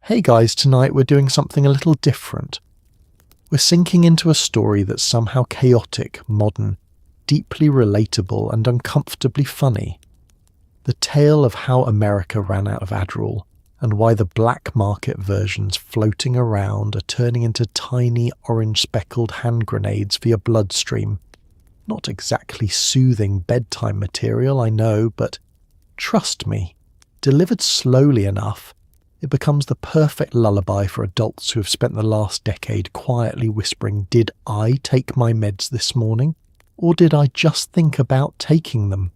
Hey guys, tonight we're doing something a little different. We're sinking into a story that's somehow chaotic, modern, deeply relatable and uncomfortably funny. The tale of how America ran out of Adderall and why the black market versions floating around are turning into tiny orange-speckled hand grenades for your bloodstream. Not exactly soothing bedtime material, I know, but trust me, delivered slowly enough, it becomes the perfect lullaby for adults who have spent the last decade quietly whispering, "Did I take my meds this morning? Or did I just think about taking them?"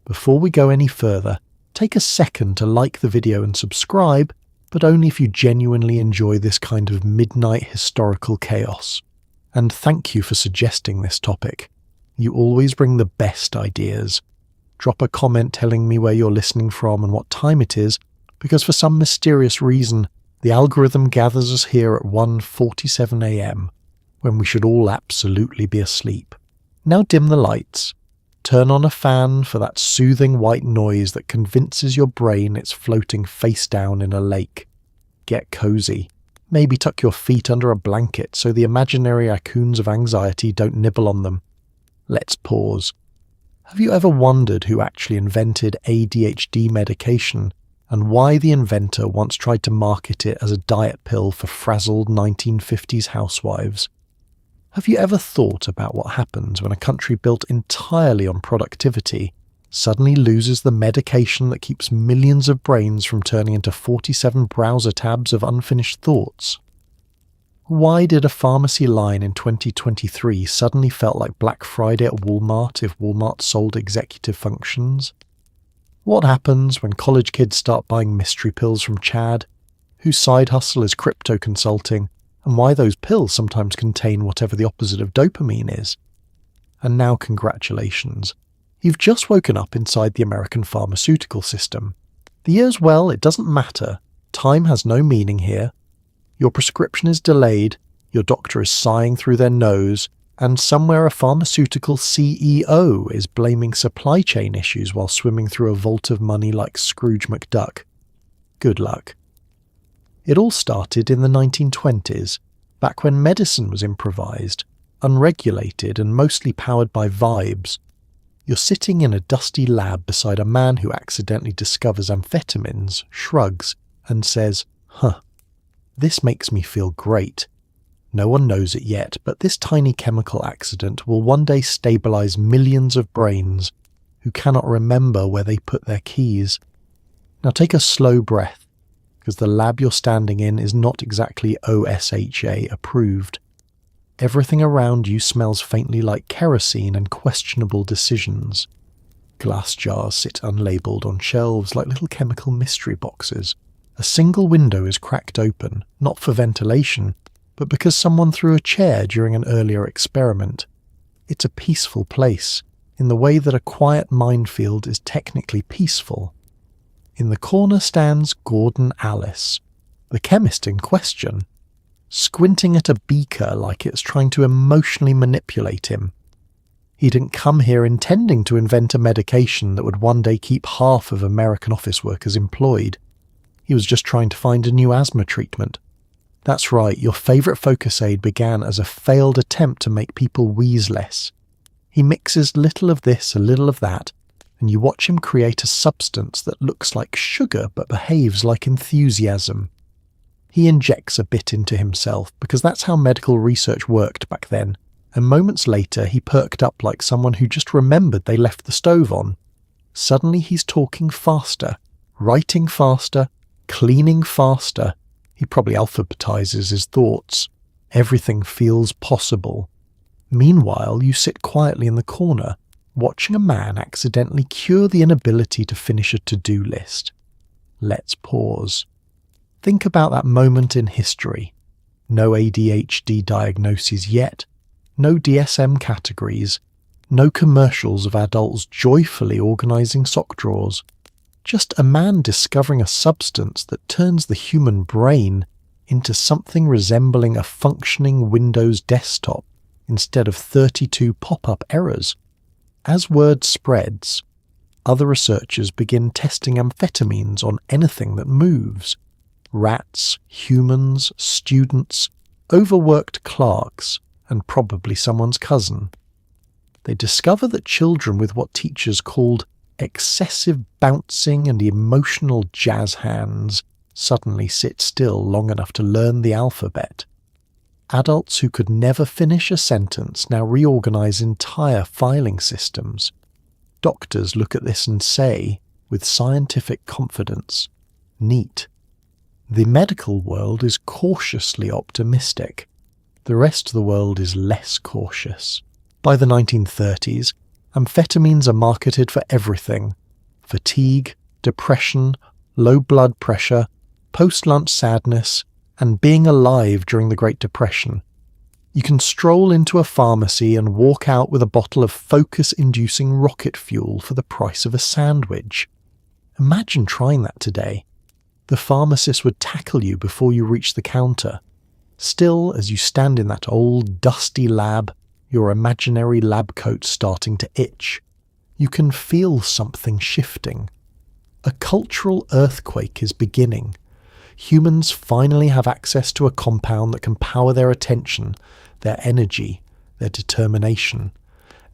Before we go any further, take a second to like the video and subscribe, but only if you genuinely enjoy this kind of midnight historical chaos. And thank you for suggesting this topic. You always bring the best ideas. Drop a comment telling me where you're listening from and what time it is, because for some mysterious reason, the algorithm gathers us here at 1:47 a.m, when we should all absolutely be asleep. Now dim the lights. Turn on a fan for that soothing white noise that convinces your brain it's floating face down in a lake. Get cozy. Maybe tuck your feet under a blanket so the imaginary raccoons of anxiety don't nibble on them. Let's pause. Have you ever wondered who actually invented ADHD medication and why the inventor once tried to market it as a diet pill for frazzled 1950s housewives? Have you ever thought about what happens when a country built entirely on productivity suddenly loses the medication that keeps millions of brains from turning into 47 browser tabs of unfinished thoughts? Why did a pharmacy line in 2023 suddenly felt like Black Friday at Walmart if Walmart sold executive functions? What happens when college kids start buying mystery pills from Chad, whose side hustle is crypto consulting, and why those pills sometimes contain whatever the opposite of dopamine is? And now congratulations. You've just woken up inside the American pharmaceutical system. The years, well, it doesn't matter. Time has no meaning here. Your prescription is delayed, your doctor is sighing through their nose, and somewhere a pharmaceutical CEO is blaming supply chain issues while swimming through a vault of money like Scrooge McDuck. Good luck. It all started in the 1920s, back when medicine was improvised, unregulated and mostly powered by vibes. You're sitting in a dusty lab beside a man who accidentally discovers amphetamines, shrugs, and says, "This makes me feel great." No one knows it yet, but this tiny chemical accident will one day stabilize millions of brains who cannot remember where they put their keys. Now take a slow breath, because the lab you're standing in is not exactly OSHA approved. Everything around you smells faintly like kerosene and questionable decisions. Glass jars sit unlabeled on shelves like little chemical mystery boxes. A single window is cracked open, not for ventilation, but because someone threw a chair during an earlier experiment. It's a peaceful place, in the way that a quiet minefield is technically peaceful. In the corner stands Gordon Alice, the chemist in question, squinting at a beaker like it's trying to emotionally manipulate him. He didn't come here intending to invent a medication that would one day keep half of American office workers employed. He was just trying to find a new asthma treatment. That's right, your favourite focus aid began as a failed attempt to make people wheeze less. He mixes little of this, a little of that, and you watch him create a substance that looks like sugar but behaves like enthusiasm. He injects a bit into himself because that's how medical research worked back then, and moments later he perked up like someone who just remembered they left the stove on. Suddenly he's talking faster, writing faster, cleaning faster. He probably alphabetizes his thoughts. Everything feels possible. Meanwhile, you sit quietly in the corner, watching a man accidentally cure the inability to finish a to-do list. Let's pause. Think about that moment in history. No ADHD diagnoses yet, no DSM categories, no commercials of adults joyfully organizing sock drawers. Just a man discovering a substance that turns the human brain into something resembling a functioning Windows desktop instead of 32 pop-up errors. As word spreads, other researchers begin testing amphetamines on anything that moves. rats, humans, students, overworked clerks, and probably someone's cousin. They discover that children with what teachers called excessive bouncing and emotional jazz hands suddenly sit still long enough to learn the alphabet. Adults who could never finish a sentence now reorganize entire filing systems. Doctors look at this and say, with scientific confidence, neat. The medical world is cautiously optimistic. The rest of the world is less cautious. By the 1930s, amphetamines are marketed for everything: fatigue, depression, low blood pressure, post-lunch sadness, and being alive during the Great Depression. You can stroll into a pharmacy and walk out with a bottle of focus-inducing rocket fuel for the price of a sandwich. Imagine trying that today. The pharmacist would tackle you before you reach the counter. Still, as you stand in that old, dusty lab, your imaginary lab coat starting to itch, you can feel something shifting. A cultural earthquake is beginning. Humans finally have access to a compound that can power their attention, their energy, their determination.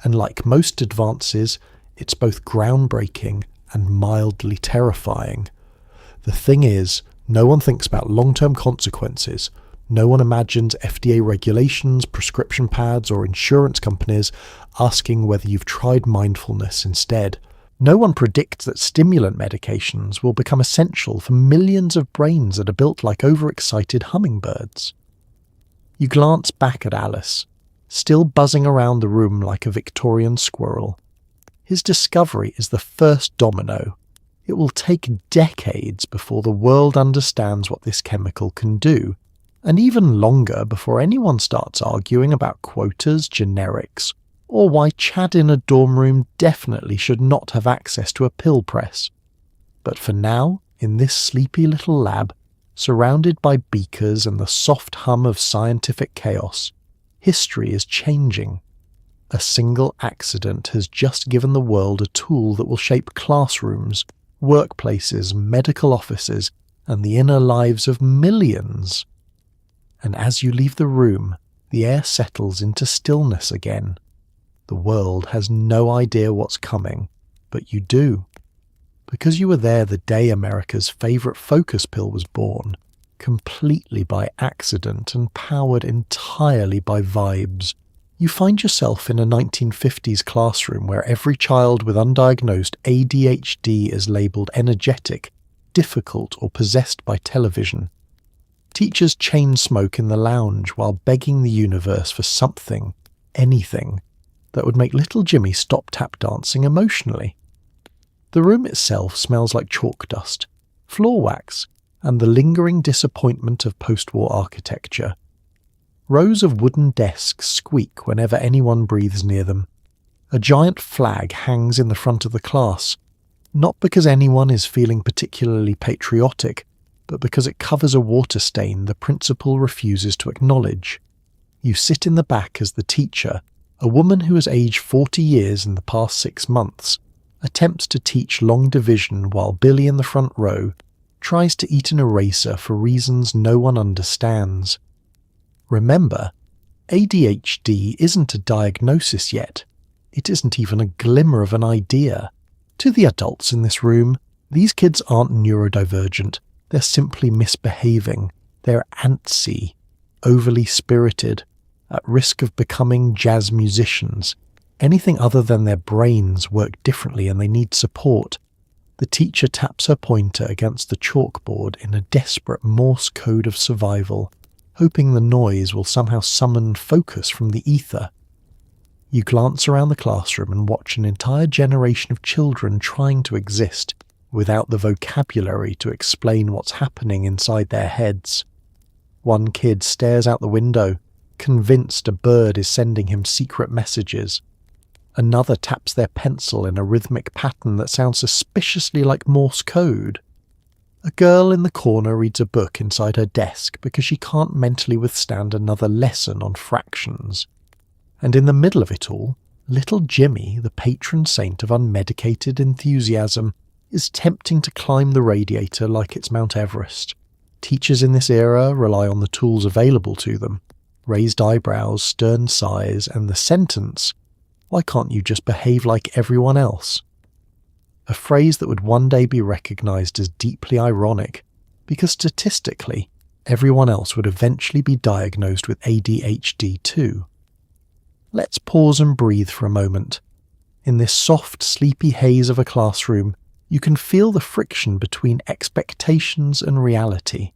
And like most advances, it's both groundbreaking and mildly terrifying. The thing is, no one thinks about long-term consequences. No one imagines FDA regulations, prescription pads, or insurance companies asking whether you've tried mindfulness instead. No one predicts that stimulant medications will become essential for millions of brains that are built like overexcited hummingbirds. You glance back at Alice, still buzzing around the room like a Victorian squirrel. His discovery is the first domino. It will take decades before the world understands what this chemical can do, and even longer before anyone starts arguing about quotas, generics, or why Chad in a dorm room definitely should not have access to a pill press. But for now, in this sleepy little lab, surrounded by beakers and the soft hum of scientific chaos, history is changing. A single accident has just given the world a tool that will shape classrooms, workplaces, medical offices, and the inner lives of millions. And as you leave the room, the air settles into stillness again. The world has no idea what's coming, but you do. Because you were there the day America's favourite focus pill was born, completely by accident and powered entirely by vibes. You find yourself in a 1950s classroom where every child with undiagnosed ADHD is labelled energetic, difficult, or possessed by television. Teachers chain smoke in the lounge while begging the universe for something, anything, that would make little Jimmy stop tap dancing emotionally. The room itself smells like chalk dust, floor wax, and the lingering disappointment of post-war architecture. Rows of wooden desks squeak whenever anyone breathes near them. A giant flag hangs in the front of the class, not because anyone is feeling particularly patriotic, but because it covers a water stain the principal refuses to acknowledge. You sit in the back as the teacher, a woman who has aged 40 years in the past 6 months, attempts to teach long division while Billy in the front row tries to eat an eraser for reasons no one understands. Remember, ADHD isn't a diagnosis yet. It isn't even a glimmer of an idea. To the adults in this room, these kids aren't neurodivergent. They're simply misbehaving. They're antsy, overly spirited, at risk of becoming jazz musicians. Anything other than their brains work differently and they need support. The teacher taps her pointer against the chalkboard in a desperate Morse code of survival, hoping the noise will somehow summon focus from the ether. You glance around the classroom and watch an entire generation of children trying to exist without the vocabulary to explain what's happening inside their heads. One kid stares out the window, convinced a bird is sending him secret messages. Another taps their pencil in a rhythmic pattern that sounds suspiciously like Morse code. A girl in the corner reads a book inside her desk because she can't mentally withstand another lesson on fractions. And in the middle of it all, little Jimmy, the patron saint of unmedicated enthusiasm, is tempting to climb the radiator like it's Mount Everest. Teachers in this era rely on the tools available to them: raised eyebrows, stern sighs, and the sentence, "Why can't you just behave like everyone else?" A phrase that would one day be recognised as deeply ironic, because statistically, everyone else would eventually be diagnosed with ADHD too. Let's pause and breathe for a moment. In this soft, sleepy haze of a classroom, you can feel the friction between expectations and reality.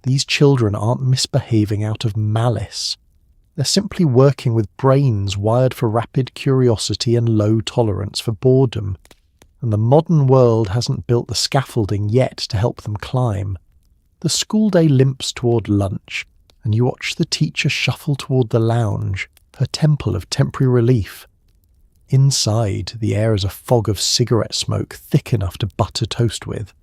These children aren't misbehaving out of malice. They're simply working with brains wired for rapid curiosity and low tolerance for boredom. And the modern world hasn't built the scaffolding yet to help them climb. The school day limps toward lunch, and you watch the teacher shuffle toward the lounge, her temple of temporary relief. Inside, the air is a fog of cigarette smoke thick enough to butter toast with.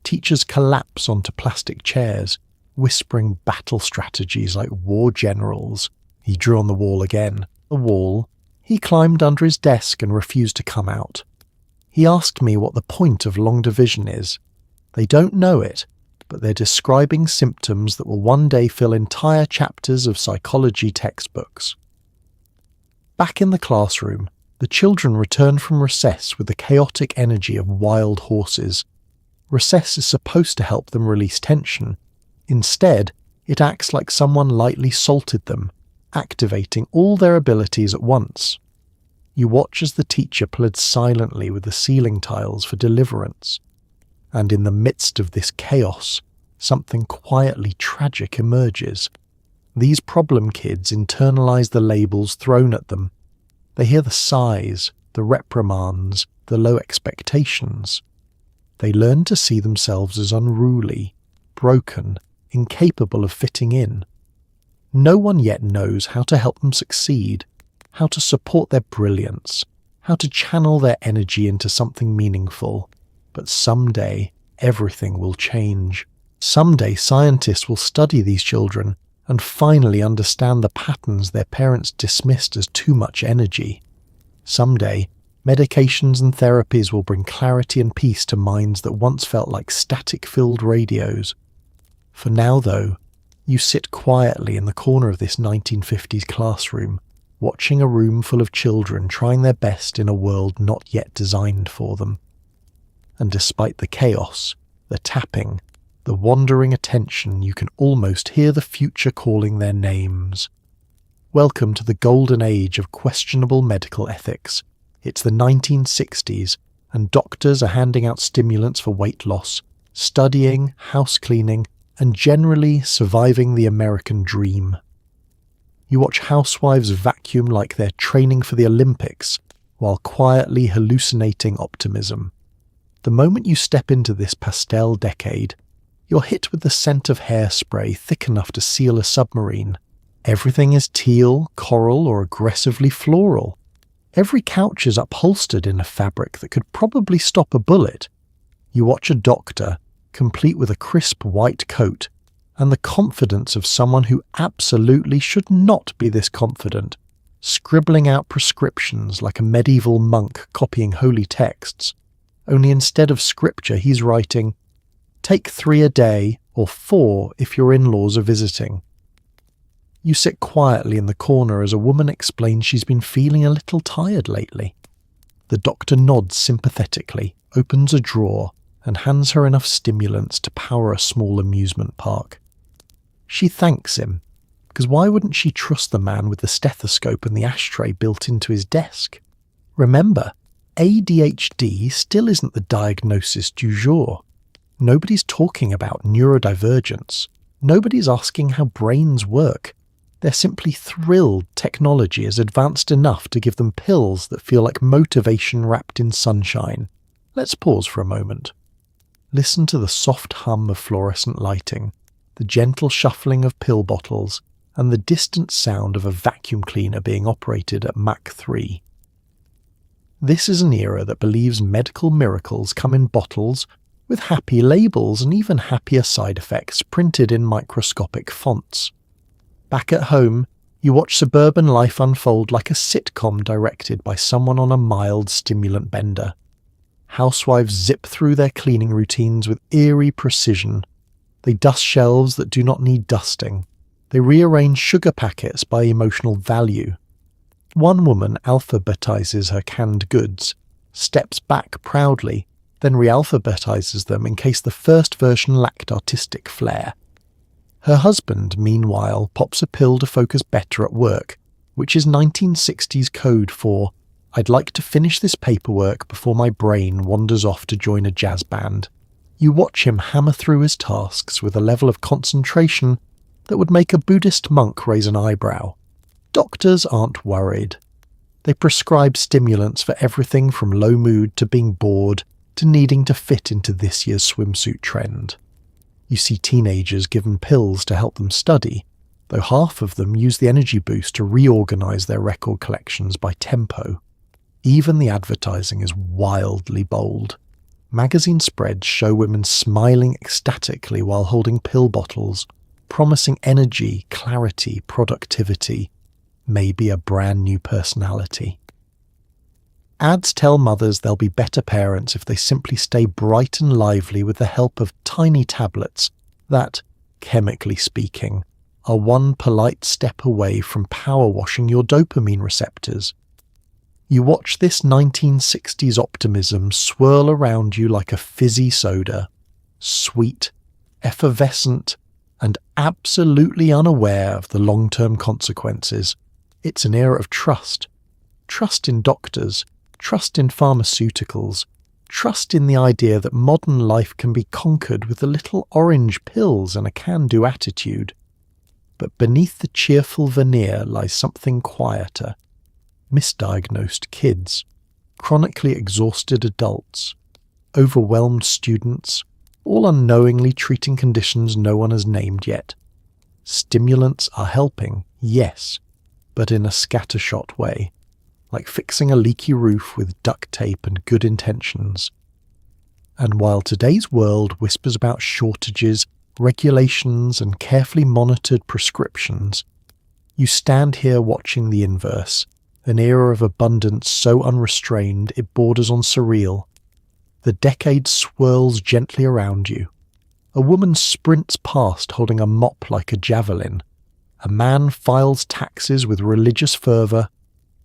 Teachers collapse onto plastic chairs, whispering battle strategies like war generals. He drew on the wall again. The wall. He climbed under his desk and refused to come out. He asked me what the point of long division is. They don't know it, but they're describing symptoms that will one day fill entire chapters of psychology textbooks. Back in the classroom, the children return from recess with the chaotic energy of wild horses. Recess is supposed to help them release tension. Instead, it acts like someone lightly salted them, activating all their abilities at once. You watch as the teacher pled silently with the ceiling tiles for deliverance. And in the midst of this chaos, something quietly tragic emerges. These problem kids internalize the labels thrown at them. They hear the sighs, the reprimands, the low expectations. They learn to see themselves as unruly, broken, incapable of fitting in. No one yet knows how to help them succeed, how to support their brilliance, how to channel their energy into something meaningful. But someday, everything will change. Someday, scientists will study these children and finally understand the patterns their parents dismissed as too much energy. Someday, medications and therapies will bring clarity and peace to minds that once felt like static-filled radios. For now, though, you sit quietly in the corner of this 1950s classroom, watching a room full of children trying their best in a world not yet designed for them. And despite the chaos, the tapping, the wandering attention, you can almost hear the future calling their names. Welcome to the golden age of questionable medical ethics. It's the 1960s, and doctors are handing out stimulants for weight loss, studying, house cleaning, and generally surviving the American dream. You watch housewives vacuum like they're training for the Olympics, while quietly hallucinating optimism. The moment you step into this pastel decade, you're hit with the scent of hairspray thick enough to seal a submarine. Everything is teal, coral, or aggressively floral. Every couch is upholstered in a fabric that could probably stop a bullet. You watch a doctor, complete with a crisp white coat, and the confidence of someone who absolutely should not be this confident, scribbling out prescriptions like a medieval monk copying holy texts. Only instead of scripture he's writing, "Take 3 a day, or 4 if your in-laws are visiting." You sit quietly in the corner as a woman explains she's been feeling a little tired lately. The doctor nods sympathetically, opens a drawer, and hands her enough stimulants to power a small amusement park. She thanks him, because why wouldn't she trust the man with the stethoscope and the ashtray built into his desk? Remember, ADHD still isn't the diagnosis du jour. Nobody's talking about neurodivergence. Nobody's asking how brains work. They're simply thrilled technology is advanced enough to give them pills that feel like motivation wrapped in sunshine. Let's pause for a moment. Listen to the soft hum of fluorescent lighting, the gentle shuffling of pill bottles, and the distant sound of a vacuum cleaner being operated at Mach 3. This is an era that believes medical miracles come in bottles with happy labels and even happier side effects printed in microscopic fonts. Back at home, you watch suburban life unfold like a sitcom directed by someone on a mild stimulant bender. Housewives zip through their cleaning routines with eerie precision. They dust shelves that do not need dusting. They rearrange sugar packets by emotional value. One woman alphabetizes her canned goods, steps back proudly, then re-alphabetizes them in case the first version lacked artistic flair. Her husband, meanwhile, pops a pill to focus better at work, which is 1960s code for, "I'd like to finish this paperwork before my brain wanders off to join a jazz band." You watch him hammer through his tasks with a level of concentration that would make a Buddhist monk raise an eyebrow. Doctors aren't worried. They prescribe stimulants for everything from low mood to being bored to needing to fit into this year's swimsuit trend. You see teenagers given pills to help them study, though half of them use the energy boost to reorganize their record collections by tempo. Even the advertising is wildly bold. Magazine spreads show women smiling ecstatically while holding pill bottles, promising energy, clarity, productivity, maybe a brand new personality. Ads tell mothers they'll be better parents if they simply stay bright and lively with the help of tiny tablets that, chemically speaking, are one polite step away from power washing your dopamine receptors. You watch this 1960s optimism swirl around you like a fizzy soda, sweet, effervescent, and absolutely unaware of the long-term consequences. It's an era of trust. Trust in doctors, trust in pharmaceuticals, trust in the idea that modern life can be conquered with a little orange pills and a can-do attitude. But beneath the cheerful veneer lies something quieter. Misdiagnosed kids, chronically exhausted adults, overwhelmed students, all unknowingly treating conditions no one has named yet. Stimulants are helping, yes, but in a scattershot way, like fixing a leaky roof with duct tape and good intentions. And while today's world whispers about shortages, regulations, and carefully monitored prescriptions, you stand here watching the inverse, an era of abundance so unrestrained it borders on surreal. The decade swirls gently around you. A woman sprints past holding a mop like a javelin. A man files taxes with religious fervour.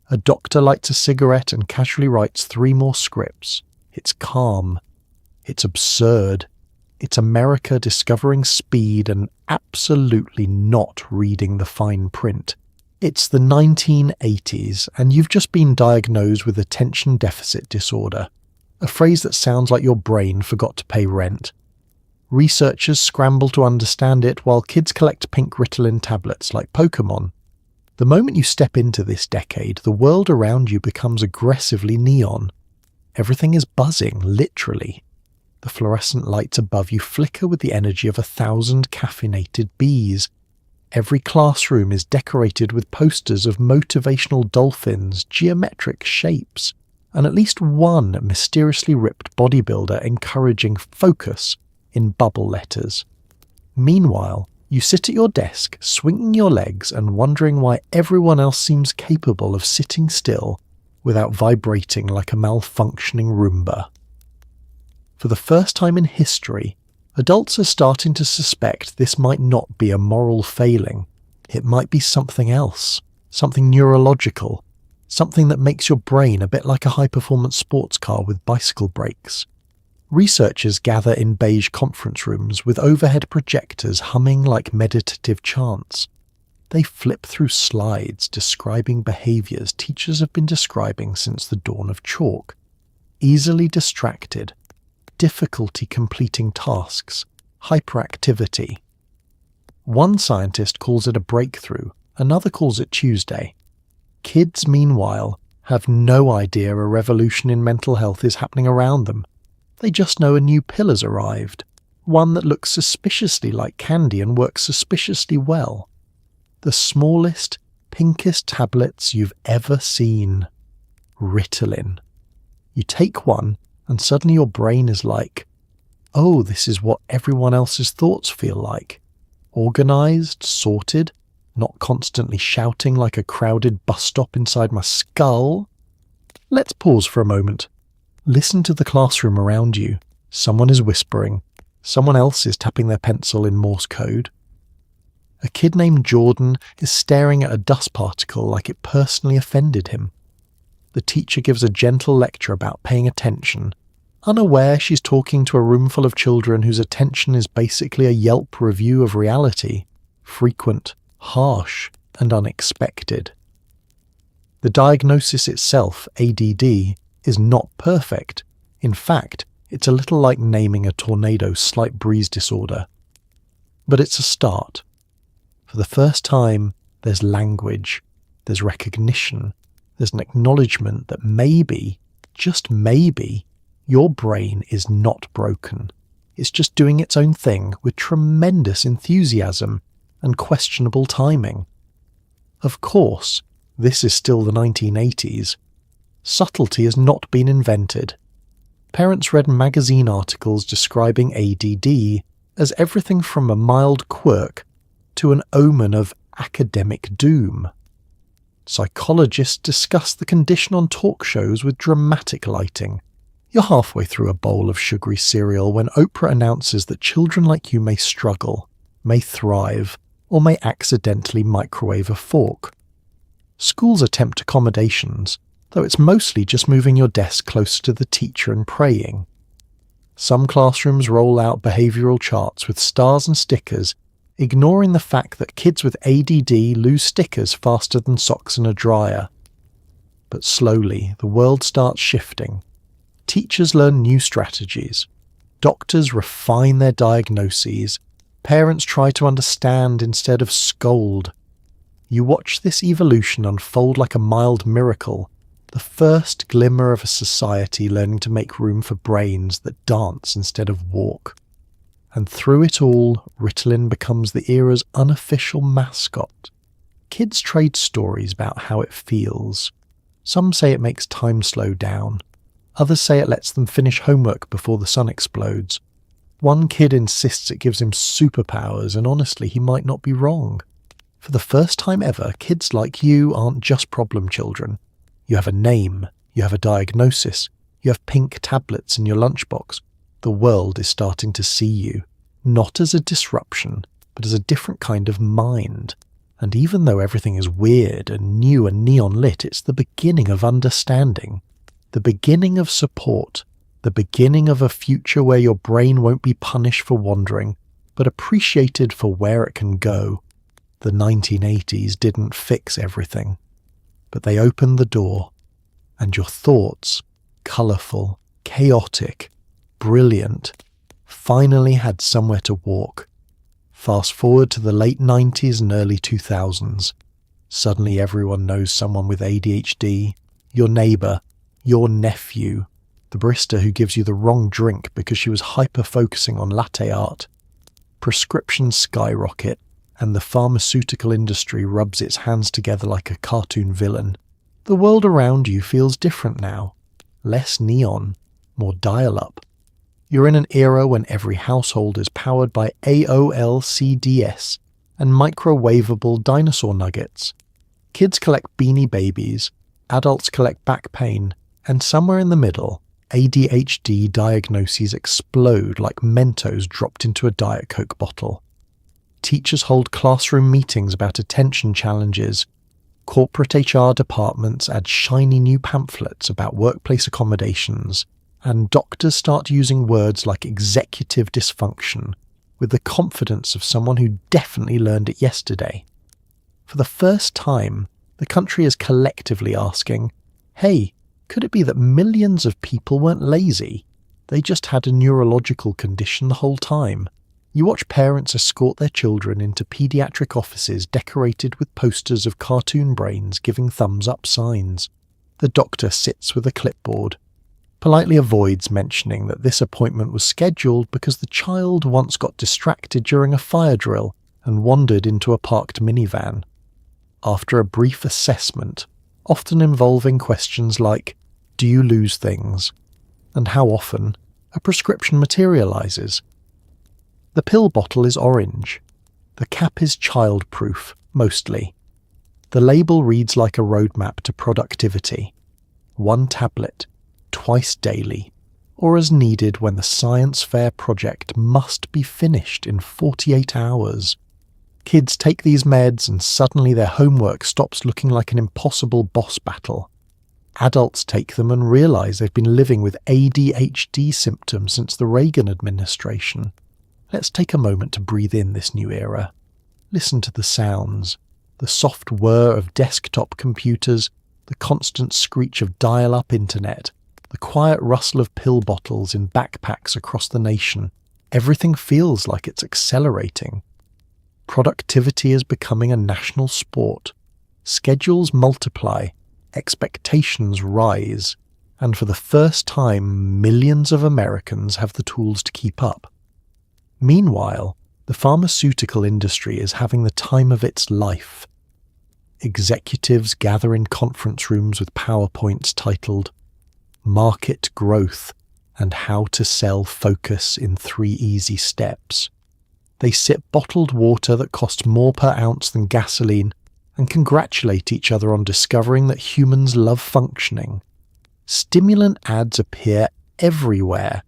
A doctor lights a cigarette and casually writes 3 more scripts. It's calm. It's absurd. It's America discovering speed and absolutely not reading the fine print. It's the 1980s, and you've just been diagnosed with attention deficit disorder, a phrase that sounds like your brain forgot to pay rent. Researchers scramble to understand it while kids collect pink Ritalin tablets like Pokemon. The moment you step into this decade, the world around you becomes aggressively neon. Everything is buzzing, literally. The fluorescent lights above you flicker with the energy of 1,000 caffeinated bees. Every classroom is decorated with posters of motivational dolphins, geometric shapes, and at least one mysteriously ripped bodybuilder encouraging focus in bubble letters. Meanwhile, you sit at your desk, swinging your legs and wondering why everyone else seems capable of sitting still without vibrating like a malfunctioning Roomba. For the first time in history, adults are starting to suspect this might not be a moral failing. It might be something else, something neurological, something that makes your brain a bit like a high-performance sports car with bicycle brakes. Researchers gather in beige conference rooms with overhead projectors humming like meditative chants. They flip through slides describing behaviours teachers have been describing since the dawn of chalk. Easily distracted, difficulty completing tasks, hyperactivity. One scientist calls it a breakthrough, another calls it Tuesday. Kids, meanwhile, have no idea a revolution in mental health is happening around them. They just know a new pill has arrived, one that looks suspiciously like candy and works suspiciously well. The smallest, pinkest tablets you've ever seen. Ritalin. You take one, and suddenly your brain is like, oh, this is what everyone else's thoughts feel like. Organised, sorted, not constantly shouting like a crowded bus stop inside my skull. Let's pause for a moment. Listen to the classroom around you. Someone is whispering. Someone else is tapping their pencil in Morse code. A kid named Jordan is staring at a dust particle like it personally offended him. The teacher gives a gentle lecture about paying attention, unaware she's talking to a room full of children whose attention is basically a Yelp review of reality, frequent, harsh, and unexpected. The diagnosis itself, ADD, is not perfect. In fact, it's a little like naming a tornado slight breeze disorder. But it's a start. For the first time, there's language, there's recognition, there's an acknowledgement that maybe, just maybe, your brain is not broken. It's just doing its own thing with tremendous enthusiasm and questionable timing. Of course, this is still the 1980s. Subtlety has not been invented. Parents read magazine articles describing ADD as everything from a mild quirk to an omen of academic doom. Psychologists discuss the condition on talk shows with dramatic lighting. You're halfway through a bowl of sugary cereal when Oprah announces that children like you may struggle, may thrive, or may accidentally microwave a fork. Schools attempt accommodations, though it's mostly just moving your desk closer to the teacher and praying. Some classrooms roll out behavioural charts with stars and stickers, ignoring the fact that kids with ADD lose stickers faster than socks in a dryer. But slowly, the world starts shifting. Teachers learn new strategies. Doctors refine their diagnoses. Parents try to understand instead of scold. You watch this evolution unfold like a mild miracle, the first glimmer of a society learning to make room for brains that dance instead of walk. And through it all, Ritalin becomes the era's unofficial mascot. Kids trade stories about how it feels. Some say it makes time slow down. Others say it lets them finish homework before the sun explodes. One kid insists it gives him superpowers, and honestly, he might not be wrong. For the first time ever, kids like you aren't just problem children. You have a name, you have a diagnosis, you have pink tablets in your lunchbox. The world is starting to see you, not as a disruption, but as a different kind of mind. And even though everything is weird and new and neon lit, it's the beginning of understanding, the beginning of support, the beginning of a future where your brain won't be punished for wandering, but appreciated for where it can go. The 1980s didn't fix everything, but they opened the door, and your thoughts, colourful, chaotic, brilliant, finally had somewhere to walk. Fast forward to the late 90s and early 2000s. Suddenly everyone knows someone with ADHD, your neighbour, your nephew, the barista who gives you the wrong drink because she was hyper-focusing on latte art. Prescriptions skyrocket, and the pharmaceutical industry rubs its hands together like a cartoon villain. The world around you feels different now. Less neon, more dial-up. You're in an era when every household is powered by AOL CDS and microwavable dinosaur nuggets. Kids collect Beanie Babies, adults collect back pain, and somewhere in the middle, ADHD diagnoses explode like Mentos dropped into a Diet Coke bottle. Teachers hold classroom meetings about attention challenges. Corporate HR departments add shiny new pamphlets about workplace accommodations. And doctors start using words like executive dysfunction with the confidence of someone who definitely learned it yesterday. For the first time, the country is collectively asking, hey, could it be that millions of people weren't lazy? They just had a neurological condition the whole time. You watch parents escort their children into pediatric offices decorated with posters of cartoon brains giving thumbs-up signs. The doctor sits with a clipboard, politely avoids mentioning that this appointment was scheduled because the child once got distracted during a fire drill and wandered into a parked minivan. After a brief assessment, often involving questions like, do you lose things? And how often, a prescription materializes. The pill bottle is orange. The cap is child-proof, mostly. The label reads like a roadmap to productivity. 1 tablet, twice daily, or as needed when the science fair project must be finished in 48 hours. Kids take these meds and suddenly their homework stops looking like an impossible boss battle. Adults take them and realise they've been living with ADHD symptoms since the Reagan administration. Let's take a moment to breathe in this new era. Listen to the sounds, the soft whir of desktop computers, the constant screech of dial-up internet, the quiet rustle of pill bottles in backpacks across the nation. Everything feels like it's accelerating. Productivity is becoming a national sport. Schedules multiply, expectations rise, and for the first time, millions of Americans have the tools to keep up. Meanwhile, the pharmaceutical industry is having the time of its life. Executives gather in conference rooms with PowerPoints titled Market Growth and How to Sell Focus in 3 Easy Steps. They sip bottled water that costs more per ounce than gasoline and congratulate each other on discovering that humans love functioning. Stimulant ads appear everywhere.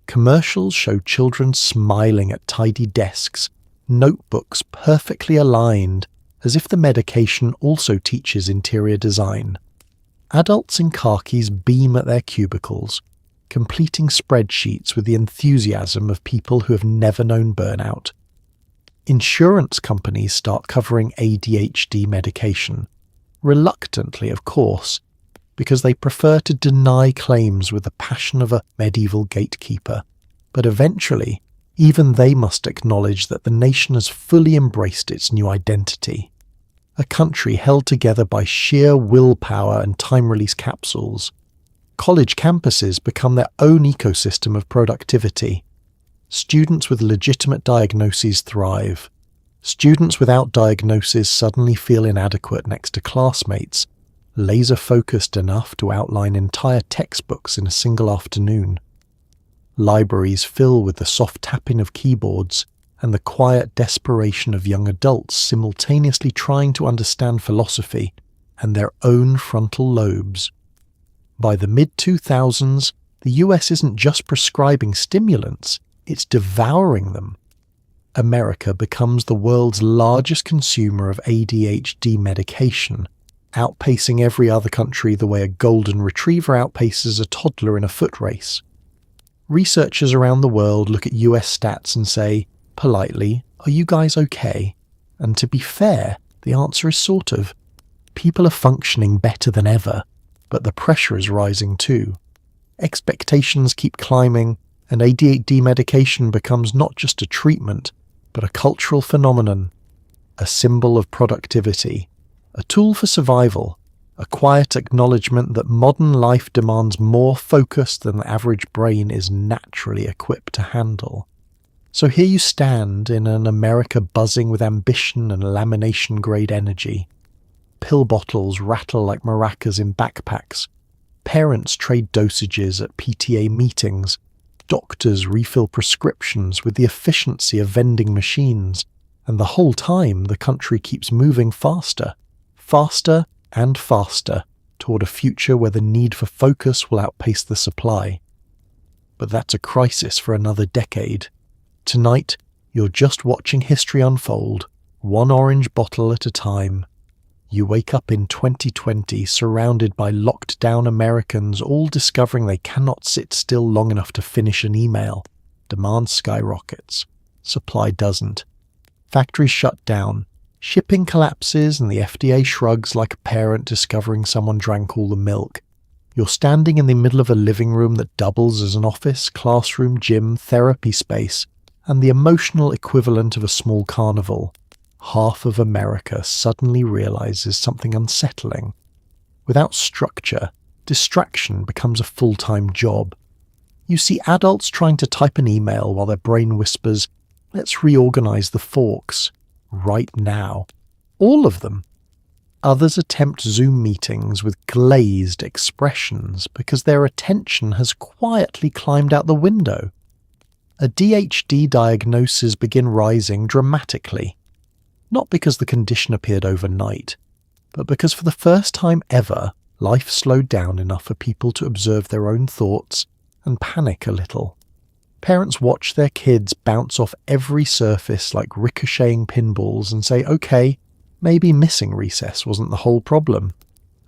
Commercials show children smiling at tidy desks, notebooks perfectly aligned, as if the medication also teaches interior design. Adults in khakis beam at their cubicles, completing spreadsheets with the enthusiasm of people who have never known burnout. Insurance companies start covering ADHD medication, reluctantly of course, because they prefer to deny claims with the passion of a medieval gatekeeper. But eventually, even they must acknowledge that the nation has fully embraced its new identity. A country held together by sheer willpower and time-release capsules. College campuses become their own ecosystem of productivity. Students with legitimate diagnoses thrive. Students without diagnoses suddenly feel inadequate next to classmates, laser-focused enough to outline entire textbooks in a single afternoon. Libraries fill with the soft tapping of keyboards and the quiet desperation of young adults simultaneously trying to understand philosophy and their own frontal lobes. By the mid-2000s, the US isn't just prescribing stimulants, it's devouring them. America becomes the world's largest consumer of ADHD medication, outpacing every other country the way a golden retriever outpaces a toddler in a foot race. Researchers around the world look at US stats and say, politely, are you guys okay? And to be fair, the answer is sort of. People are functioning better than ever, but the pressure is rising too. Expectations keep climbing, and ADHD medication becomes not just a treatment, but a cultural phenomenon, a symbol of productivity, a tool for survival, a quiet acknowledgement that modern life demands more focus than the average brain is naturally equipped to handle. So here you stand in an America buzzing with ambition and lamination-grade energy. Pill bottles rattle like maracas in backpacks. Parents trade dosages at PTA meetings. Doctors refill prescriptions with the efficiency of vending machines. And the whole time the country keeps moving faster and faster toward a future where the need for focus will outpace the supply. But that's a crisis for another decade. Tonight, you're just watching history unfold, one orange bottle at a time. You wake up in 2020 surrounded by locked-down Americans all discovering they cannot sit still long enough to finish an email. Demand skyrockets. Supply doesn't. Factories shut down. Shipping collapses and the FDA shrugs like a parent discovering someone drank all the milk. You're standing in the middle of a living room that doubles as an office, classroom, gym, therapy space, and the emotional equivalent of a small carnival. Half of America suddenly realizes something unsettling. Without structure, distraction becomes a full-time job. You see adults trying to type an email while their brain whispers, let's reorganize the forks. Right now. All of them. Others attempt Zoom meetings with glazed expressions because their attention has quietly climbed out the window. ADHD diagnoses begin rising dramatically. Not because the condition appeared overnight, but because for the first time ever, life slowed down enough for people to observe their own thoughts, and panic a little. Parents watch their kids bounce off every surface like ricocheting pinballs and say, okay, maybe missing recess wasn't the whole problem.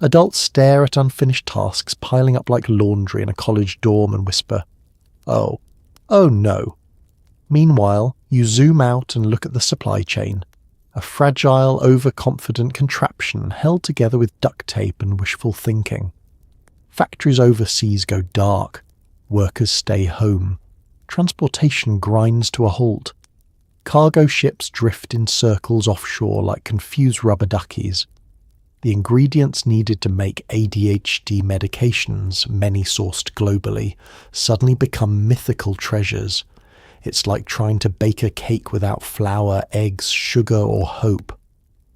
Adults stare at unfinished tasks piling up like laundry in a college dorm and whisper, oh no. Meanwhile, you zoom out and look at the supply chain, a fragile, overconfident contraption held together with duct tape and wishful thinking. Factories overseas go dark, workers stay home, transportation grinds to a halt. Cargo ships drift in circles offshore like confused rubber duckies. The ingredients needed to make ADHD medications, many sourced globally, suddenly become mythical treasures. It's like trying to bake a cake without flour, eggs, sugar, or hope.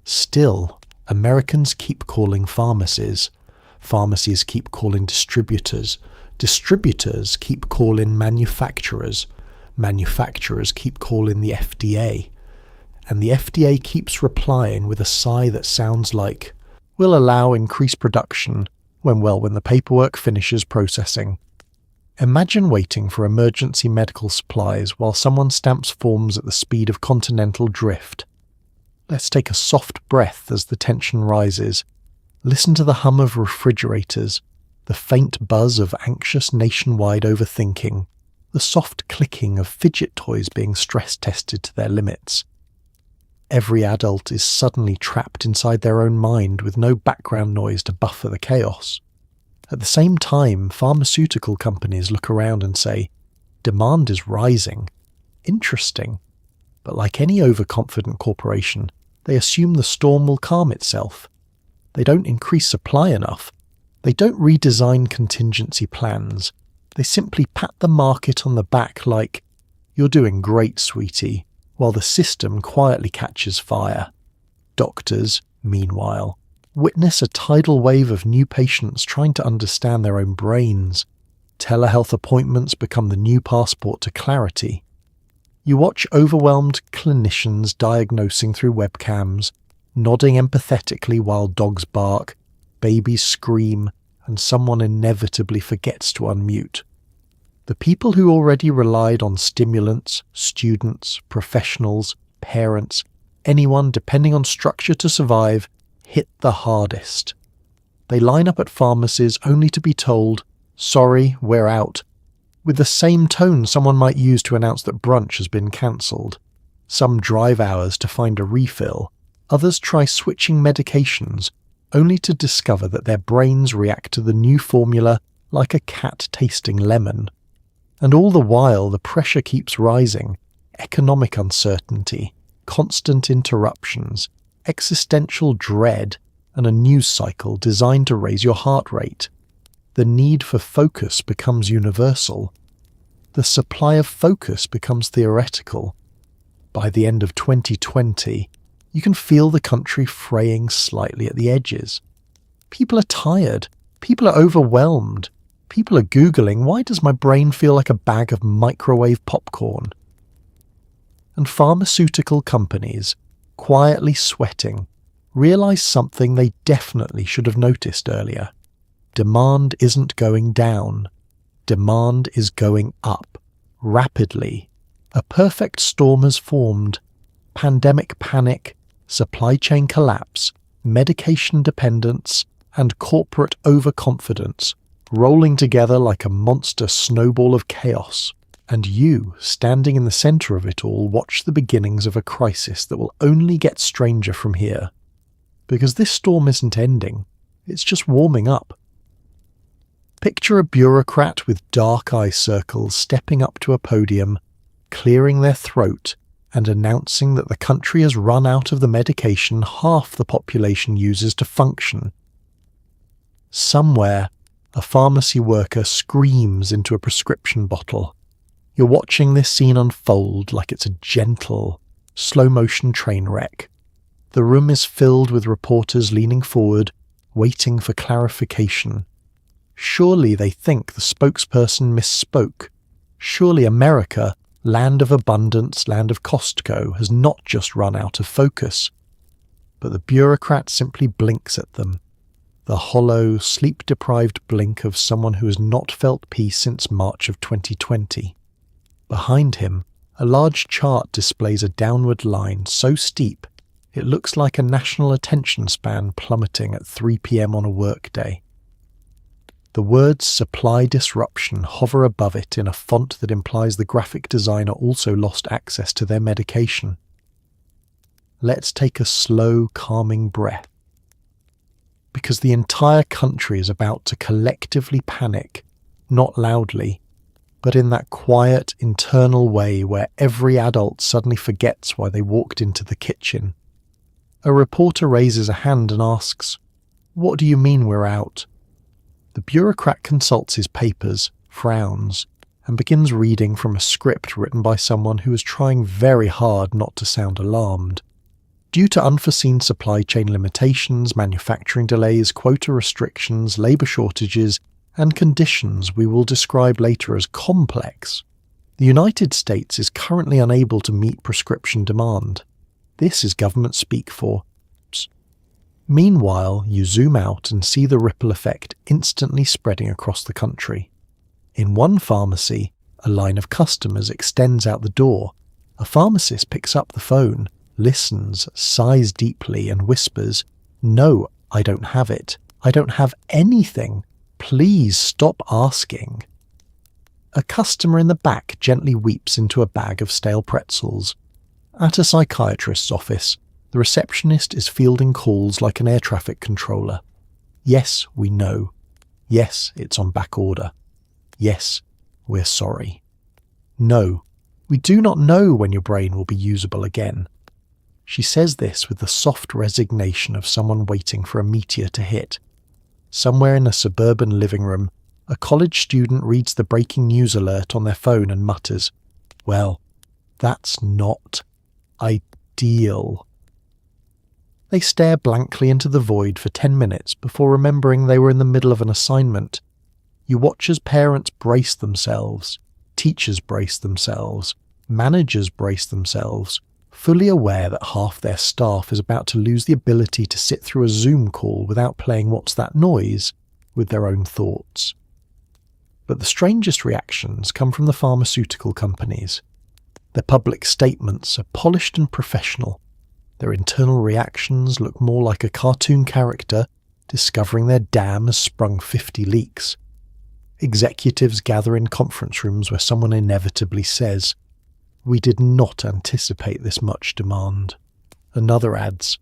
Still, Americans keep calling pharmacies. Pharmacies keep calling distributors. Distributors keep calling manufacturers. Manufacturers keep calling the FDA. And the FDA keeps replying with a sigh that sounds like, we'll allow increased production when the paperwork finishes processing. Imagine waiting for emergency medical supplies while someone stamps forms at the speed of continental drift. Let's take a soft breath as the tension rises. Listen to the hum of refrigerators, the faint buzz of anxious nationwide overthinking, the soft clicking of fidget toys being stress-tested to their limits. Every adult is suddenly trapped inside their own mind with no background noise to buffer the chaos. At the same time, pharmaceutical companies look around and say, demand is rising. Interesting. But like any overconfident corporation, they assume the storm will calm itself. They don't increase supply enough. They don't redesign contingency plans. They simply pat the market on the back like, you're doing great, sweetie, while the system quietly catches fire. Doctors, meanwhile, witness a tidal wave of new patients trying to understand their own brains. Telehealth appointments become the new passport to clarity. You watch overwhelmed clinicians diagnosing through webcams, nodding empathetically while dogs bark, babies scream, and someone inevitably forgets to unmute. The people who already relied on stimulants, students, professionals, parents, anyone depending on structure to survive, hit the hardest. They line up at pharmacies only to be told, sorry, we're out, with the same tone someone might use to announce that brunch has been cancelled. Some drive hours to find a refill, others try switching medications, only to discover that their brains react to the new formula like a cat tasting lemon. And all the while the pressure keeps rising, economic uncertainty, constant interruptions, existential dread, and a news cycle designed to raise your heart rate. The need for focus becomes universal. The supply of focus becomes theoretical. By the end of 2020, you can feel the country fraying slightly at the edges. People are tired. People are overwhelmed. People are Googling, why does my brain feel like a bag of microwave popcorn? And pharmaceutical companies, quietly sweating, realize something they definitely should have noticed earlier. Demand isn't going down. Demand is going up, rapidly. A perfect storm has formed. Pandemic panic, supply chain collapse, medication dependence, and corporate overconfidence, rolling together like a monster snowball of chaos. And you, standing in the centre of it all, watch the beginnings of a crisis that will only get stranger from here. Because this storm isn't ending, it's just warming up. Picture a bureaucrat with dark eye circles stepping up to a podium, clearing their throat, and announcing that the country has run out of the medication half the population uses to function. Somewhere, a pharmacy worker screams into a prescription bottle. You're watching this scene unfold like it's a gentle, slow-motion train wreck. The room is filled with reporters leaning forward, waiting for clarification. Surely they think the spokesperson misspoke. Surely America, land of abundance, land of Costco, has not just run out of focus. But the bureaucrat simply blinks at them. the hollow, sleep-deprived blink of someone who has not felt peace since March of 2020. Behind him, a large chart displays a downward line so steep it looks like a national attention span plummeting at 3 p.m. on a workday. The words supply disruption hover above it in a font that implies the graphic designer also lost access to their medication. Let's take a slow, calming breath. Because the entire country is about to collectively panic, not loudly, but in that quiet, internal way where every adult suddenly forgets why they walked into the kitchen. A reporter raises a hand and asks, "What do you mean we're out?" The bureaucrat consults his papers, frowns, and begins reading from a script written by someone who is trying very hard not to sound alarmed. Due to unforeseen supply chain limitations, manufacturing delays, quota restrictions, labour shortages, and conditions we will describe later as complex, the United States is currently unable to meet prescription demand. This is government speak for oops. Meanwhile, you zoom out and see the ripple effect instantly spreading across the country. In one pharmacy, a line of customers extends out the door. A pharmacist picks up the phone, listens, sighs deeply, and whispers, "No, I don't have it. I don't have anything. Please stop asking." A customer in the back gently weeps into a bag of stale pretzels. At a psychiatrist's office, the receptionist is fielding calls like an air traffic controller. Yes, we know. Yes, it's on back order. Yes, we're sorry. No, we do not know when your brain will be usable again. She says this with the soft resignation of someone waiting for a meteor to hit. Somewhere in a suburban living room, a college student reads the breaking news alert on their phone and mutters, "Well, that's not ideal." They stare blankly into the void for 10 minutes before remembering they were in the middle of an assignment. You watch as parents brace themselves, teachers brace themselves, managers brace themselves, fully aware that half their staff is about to lose the ability to sit through a Zoom call without playing "What's That Noise?" with their own thoughts. But the strangest reactions come from the pharmaceutical companies. Their public statements are polished and professional. Their internal reactions look more like a cartoon character discovering their dam has sprung 50 leaks. Executives gather in conference rooms where someone inevitably says, "We did not anticipate this much demand." Another adds,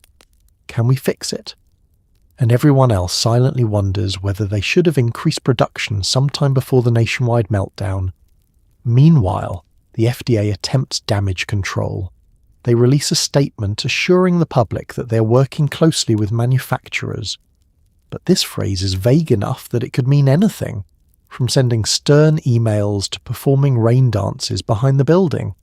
"Can we fix it?" And everyone else silently wonders whether they should have increased production sometime before the nationwide meltdown. Meanwhile, the FDA attempts damage control. They release a statement assuring the public that they're working closely with manufacturers. But this phrase is vague enough that it could mean anything, from sending stern emails to performing rain dances behind the building.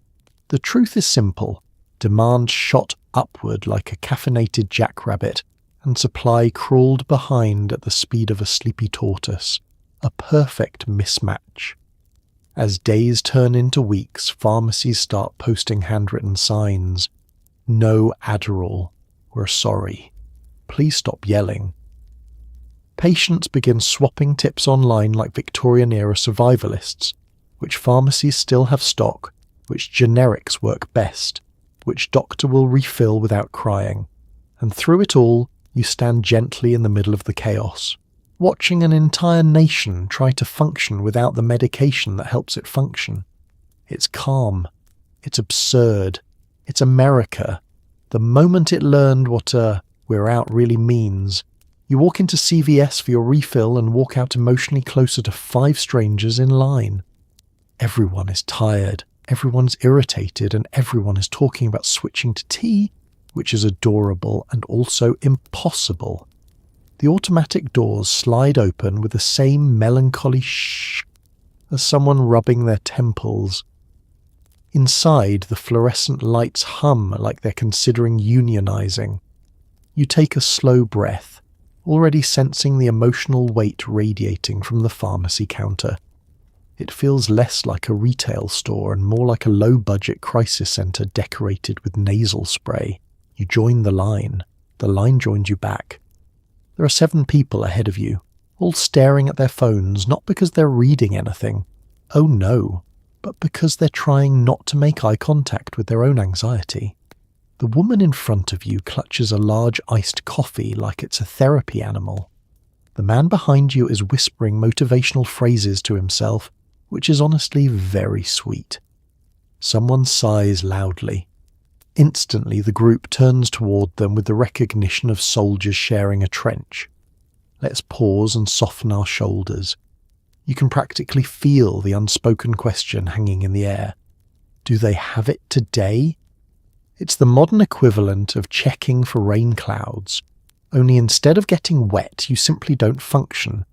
The truth is simple. Demand shot upward like a caffeinated jackrabbit, and supply crawled behind at the speed of a sleepy tortoise. A perfect mismatch. As days turn into weeks, pharmacies start posting handwritten signs. "No Adderall. We're sorry. Please stop yelling." Patients begin swapping tips online like Victorian-era survivalists, which pharmacies still have stock, which generics work best, which doctor will refill without crying. And through it all, you stand gently in the middle of the chaos, watching an entire nation try to function without the medication that helps it function. It's calm. It's absurd. It's America. The moment it learned what "we're out" really means, you walk into CVS for your refill and walk out emotionally closer to 5 strangers in line. Everyone is tired, everyone's irritated, and everyone is talking about switching to tea, which is adorable and also impossible. The automatic doors slide open with the same melancholy shh as someone rubbing their temples. Inside, the fluorescent lights hum like they're considering unionizing. You take a slow breath, already sensing the emotional weight radiating from the pharmacy counter. It feels less like a retail store and more like a low-budget crisis center decorated with nasal spray. You join the line. The line joins you back. There are 7 people ahead of you, all staring at their phones, not because they're reading anything. Oh no, but because they're trying not to make eye contact with their own anxiety. The woman in front of you clutches a large iced coffee like it's a therapy animal. The man behind you is whispering motivational phrases to himself, which is honestly very sweet. Someone sighs loudly. Instantly, the group turns toward them with the recognition of soldiers sharing a trench. Let's pause and soften our shoulders. You can practically feel the unspoken question hanging in the air. Do they have it today? It's the modern equivalent of checking for rain clouds, only instead of getting wet, you simply don't function.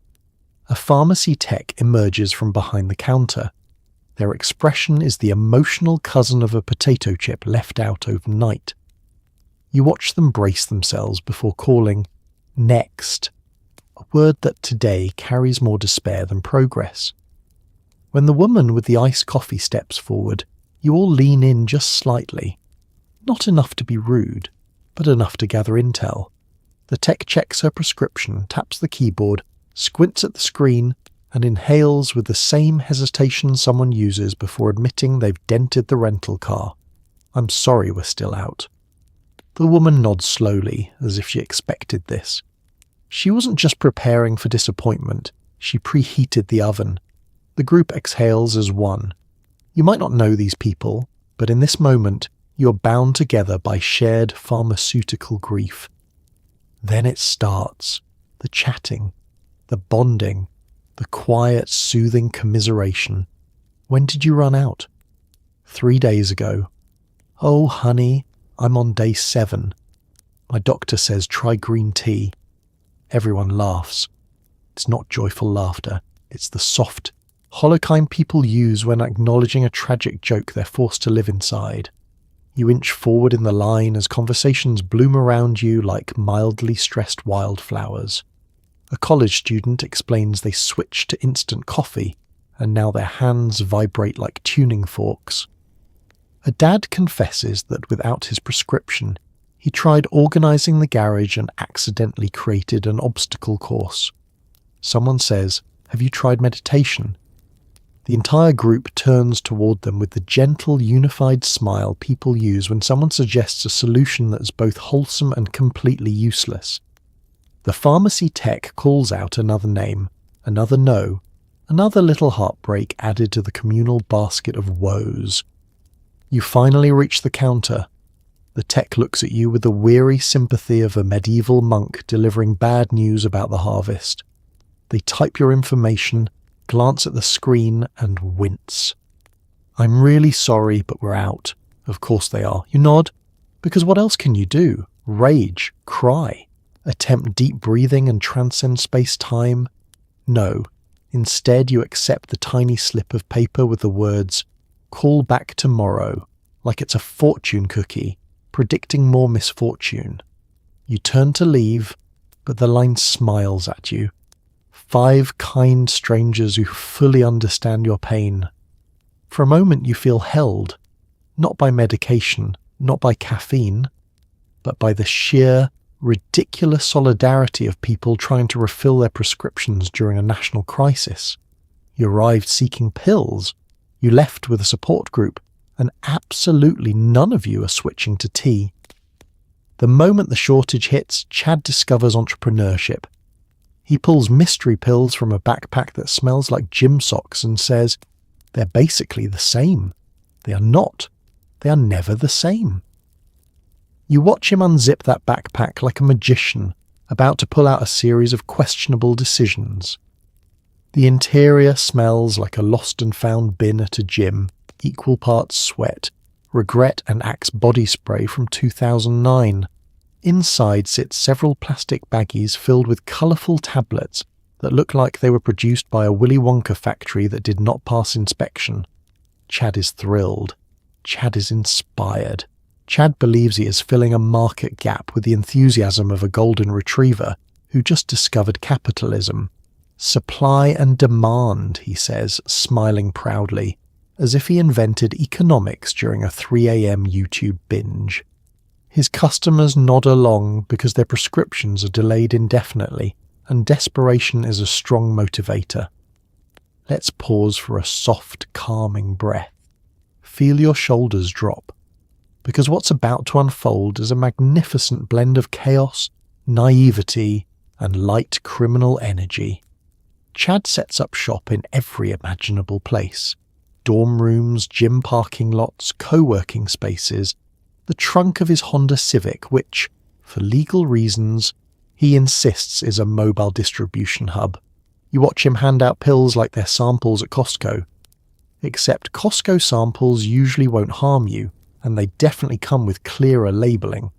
A pharmacy tech emerges from behind the counter. Their expression is the emotional cousin of a potato chip left out overnight. You watch them brace themselves before calling next, a word that today carries more despair than progress. When the woman with the iced coffee steps forward, you all lean in just slightly. Not enough to be rude, but enough to gather intel. The tech checks her prescription, taps the keyboard, squints at the screen, and inhales with the same hesitation someone uses before admitting they've dented the rental car. I'm sorry we're still out. The woman nods slowly, as if she expected this. She wasn't just preparing for disappointment, she preheated the oven. The group exhales as one. You might not know these people, but in this moment, you're bound together by shared pharmaceutical grief. Then it starts. The chatting, the bonding, the quiet, soothing commiseration. When did you run out? 3 days ago. Oh, honey, I'm on day 7. My doctor says try green tea. Everyone laughs. It's not joyful laughter. It's the soft, hollow kind people use when acknowledging a tragic joke they're forced to live inside. You inch forward in the line as conversations bloom around you like mildly stressed wildflowers. A college student explains they switched to instant coffee, and now their hands vibrate like tuning forks. A dad confesses that without his prescription, he tried organising the garage and accidentally created an obstacle course. Someone says, "Have you tried meditation?" The entire group turns toward them with the gentle, unified smile people use when someone suggests a solution that is both wholesome and completely useless. The pharmacy tech calls out another name, another no, another little heartbreak added to the communal basket of woes. You finally reach the counter. The tech looks at you with the weary sympathy of a medieval monk delivering bad news about the harvest. They type your information, glance at the screen, and wince. I'm really sorry, but we're out. Of course they are. You nod, because what else can you do? Rage, cry, attempt deep breathing and transcend space-time? No. Instead, you accept the tiny slip of paper with the words, "Call back tomorrow," like it's a fortune cookie, predicting more misfortune. You turn to leave, but the line smiles at you. 5 kind strangers who fully understand your pain. For a moment you feel held, not by medication, not by caffeine, but by the sheer, ridiculous solidarity of people trying to refill their prescriptions during a national crisis. You arrived seeking pills, you left with a support group, and absolutely none of you are switching to tea. The moment the shortage hits, Chad discovers entrepreneurship. He pulls mystery pills from a backpack that smells like gym socks and says, they're basically the same. They are not. They are never the same. You watch him unzip that backpack like a magician, about to pull out a series of questionable decisions. The interior smells like a lost and found bin at a gym, equal parts sweat, regret and Axe body spray from 2009. Inside sit several plastic baggies filled with colourful tablets that look like they were produced by a Willy Wonka factory that did not pass inspection. Chad is thrilled. Chad is inspired. Chad believes he is filling a market gap with the enthusiasm of a golden retriever who just discovered capitalism. Supply and demand, he says, smiling proudly, as if he invented economics during a 3 a.m. YouTube binge. His customers nod along because their prescriptions are delayed indefinitely, and desperation is a strong motivator. Let's pause for a soft, calming breath. Feel your shoulders drop, because what's about to unfold is a magnificent blend of chaos, naivety, and light criminal energy. Chad sets up shop in every imaginable place. Dorm rooms, gym parking lots, co-working spaces, the trunk of his Honda Civic, which, for legal reasons, he insists is a mobile distribution hub. You watch him hand out pills like they're samples at Costco. Except Costco samples usually won't harm you, and they definitely come with clearer labelling.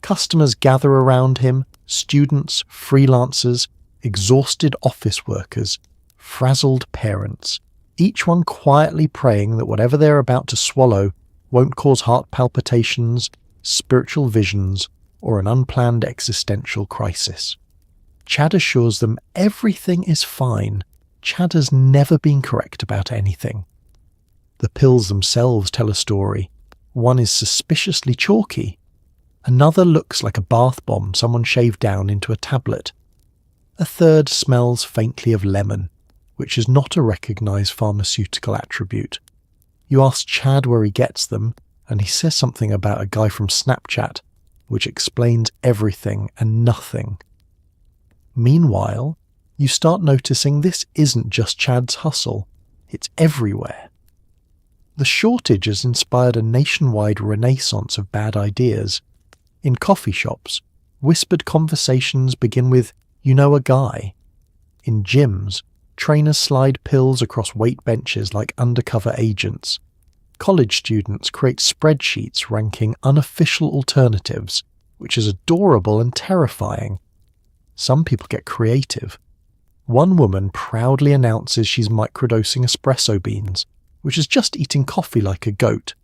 Customers gather around him, students, freelancers, exhausted office workers, frazzled parents, each one quietly praying that whatever they're about to swallow won't cause heart palpitations, spiritual visions, or an unplanned existential crisis. Chad assures them everything is fine. Chad has never been correct about anything. The pills themselves tell a story. One is suspiciously chalky. Another looks like a bath bomb someone shaved down into a tablet. A third smells faintly of lemon, which is not a recognised pharmaceutical attribute. You ask Chad where he gets them, and he says something about a guy from Snapchat, which explains everything and nothing. Meanwhile, you start noticing this isn't just Chad's hustle, it's everywhere. The shortage has inspired a nationwide renaissance of bad ideas. In coffee shops, whispered conversations begin with, "You know a guy." In gyms, trainers slide pills across weight benches like undercover agents. College students create spreadsheets ranking unofficial alternatives, which is adorable and terrifying. Some people get creative. One woman proudly announces she's microdosing espresso beans, which is just eating coffee like a goat.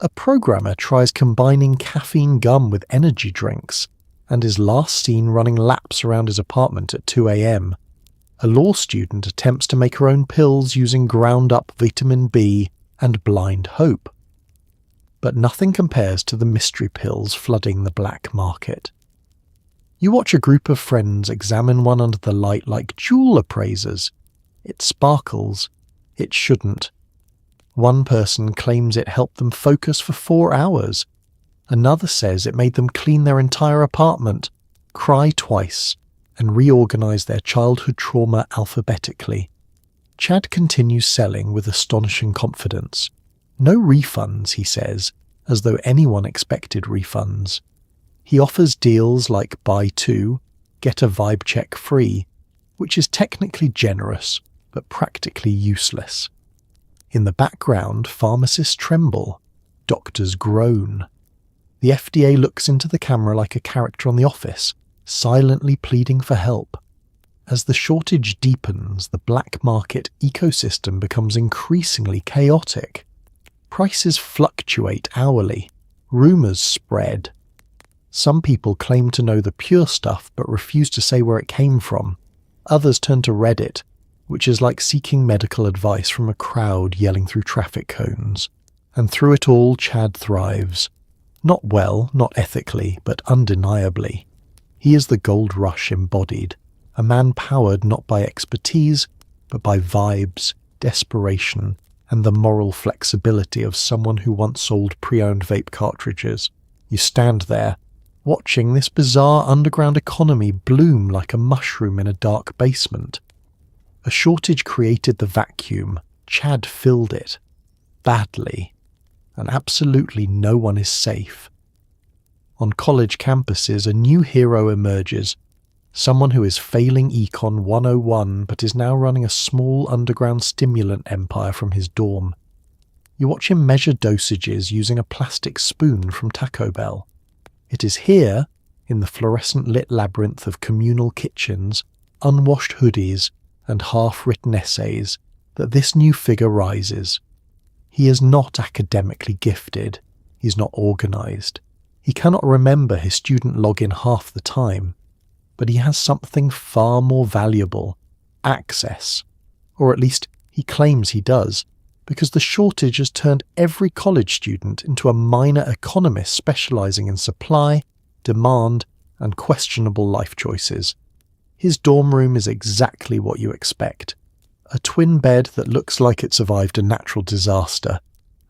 A programmer tries combining caffeine gum with energy drinks, and is last seen running laps around his apartment at 2 a.m. A law student attempts to make her own pills using ground-up vitamin B and blind hope. But nothing compares to the mystery pills flooding the black market. You watch a group of friends examine one under the light like jewel appraisers. It sparkles. It shouldn't. One person claims it helped them focus for 4 hours. Another says it made them clean their entire apartment, cry twice, and reorganize their childhood trauma alphabetically. Chad continues selling with astonishing confidence. No refunds, he says, as though anyone expected refunds. He offers deals like buy 2, get a vibe check free, which is technically generous, but practically useless. In the background, pharmacists tremble, doctors groan. The FDA looks into the camera like a character on The Office, silently pleading for help. As the shortage deepens, the black market ecosystem becomes increasingly chaotic. Prices fluctuate hourly. Rumours spread. Some people claim to know the pure stuff but refuse to say where it came from. Others turn to Reddit, which is like seeking medical advice from a crowd yelling through traffic cones. And through it all, Chad thrives. Not well, not ethically, but undeniably. He is the gold rush embodied, a man powered not by expertise, but by vibes, desperation, and the moral flexibility of someone who once sold pre-owned vape cartridges. You stand there, watching this bizarre underground economy bloom like a mushroom in a dark basement. A shortage created the vacuum. Chad filled it. Badly. And absolutely no one is safe. On college campuses, a new hero emerges. Someone who is failing Econ 101 but is now running a small underground stimulant empire from his dorm. You watch him measure dosages using a plastic spoon from Taco Bell. It is here, in the fluorescent-lit labyrinth of communal kitchens, unwashed hoodies, and half-written essays, that this new figure rises. He is not academically gifted. He is not organised. He cannot remember his student login half the time. But he has something far more valuable, access. Or at least he claims he does. because the shortage has turned every college student into a minor economist specializing in supply, demand, and questionable life choices. His dorm room is exactly what you expect. A twin bed that looks like it survived a natural disaster,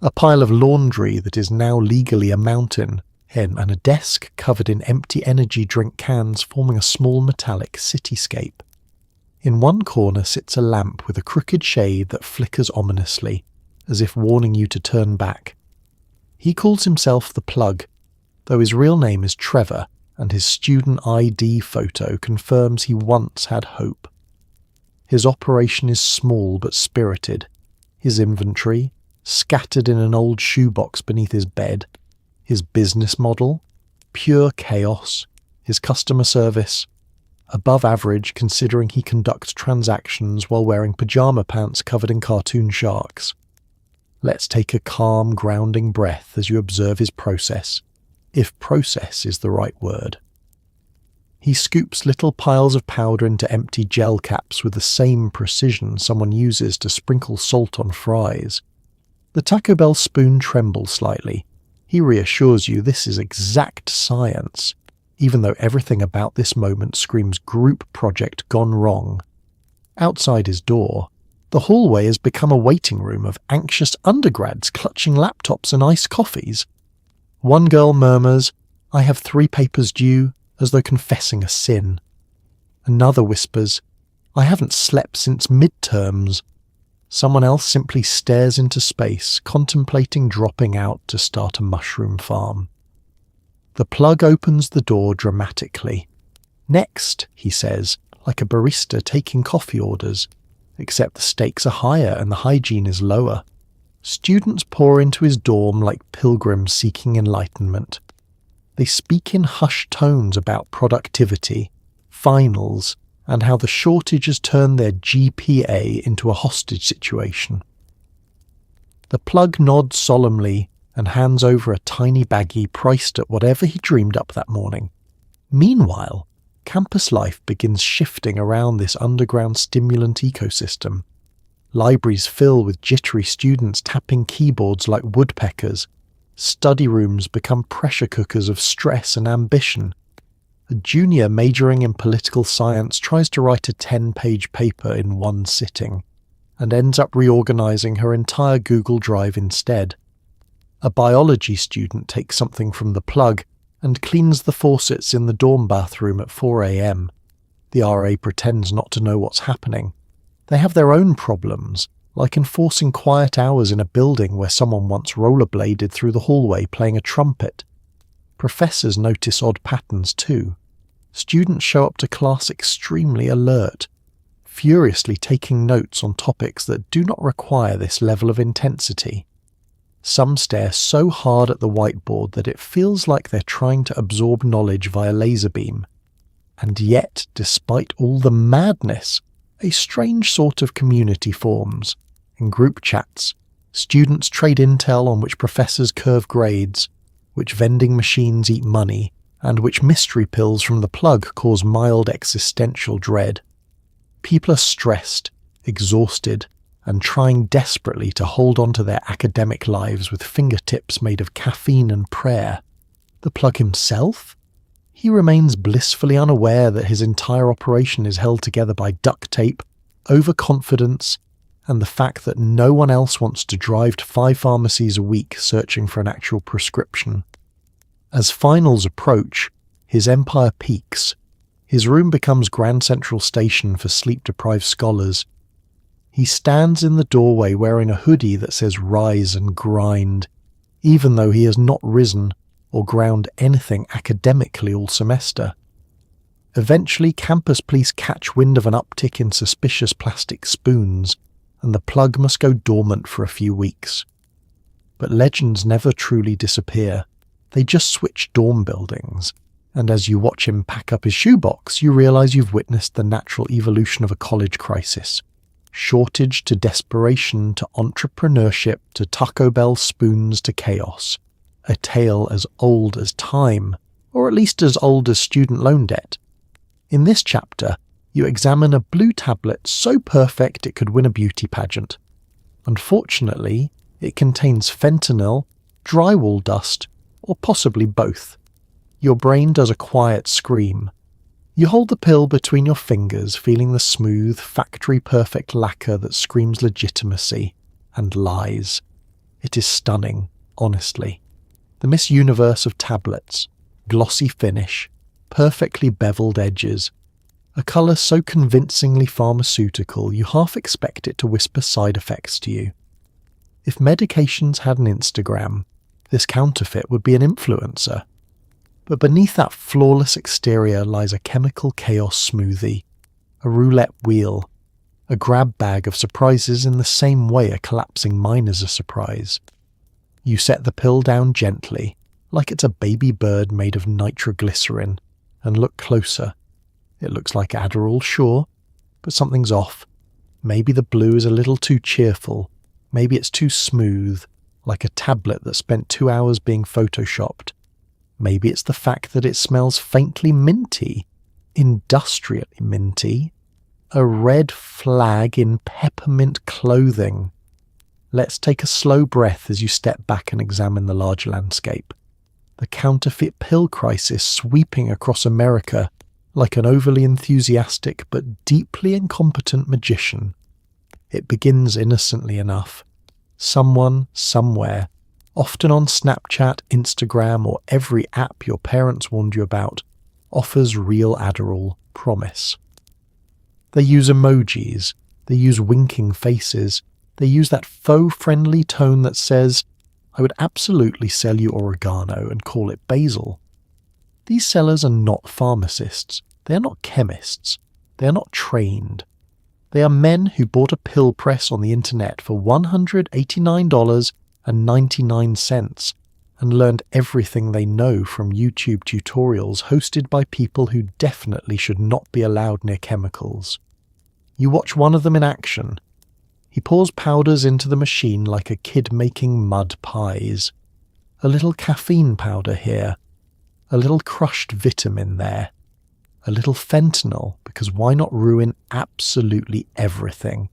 a pile of laundry that is now legally a mountain, and a desk covered in empty energy drink cans forming a small metallic cityscape. In one corner sits a lamp with a crooked shade that flickers ominously, as if warning you to turn back. He calls himself the Plug, though his real name is Trevor, and his student ID photo confirms he once had hope. His operation is small but spirited. His inventory, scattered in an old shoebox beneath his bed. His business model, pure chaos. His customer service, above average considering he conducts transactions while wearing pajama pants covered in cartoon sharks. Let's take a calm, grounding breath as you observe his process, if process is the right word. He scoops little piles of powder into empty gel caps with the same precision someone uses to sprinkle salt on fries. The Taco Bell spoon trembles slightly. He reassures you this is exact science, even though everything about this moment screams group project gone wrong. Outside his door, the hallway has become a waiting room of anxious undergrads clutching laptops and iced coffees. One girl murmurs, "I have 3 papers due," as though confessing a sin. Another whispers, "I haven't slept since midterms." Someone else simply stares into space, contemplating dropping out to start a mushroom farm. The Plug opens the door dramatically. "Next," he says, like a barista taking coffee orders, except the stakes are higher and the hygiene is lower. Students pour into his dorm like pilgrims seeking enlightenment. They speak in hushed tones about productivity, finals, and how the shortage has turned their GPA into a hostage situation. The Plug nods solemnly and hands over a tiny baggie priced at whatever he dreamed up that morning. Meanwhile, campus life begins shifting around this underground stimulant ecosystem. Libraries fill with jittery students tapping keyboards like woodpeckers. Study rooms become pressure cookers of stress and ambition. A junior majoring in political science tries to write a 10-page paper in one sitting, and ends up reorganizing her entire Google Drive instead. A biology student takes something from the Plug and cleans the faucets in the dorm bathroom at 4 a.m. The RA pretends not to know what's happening. They have their own problems, like enforcing quiet hours in a building where someone once rollerbladed through the hallway playing a trumpet. Professors notice odd patterns too. Students show up to class extremely alert, furiously taking notes on topics that do not require this level of intensity. Some stare so hard at the whiteboard that it feels like they're trying to absorb knowledge via laser beam. And yet, despite all the madness, a strange sort of community forms. In group chats, students trade intel on which professors curve grades, which vending machines eat money, and which mystery pills from the Plug cause mild existential dread. People are stressed, exhausted, and trying desperately to hold on to their academic lives with fingertips made of caffeine and prayer. The Plug himself? He remains blissfully unaware that his entire operation is held together by duct tape, overconfidence, and the fact that no one else wants to drive to 5 pharmacies a week searching for an actual prescription. As finals approach, his empire peaks. His room becomes Grand Central Station for sleep-deprived scholars. He stands in the doorway wearing a hoodie that says "Rise and Grind," even though he has not risen or ground anything academically all semester. Eventually, campus police catch wind of an uptick in suspicious plastic spoons, and the Plug must go dormant for a few weeks. But legends never truly disappear. They just switch dorm buildings, and as you watch him pack up his shoebox, you realize you've witnessed the natural evolution of a college crisis. Shortage to desperation to entrepreneurship to Taco Bell spoons to chaos. A tale as old as time, or at least as old as student loan debt. In this chapter, you examine a blue tablet so perfect it could win a beauty pageant. Unfortunately, it contains fentanyl, drywall dust, or possibly both. Your brain does a quiet scream. You hold the pill between your fingers, feeling the smooth, factory-perfect lacquer that screams legitimacy and lies. It is stunning, honestly. The Miss Universe of tablets, glossy finish, perfectly beveled edges, a colour so convincingly pharmaceutical you half expect it to whisper side effects to you. If medications had an Instagram, this counterfeit would be an influencer. But beneath that flawless exterior lies a chemical chaos smoothie, a roulette wheel, a grab bag of surprises in the same way a collapsing mine is a surprise. You set the pill down gently, like it's a baby bird made of nitroglycerin, and look closer. It looks like Adderall, sure, but something's off. Maybe the blue is a little too cheerful. Maybe it's too smooth, like a tablet that spent 2 hours being photoshopped. Maybe it's the fact that it smells faintly minty, industrially minty. A red flag in peppermint clothing. Let's take a slow breath as you step back and examine the large landscape. The counterfeit pill crisis sweeping across America like an overly enthusiastic but deeply incompetent magician. It begins innocently enough. Someone, somewhere, often on Snapchat, Instagram, or every app your parents warned you about, offers real Adderall promise. They use emojis, they use winking faces, they use that faux-friendly tone that says, "I would absolutely sell you oregano and call it basil." These sellers are not pharmacists, they are not chemists, they are not trained. They are men who bought a pill press on the internet for $189.99 and learned everything they know from YouTube tutorials hosted by people who definitely should not be allowed near chemicals. You watch one of them in action. He pours powders into the machine like a kid making mud pies. A little caffeine powder here, a little crushed vitamin there, a little fentanyl, because why not ruin absolutely everything,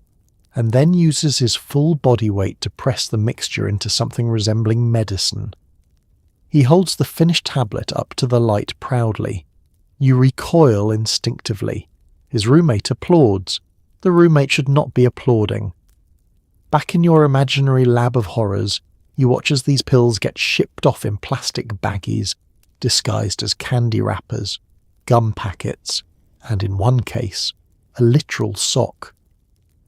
and then uses his full body weight to press the mixture into something resembling medicine. He holds the finished tablet up to the light proudly. You recoil instinctively. His roommate applauds. The roommate should not be applauding. Back in your imaginary lab of horrors, you watch as these pills get shipped off in plastic baggies, disguised as candy wrappers, gum packets, and in one case, a literal sock.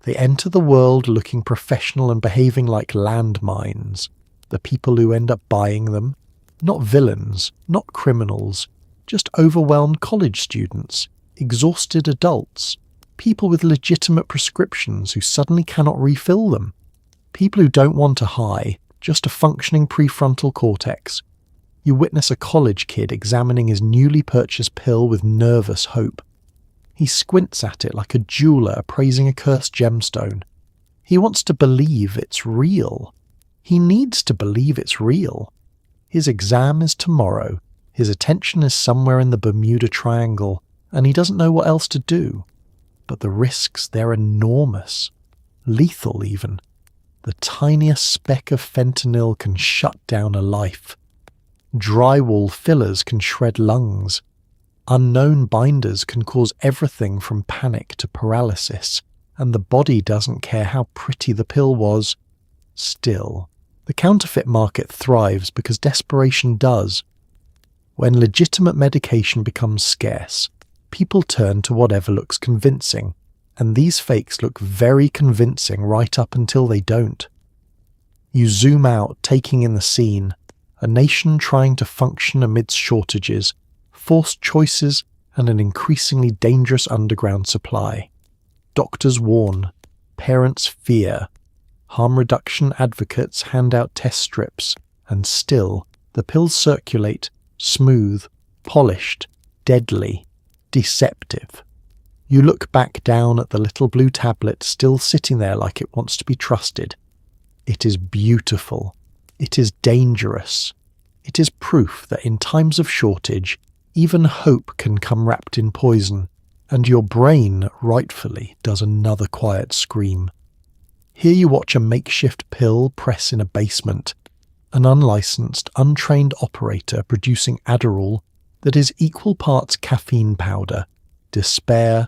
They enter the world looking professional and behaving like landmines. The people who end up buying them, not villains, not criminals, just overwhelmed college students, exhausted adults, people with legitimate prescriptions who suddenly cannot refill them, people who don't want a high, just a functioning prefrontal cortex. You witness a college kid examining his newly purchased pill with nervous hope. He squints at it like a jeweller appraising a cursed gemstone. He wants to believe it's real. He needs to believe it's real. His exam is tomorrow. His attention is somewhere in the Bermuda Triangle, and he doesn't know what else to do. But the risks, they're enormous. Lethal, even. The tiniest speck of fentanyl can shut down a life. Drywall fillers can shred lungs. Unknown binders can cause everything from panic to paralysis, and the body doesn't care how pretty the pill was. Still, the counterfeit market thrives because desperation does. When legitimate medication becomes scarce, people turn to whatever looks convincing, and these fakes look very convincing right up until they don't. You zoom out, taking in the scene, a nation trying to function amidst shortages, forced choices, and an increasingly dangerous underground supply. Doctors warn, parents fear, harm reduction advocates hand out test strips, and still the pills circulate, smooth, polished, deadly, deceptive. You look back down at the little blue tablet still sitting there like it wants to be trusted. It is beautiful. It is dangerous. It is proof that in times of shortage, even hope can come wrapped in poison, and your brain rightfully does another quiet scream. Here you watch a makeshift pill press in a basement, an unlicensed, untrained operator producing Adderall that is equal parts caffeine powder, despair,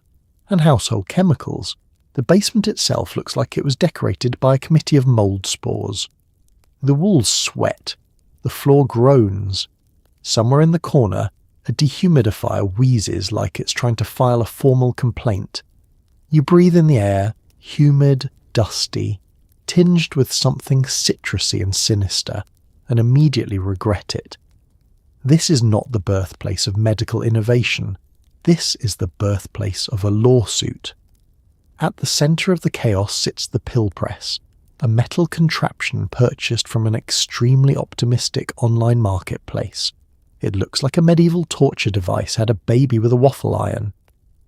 and household chemicals. The basement itself looks like it was decorated by a committee of mold spores. The walls sweat, the floor groans. Somewhere in the corner, a dehumidifier wheezes like it's trying to file a formal complaint. You breathe in the air, humid, dusty, tinged with something citrusy and sinister, and immediately regret it. This is not the birthplace of medical innovation. This is the birthplace of a lawsuit. At the centre of the chaos sits the pill press, a metal contraption purchased from an extremely optimistic online marketplace. It looks like a medieval torture device had a baby with a waffle iron.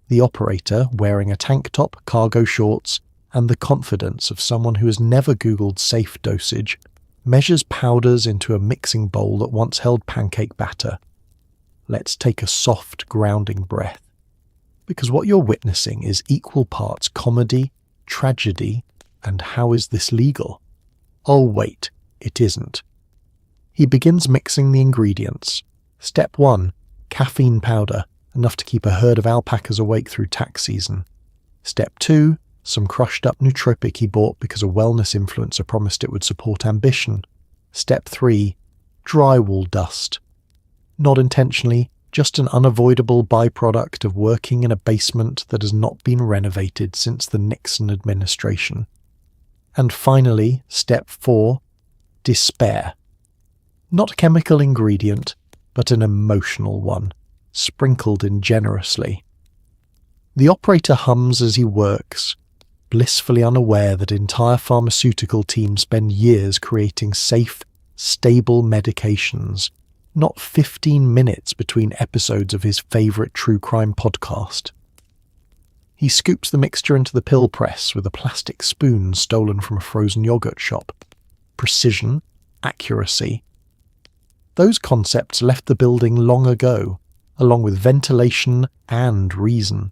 The operator, wearing a tank top, cargo shorts, and the confidence of someone who has never Googled safe dosage, measures powders into a mixing bowl that once held pancake batter. Let's take a soft, grounding breath, because what you're witnessing is equal parts comedy, tragedy, and how is this legal? Oh wait, it isn't. He begins mixing the ingredients. Step 1, caffeine powder, enough to keep a herd of alpacas awake through tax season. Step 2, some crushed up nootropic he bought because a wellness influencer promised it would support ambition. Step 3, drywall dust. Not intentionally, just an unavoidable byproduct of working in a basement that has not been renovated since the Nixon administration. And finally, step 4, despair. Not a chemical ingredient, but an emotional one, sprinkled in generously. The operator hums as he works, blissfully unaware that entire pharmaceutical teams spend years creating safe, stable medications, not 15 minutes between episodes of his favourite true crime podcast. He scoops the mixture into the pill press with a plastic spoon stolen from a frozen yogurt shop. Precision, accuracy. Those concepts left the building long ago, along with ventilation and reason.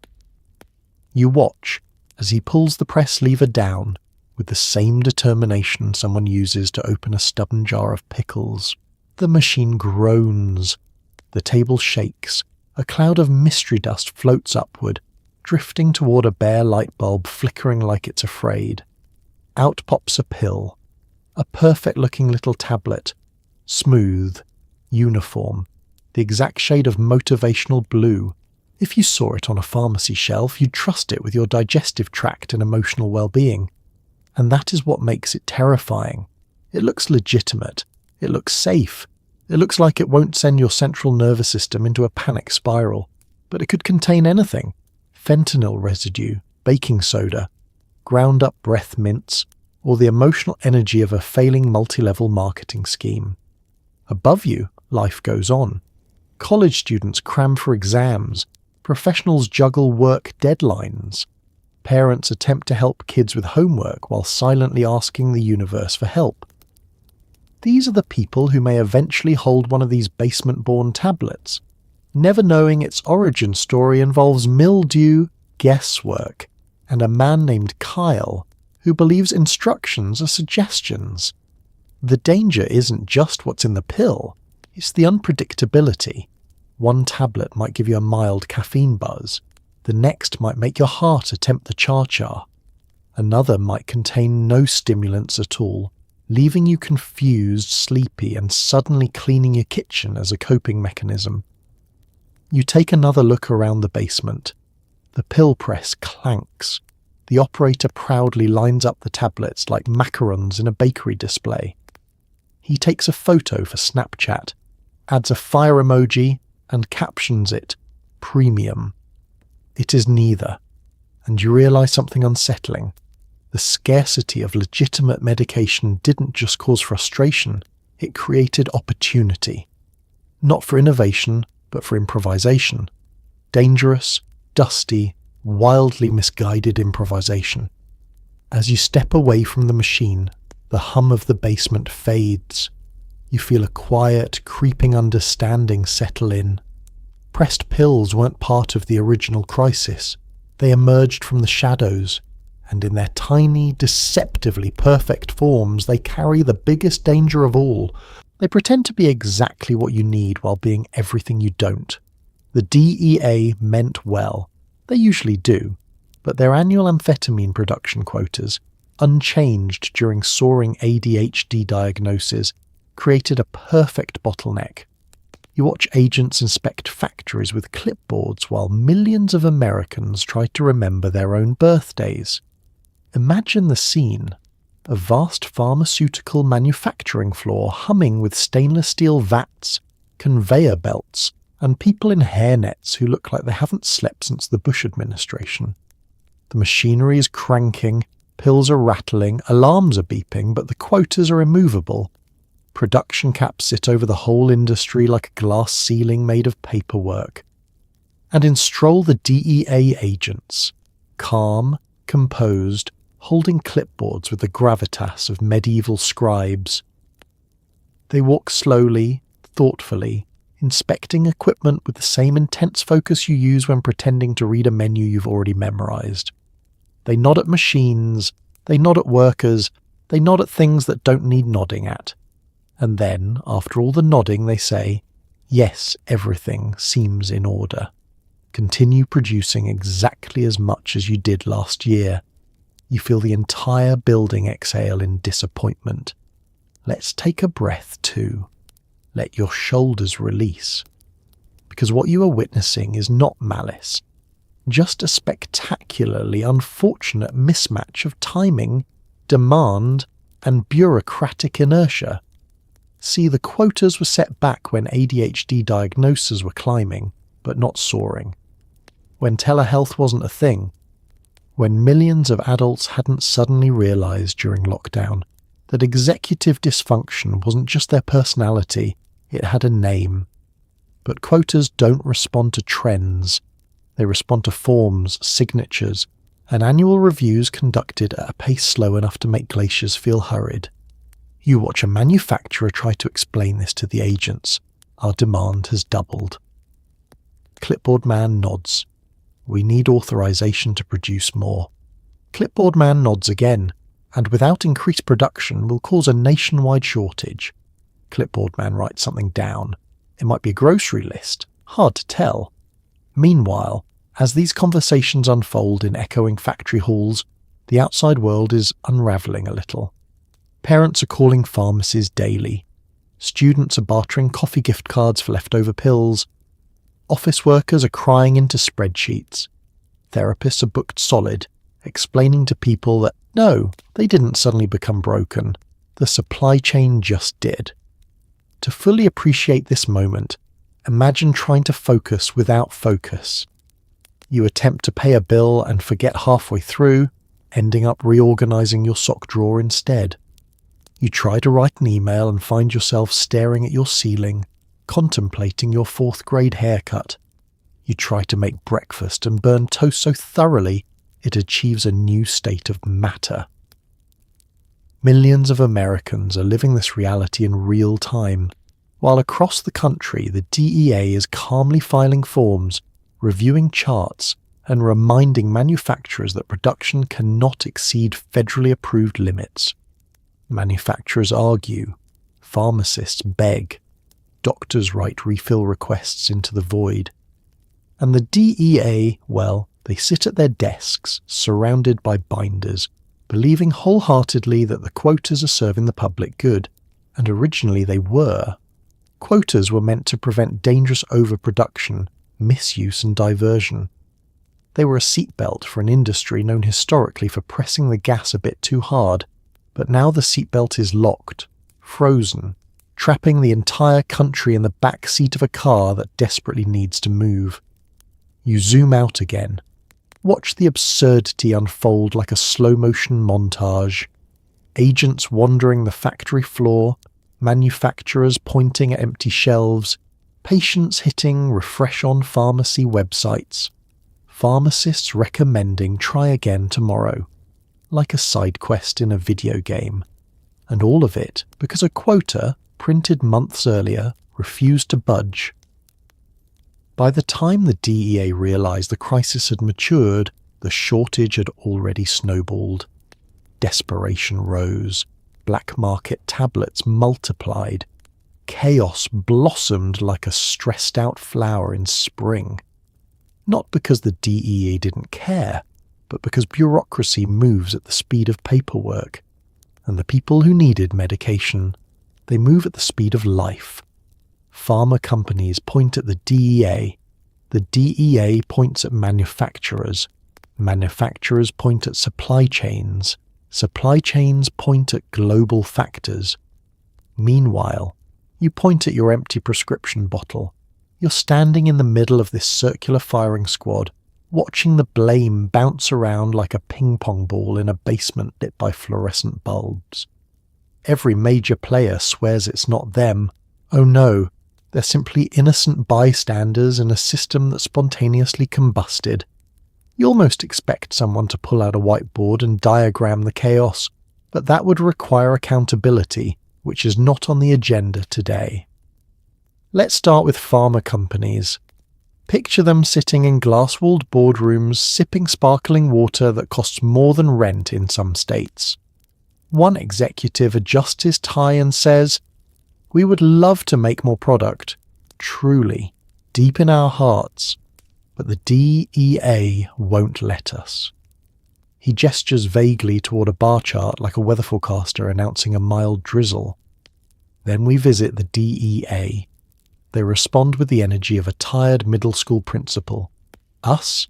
You watch as he pulls the press lever down with the same determination someone uses to open a stubborn jar of pickles. The machine groans. The table shakes. A cloud of mystery dust floats upward, drifting toward a bare light bulb flickering like it's afraid. Out pops a pill. A perfect-looking little tablet. Smooth. Uniform. The exact shade of motivational blue. If you saw it on a pharmacy shelf, you'd trust it with your digestive tract and emotional well-being. And that is what makes it terrifying. It looks legitimate. It looks safe. It looks like it won't send your central nervous system into a panic spiral. But it could contain anything. Fentanyl residue, baking soda, ground up breath mints, or the emotional energy of a failing multi-level marketing scheme. Above you, life goes on. College students cram for exams. Professionals juggle work deadlines. Parents attempt to help kids with homework while silently asking the universe for help. These are the people who may eventually hold one of these basement-born tablets, never knowing its origin story involves mildew, guesswork, and a man named Kyle who believes instructions are suggestions. The danger isn't just what's in the pill, it's the unpredictability. One tablet might give you a mild caffeine buzz. The next might make your heart attempt the cha-cha. Another might contain no stimulants at all, leaving you confused, sleepy, and suddenly cleaning your kitchen as a coping mechanism. You take another look around the basement. The pill press clanks. The operator proudly lines up the tablets like macarons in a bakery display. He takes a photo for Snapchat, adds a fire emoji, and captions it, premium. It is neither, and you realise something unsettling. The scarcity of legitimate medication didn't just cause frustration, it created opportunity. Not for innovation, but for improvisation. Dangerous, dusty, wildly misguided improvisation. As you step away from the machine, the hum of the basement fades. You feel a quiet, creeping understanding settle in. Pressed pills weren't part of the original crisis. They emerged from the shadows, and in their tiny, deceptively perfect forms, they carry the biggest danger of all. They pretend to be exactly what you need while being everything you don't. The DEA meant well. They usually do. But their annual amphetamine production quotas, unchanged during soaring ADHD diagnoses, created a perfect bottleneck. You watch agents inspect factories with clipboards while millions of Americans try to remember their own birthdays. Imagine the scene. A vast pharmaceutical manufacturing floor humming with stainless steel vats, conveyor belts, and people in hairnets who look like they haven't slept since the Bush administration. The machinery is cranking, pills are rattling, alarms are beeping, but the quotas are immovable. Production caps sit over the whole industry like a glass ceiling made of paperwork. And in stroll the DEA agents, calm, composed, holding clipboards with the gravitas of medieval scribes. They walk slowly, thoughtfully, inspecting equipment with the same intense focus you use when pretending to read a menu you've already memorized. They nod at machines, they nod at workers, they nod at things that don't need nodding at. And then, after all the nodding, they say, yes, everything seems in order. Continue producing exactly as much as you did last year. You feel the entire building exhale in disappointment. Let's take a breath too. Let your shoulders release. Because what you are witnessing is not malice, just a spectacularly unfortunate mismatch of timing, demand, and bureaucratic inertia. See, the quotas were set back when ADHD diagnoses were climbing, but not soaring. When telehealth wasn't a thing. When millions of adults hadn't suddenly realised during lockdown that executive dysfunction wasn't just their personality, it had a name. But quotas don't respond to trends. They respond to forms, signatures, and annual reviews conducted at a pace slow enough to make glaciers feel hurried. You watch a manufacturer try to explain this to the agents. Our demand has doubled. Clipboard man nods. We need authorization to produce more. Clipboard man nods again, and without increased production will cause a nationwide shortage. Clipboard man writes something down. It might be a grocery list. Hard to tell. Meanwhile, as these conversations unfold in echoing factory halls, the outside world is unravelling a little. Parents are calling pharmacies daily. Students are bartering coffee gift cards for leftover pills. Office workers are crying into spreadsheets. Therapists are booked solid, explaining to people that no, they didn't suddenly become broken. The supply chain just did. To fully appreciate this moment, imagine trying to focus without focus. You attempt to pay a bill and forget halfway through, ending up reorganizing your sock drawer instead. You try to write an email and find yourself staring at your ceiling, contemplating your 4th grade haircut. You try to make breakfast and burn toast so thoroughly it achieves a new state of matter. Millions of Americans are living this reality in real time, while across the country the DEA is calmly filing forms, reviewing charts, and reminding manufacturers that production cannot exceed federally approved limits. Manufacturers argue, pharmacists beg, doctors write refill requests into the void. And the DEA, well, they sit at their desks, surrounded by binders, believing wholeheartedly that the quotas are serving the public good, and originally they were. Quotas were meant to prevent dangerous overproduction, misuse and diversion. They were a seatbelt for an industry known historically for pressing the gas a bit too hard, but now the seatbelt is locked, frozen, trapping the entire country in the back seat of a car that desperately needs to move. You zoom out again. Watch the absurdity unfold like a slow-motion montage. Agents wandering the factory floor, manufacturers pointing at empty shelves, patients hitting refresh on pharmacy websites, pharmacists recommending try again tomorrow, like a side quest in a video game. And all of it because a quota, printed months earlier, refused to budge. By the time the DEA realised the crisis had matured, The shortage had already snowballed. Desperation rose. Black market tablets multiplied. Chaos blossomed like a stressed-out flower in spring. Not because the DEA didn't care, but because bureaucracy moves at the speed of paperwork. And the people who needed medication, they move at the speed of life. Pharma companies point at the DEA. The DEA points at manufacturers. Manufacturers point at supply chains. Supply chains point at global factors. Meanwhile, you point at your empty prescription bottle. You're standing in the middle of this circular firing squad, watching the blame bounce around like a ping-pong ball in a basement lit by fluorescent bulbs. Every major player swears it's not them. Oh no, they're simply innocent bystanders in a system that spontaneously combusted. You almost expect someone to pull out a whiteboard and diagram the chaos, but that would require accountability, which is not on the agenda today. Let's start with pharma companies. Picture them sitting in glass-walled boardrooms sipping sparkling water that costs more than rent in some states. One executive adjusts his tie and says, "We would love to make more product, truly, deep in our hearts, but the DEA won't let us." He gestures vaguely toward a bar chart like a weather forecaster announcing a mild drizzle. Then we visit the DEA. They respond with the energy of a tired middle school principal. Us?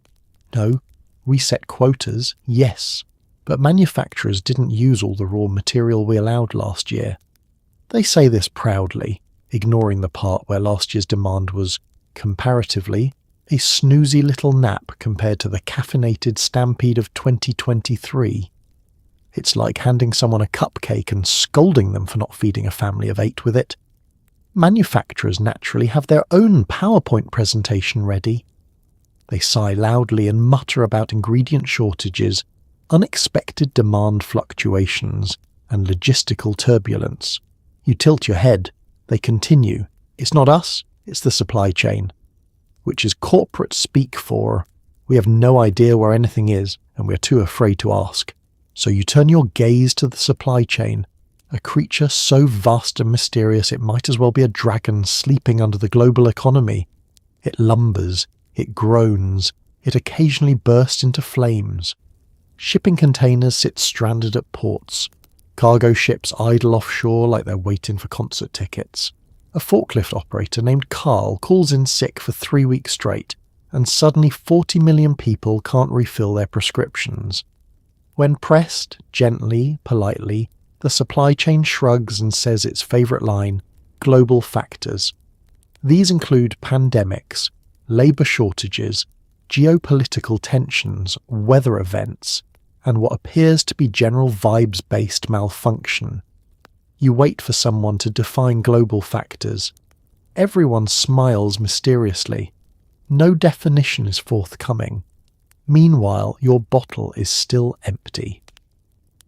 No, we set quotas, yes, but manufacturers didn't use all the raw material we allowed last year. They say this proudly, ignoring the part where last year's demand was, comparatively, a snoozy little nap compared to the caffeinated stampede of 2023. It's like handing someone a cupcake and scolding them for not feeding a family of 8 with it. Manufacturers naturally have their own PowerPoint presentation ready. They sigh loudly and mutter about ingredient shortages, unexpected demand fluctuations, and logistical turbulence. You tilt your head. They continue. It's not us, it's the supply chain. Which is corporate speak for, we have no idea where anything is, and we're too afraid to ask. So you turn your gaze to the supply chain, a creature so vast and mysterious it might as well be a dragon sleeping under the global economy. It lumbers, it groans, it occasionally bursts into flames. Shipping containers sit stranded at ports. Cargo ships idle offshore like they're waiting for concert tickets. A forklift operator named Carl calls in sick for 3 weeks straight, and suddenly 40 million people can't refill their prescriptions. When pressed, gently, politely, the supply chain shrugs and says its favourite line, global factors. These include pandemics, labour shortages, geopolitical tensions, weather events, and what appears to be general vibes-based malfunction. You wait for someone to define global factors. Everyone smiles mysteriously. No definition is forthcoming. Meanwhile, your bottle is still empty.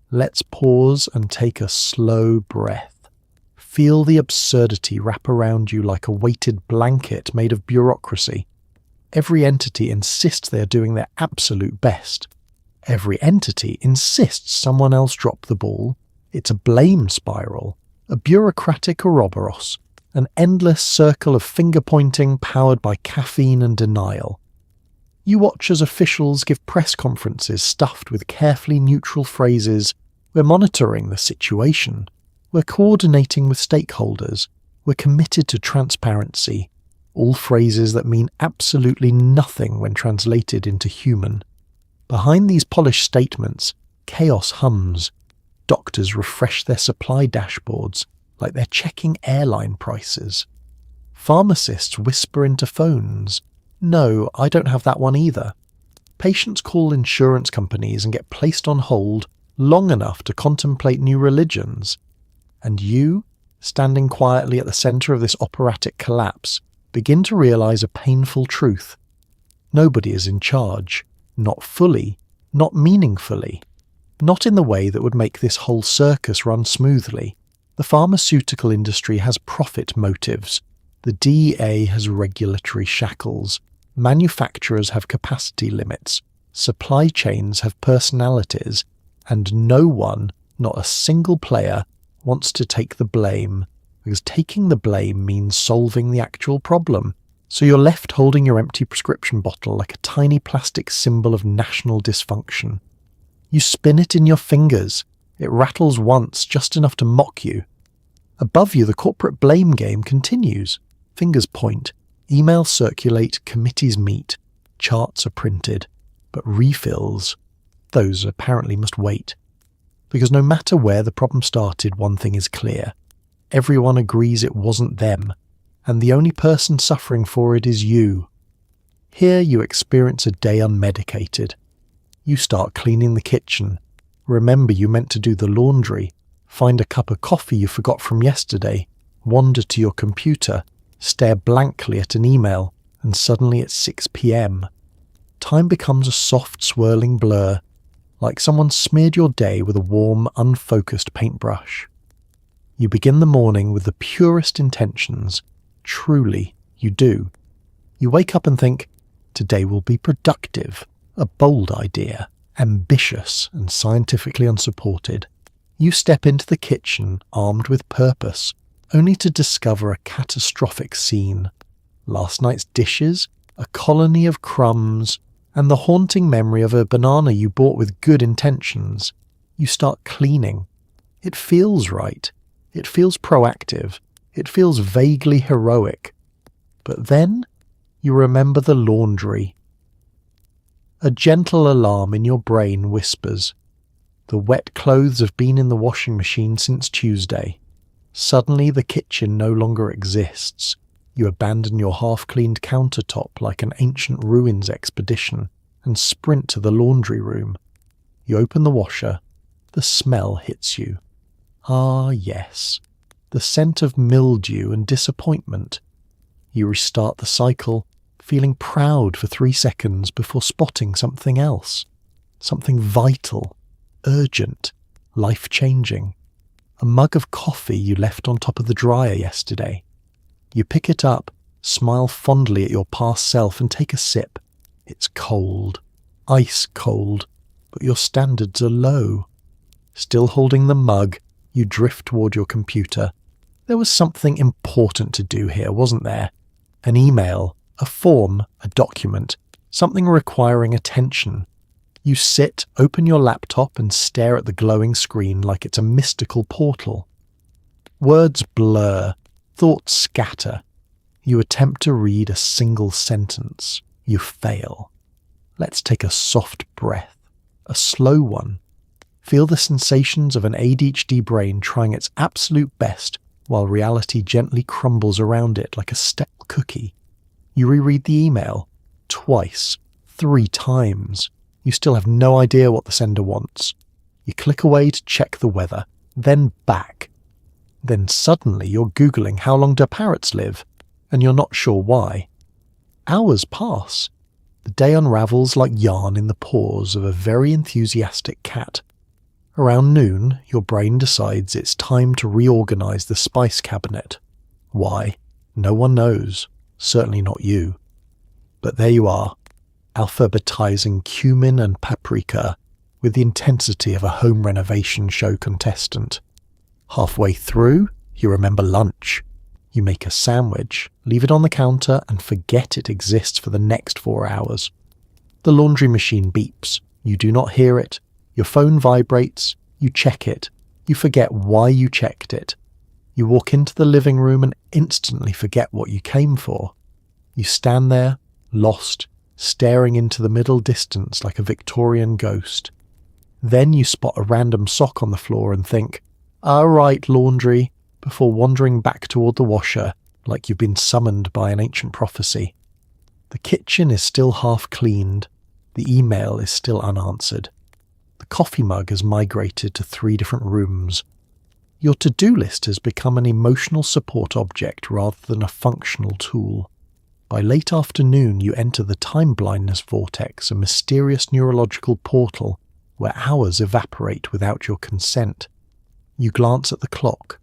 Let's pause and take a slow breath. Feel the absurdity wrap around you like a weighted blanket made of bureaucracy. Every entity insists they are doing their absolute best. Every entity insists someone else dropped the ball. It's a blame spiral, a bureaucratic Ouroboros, an endless circle of finger-pointing powered by caffeine and denial. You watch as officials give press conferences stuffed with carefully neutral phrases. We're monitoring the situation. We're coordinating with stakeholders. We're committed to transparency. All phrases that mean absolutely nothing when translated into human. Behind these polished statements, chaos hums. Doctors refresh their supply dashboards like they're checking airline prices. Pharmacists whisper into phones, "No, I don't have that one either." Patients call insurance companies and get placed on hold long enough to contemplate new religions. And you, standing quietly at the centre of this operatic collapse, begin to realise a painful truth. Nobody is in charge. Not fully, not meaningfully, not in the way that would make this whole circus run smoothly. The pharmaceutical industry has profit motives. The DEA has regulatory shackles. Manufacturers have capacity limits. Supply chains have personalities, and no one, not a single player, wants to take the blame, because taking the blame means solving the actual problem. So you're left holding your empty prescription bottle like a tiny plastic symbol of national dysfunction. You spin it in your fingers. It rattles once, just enough to mock you. Above you, the corporate blame game continues. Fingers point, emails circulate, committees meet, charts are printed. But refills, those apparently must wait. Because no matter where the problem started, one thing is clear. Everyone agrees it wasn't them, and the only person suffering for it is you. Here you experience a day unmedicated. You start cleaning the kitchen. Remember you meant to do the laundry. Find a cup of coffee you forgot from yesterday. Wander to your computer. Stare blankly at an email, and suddenly it's 6 p.m. Time becomes a soft, swirling blur, like someone smeared your day with a warm, unfocused paintbrush. You begin the morning with the purest intentions. Truly, you do. You wake up and think, today will be productive, a bold idea, ambitious and scientifically unsupported. You step into the kitchen armed with purpose, only to discover a catastrophic scene. Last night's dishes, a colony of crumbs, and the haunting memory of a banana you bought with good intentions. You start cleaning. It feels right. It feels proactive. It feels vaguely heroic. But then you remember the laundry. A gentle alarm in your brain whispers, the wet clothes have been in the washing machine since Tuesday. Suddenly the kitchen no longer exists. You abandon your half-cleaned countertop like an ancient ruins expedition and sprint to the laundry room. You open the washer. The smell hits you. Ah, yes. The scent of mildew and disappointment. You restart the cycle, feeling proud for 3 seconds before spotting something else. Something vital, urgent, life-changing. A mug of coffee you left on top of the dryer yesterday. You pick it up, smile fondly at your past self and take a sip. It's cold, ice cold, but your standards are low. Still holding the mug, you drift toward your computer. There was something important to do here, wasn't there? An email, a form, a document, something requiring attention. You sit, open your laptop and stare at the glowing screen like it's a mystical portal. Words blur. Thoughts scatter. You attempt to read a single sentence. You fail. Let's take a soft breath, a slow one. Feel the sensations of an ADHD brain trying its absolute best while reality gently crumbles around it like a stale cookie. You reread the email, twice, 3 times. You still have no idea what the sender wants. You click away to check the weather, then back. Then suddenly you're Googling how long do parrots live, and you're not sure why. Hours pass. The day unravels like yarn in the paws of a very enthusiastic cat. Around noon, your brain decides it's time to reorganize the spice cabinet. Why? No one knows. Certainly not you. But there you are, alphabetizing cumin and paprika with the intensity of a home renovation show contestant. Halfway through, you remember lunch. You make a sandwich, leave it on the counter, and forget it exists for the next 4 hours. The laundry machine beeps. You do not hear it. Your phone vibrates. You check it. You forget why you checked it. You walk into the living room and instantly forget what you came for. You stand there, lost, staring into the middle distance like a Victorian ghost. Then you spot a random sock on the floor and think, "All right, laundry," before wandering back toward the washer like you've been summoned by an ancient prophecy. The kitchen is still half cleaned. The email is still unanswered. The coffee mug has migrated to 3 different rooms. Your to-do list has become an emotional support object rather than a functional tool. By late afternoon, you enter the time blindness vortex, a mysterious neurological portal where hours evaporate without your consent. You glance at the clock.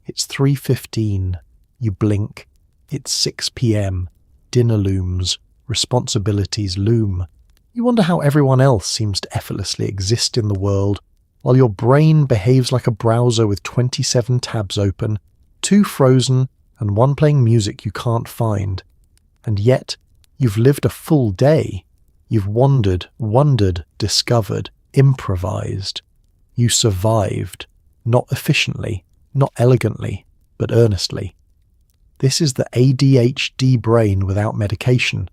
It's 3:15. You blink. It's 6 p.m. Dinner looms. Responsibilities loom. You wonder how everyone else seems to effortlessly exist in the world, while your brain behaves like a browser with 27 tabs open, 2 frozen, and 1 playing music you can't find. And yet, you've lived a full day. You've wandered, wondered, discovered, improvised. You survived, not efficiently, not elegantly, but earnestly. This is the ADHD brain without medication.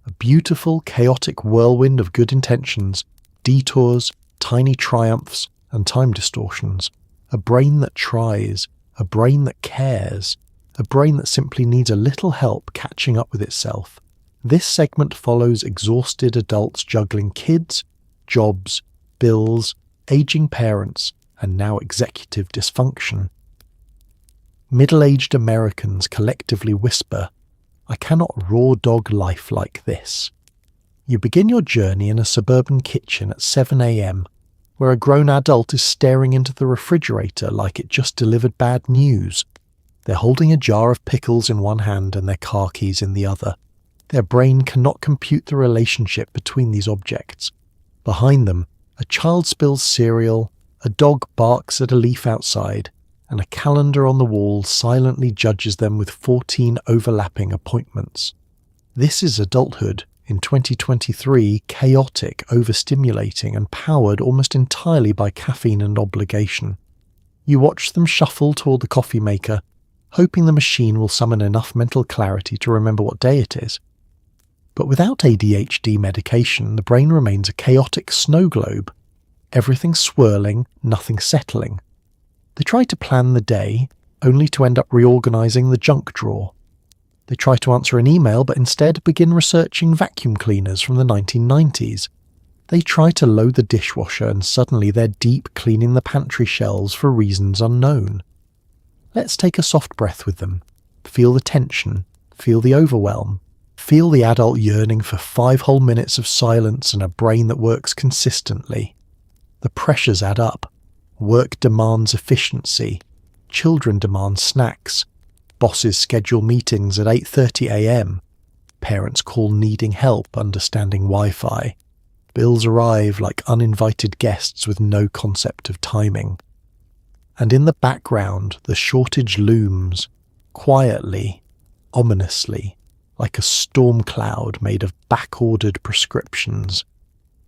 A beautiful, chaotic whirlwind of good intentions, detours, tiny triumphs, and time distortions. A brain that tries, a brain that cares, a brain that simply needs a little help catching up with itself. This segment follows exhausted adults juggling kids, jobs, bills, aging parents, and now executive dysfunction. Middle-aged Americans collectively whisper, "I cannot raw dog life like this." You begin your journey in a suburban kitchen at 7 a.m, where a grown adult is staring into the refrigerator like it just delivered bad news. They're holding a jar of pickles in one hand and their car keys in the other. Their brain cannot compute the relationship between these objects. Behind them, a child spills cereal, a dog barks at a leaf outside, and a calendar on the wall silently judges them with 14 overlapping appointments. This is adulthood in 2023, chaotic, overstimulating, and powered almost entirely by caffeine and obligation. You watch them shuffle toward the coffee maker, hoping the machine will summon enough mental clarity to remember what day it is. But without ADHD medication, the brain remains a chaotic snow globe. Everything swirling, nothing settling. They try to plan the day, only to end up reorganizing the junk drawer. They try to answer an email, but instead begin researching vacuum cleaners from the 1990s. They try to load the dishwasher, and suddenly they're deep cleaning the pantry shelves for reasons unknown. Let's take a soft breath with them. Feel the tension, feel the overwhelm. Feel the adult yearning for 5 whole minutes of silence and a brain that works consistently. The pressures add up. Work demands efficiency. Children demand snacks. Bosses schedule meetings at 8:30 a.m. Parents call needing help understanding Wi-Fi. Bills arrive like uninvited guests with no concept of timing. And in the background, the shortage looms, quietly, ominously, like a storm cloud made of back-ordered prescriptions.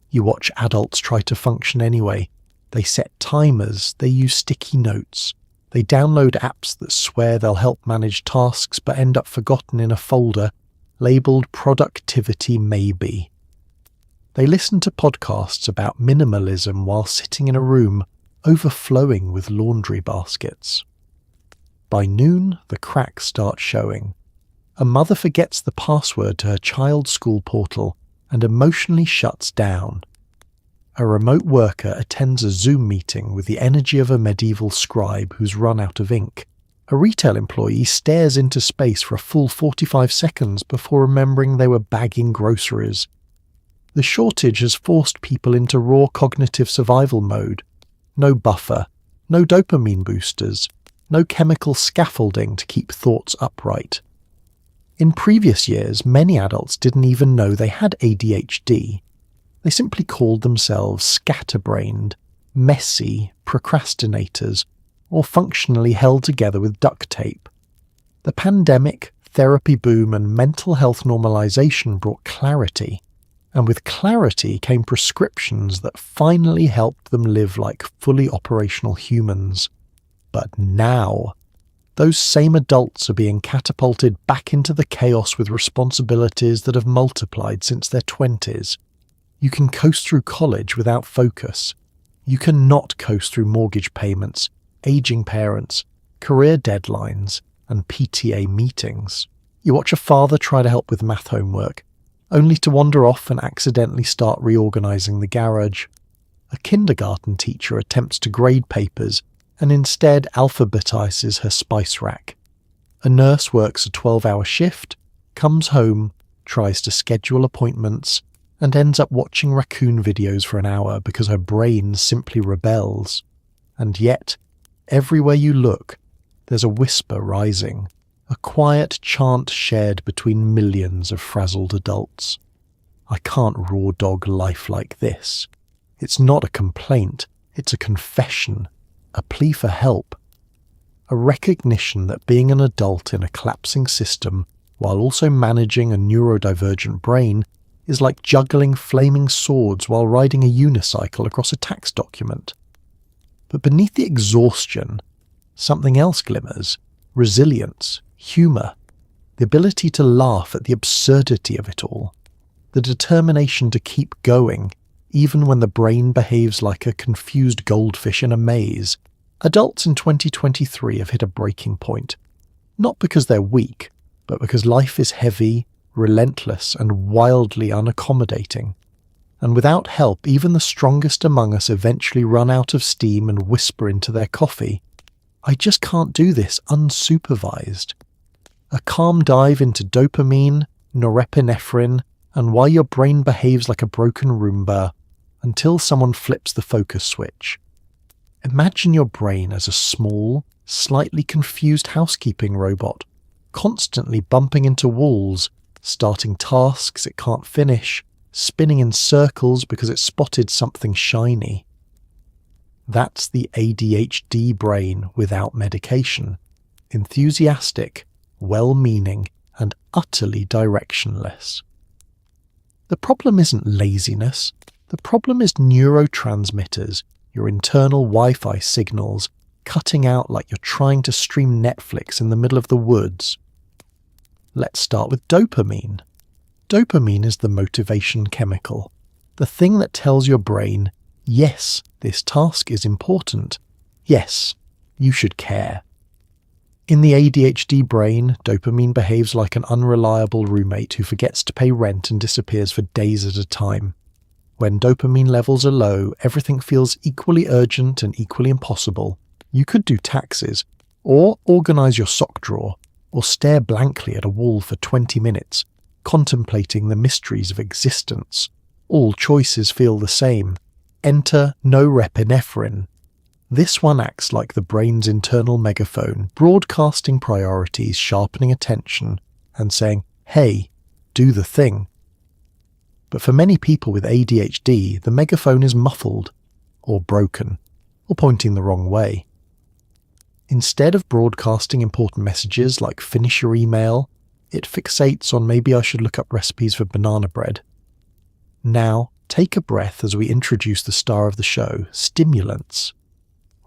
You watch adults try to function anyway. They set timers, they use sticky notes, they download apps that swear they'll help manage tasks but end up forgotten in a folder labelled productivity maybe. They listen to podcasts about minimalism while sitting in a room overflowing with laundry baskets. By noon, the cracks start showing. A mother forgets the password to her child's school portal and emotionally shuts down. A remote worker attends a Zoom meeting with the energy of a medieval scribe who's run out of ink. A retail employee stares into space for a full 45 seconds before remembering they were bagging groceries. The shortage has forced people into raw cognitive survival mode. No buffer, no dopamine boosters, no chemical scaffolding to keep thoughts upright. In previous years, many adults didn't even know they had ADHD. They simply called themselves scatterbrained, messy, procrastinators, or functionally held together with duct tape. The pandemic, therapy boom, and mental health normalization brought clarity, and with clarity came prescriptions that finally helped them live like fully operational humans. But now, those same adults are being catapulted back into the chaos with responsibilities that have multiplied since their 20s. You can coast through college without focus. You cannot coast through mortgage payments, aging parents, career deadlines, and PTA meetings. You watch a father try to help with math homework, only to wander off and accidentally start reorganizing the garage. A kindergarten teacher attempts to grade papers and instead alphabetizes her spice rack. A nurse works a 12-hour shift, comes home, tries to schedule appointments, and ends up watching raccoon videos for an hour because her brain simply rebels. And yet, everywhere you look, there's a whisper rising, a quiet chant shared between millions of frazzled adults. I can't raw dog life like this. It's not a complaint, it's a confession, a plea for help. A recognition that being an adult in a collapsing system while also managing a neurodivergent brain is like juggling flaming swords while riding a unicycle across a tax document. But beneath the exhaustion, something else glimmers: resilience, humour, the ability to laugh at the absurdity of it all, the determination to keep going even when the brain behaves like a confused goldfish in a maze. Adults in 2023 have hit a breaking point, not because they're weak, but because life is heavy, relentless, and wildly unaccommodating. And without help, even the strongest among us eventually run out of steam and whisper into their coffee, "I just can't do this unsupervised." A calm dive into dopamine, norepinephrine, and why your brain behaves like a broken Roomba until someone flips the focus switch. Imagine your brain as a small, slightly confused housekeeping robot, constantly bumping into walls, starting tasks it can't finish, spinning in circles because it spotted something shiny. That's the ADHD brain without medication. Enthusiastic, well-meaning, and utterly directionless. The problem isn't laziness. The problem is neurotransmitters, your internal Wi-Fi signals, cutting out like you're trying to stream Netflix in the middle of the woods. Let's start with dopamine. Dopamine is the motivation chemical, the thing that tells your brain, yes, this task is important. Yes, you should care. In the ADHD brain, dopamine behaves like an unreliable roommate who forgets to pay rent and disappears for days at a time. When dopamine levels are low, everything feels equally urgent and equally impossible. You could do taxes, or organise your sock drawer, or stare blankly at a wall for 20 minutes, contemplating the mysteries of existence. All choices feel the same. Enter norepinephrine. This one acts like the brain's internal megaphone, broadcasting priorities, sharpening attention, and saying, "Hey, do the thing." But for many people with ADHD, the megaphone is muffled, or broken, or pointing the wrong way. Instead of broadcasting important messages like "finish your email," it fixates on "maybe I should look up recipes for banana bread." Now, take a breath as we introduce the star of the show, stimulants.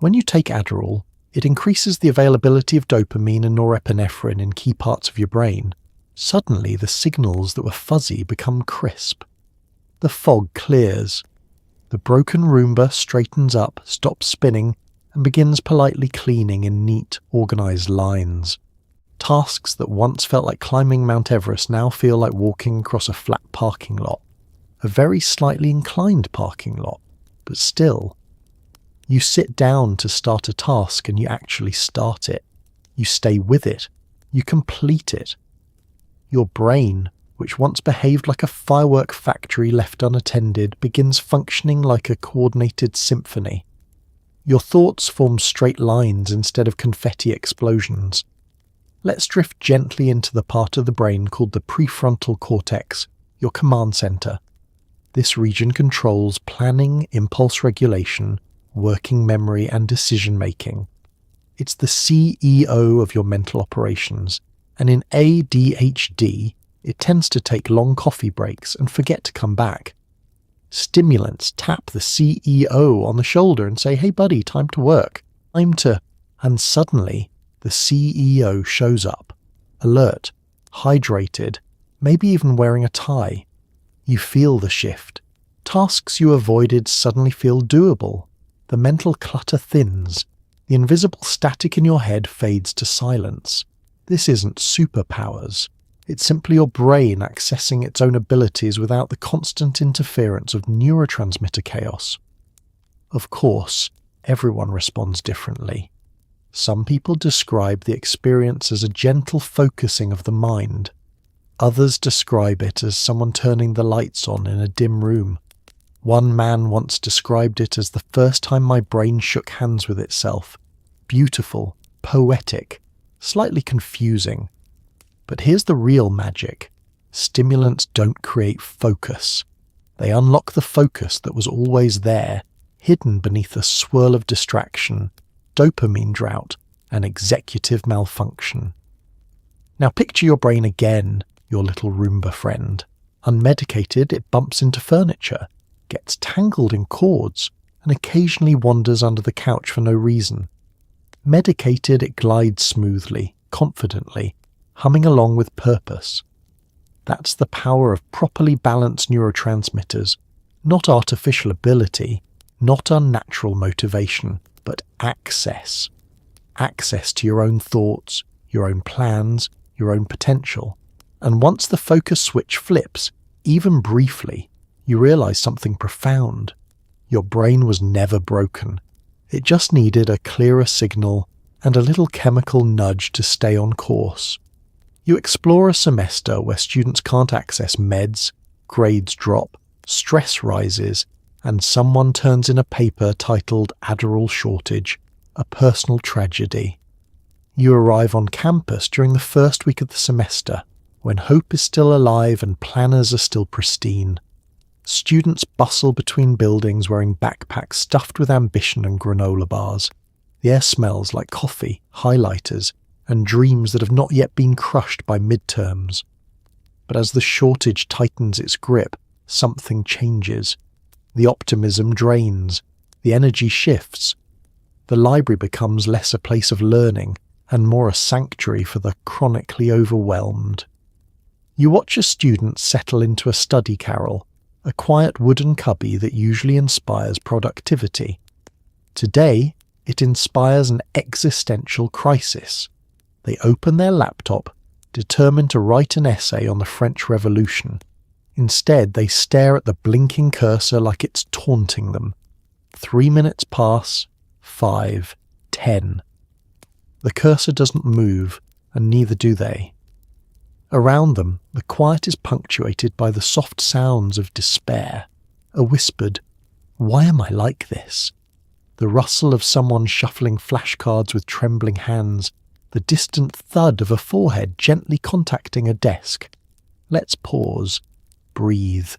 When you take Adderall, it increases the availability of dopamine and norepinephrine in key parts of your brain. Suddenly, the signals that were fuzzy become crisp. The fog clears. The broken Roomba straightens up, stops spinning, and begins politely cleaning in neat, organised lines. Tasks that once felt like climbing Mount Everest now feel like walking across a flat parking lot. A very slightly inclined parking lot, but still. You sit down to start a task and you actually start it. You stay with it. You complete it. Your brain, which once behaved like a firework factory left unattended, begins functioning like a coordinated symphony. Your thoughts form straight lines instead of confetti explosions. Let's drift gently into the part of the brain called the prefrontal cortex, your command center. This region controls planning, impulse regulation, working memory, and decision-making. It's the CEO of your mental operations, and in ADHD, it tends to take long coffee breaks and forget to come back. Stimulants tap the CEO on the shoulder and say, "Hey buddy, time to work, time to..." And suddenly, the CEO shows up, alert, hydrated, maybe even wearing a tie. You feel the shift. Tasks you avoided suddenly feel doable. The mental clutter thins. The invisible static in your head fades to silence. This isn't superpowers. It's simply your brain accessing its own abilities without the constant interference of neurotransmitter chaos. Of course, everyone responds differently. Some people describe the experience as a gentle focusing of the mind. Others describe it as someone turning the lights on in a dim room. One man once described it as the first time my brain shook hands with itself. Beautiful, poetic, slightly confusing. But here's the real magic. Stimulants don't create focus. They unlock the focus that was always there, hidden beneath a swirl of distraction, dopamine drought, and executive malfunction. Now picture your brain again, your little Roomba friend. Unmedicated, it bumps into furniture, gets tangled in cords, and occasionally wanders under the couch for no reason. Medicated, it glides smoothly, confidently, humming along with purpose. That's the power of properly balanced neurotransmitters, not artificial ability, not unnatural motivation, but access. Access to your own thoughts, your own plans, your own potential. And once the focus switch flips, even briefly, you realize something profound. Your brain was never broken. It just needed a clearer signal and a little chemical nudge to stay on course. You explore a semester where students can't access meds, grades drop, stress rises, and someone turns in a paper titled Adderall Shortage, a personal tragedy. You arrive on campus during the first week of the semester, when hope is still alive and planners are still pristine. Students bustle between buildings wearing backpacks stuffed with ambition and granola bars. The air smells like coffee, highlighters, and dreams that have not yet been crushed by midterms. But as the shortage tightens its grip, something changes. The optimism drains. The energy shifts. The library becomes less a place of learning and more a sanctuary for the chronically overwhelmed. You watch a student settle into a study carrel, a quiet wooden cubby that usually inspires productivity. Today, it inspires an existential crisis. They open their laptop, determined to write an essay on the French Revolution. Instead, they stare at the blinking cursor like it's taunting them. 3 minutes pass, 5, 10. The cursor doesn't move, and neither do they. Around them, the quiet is punctuated by the soft sounds of despair, a whispered, "Why am I like this?" The rustle of someone shuffling flashcards with trembling hands, the distant thud of a forehead gently contacting a desk. Let's pause, breathe.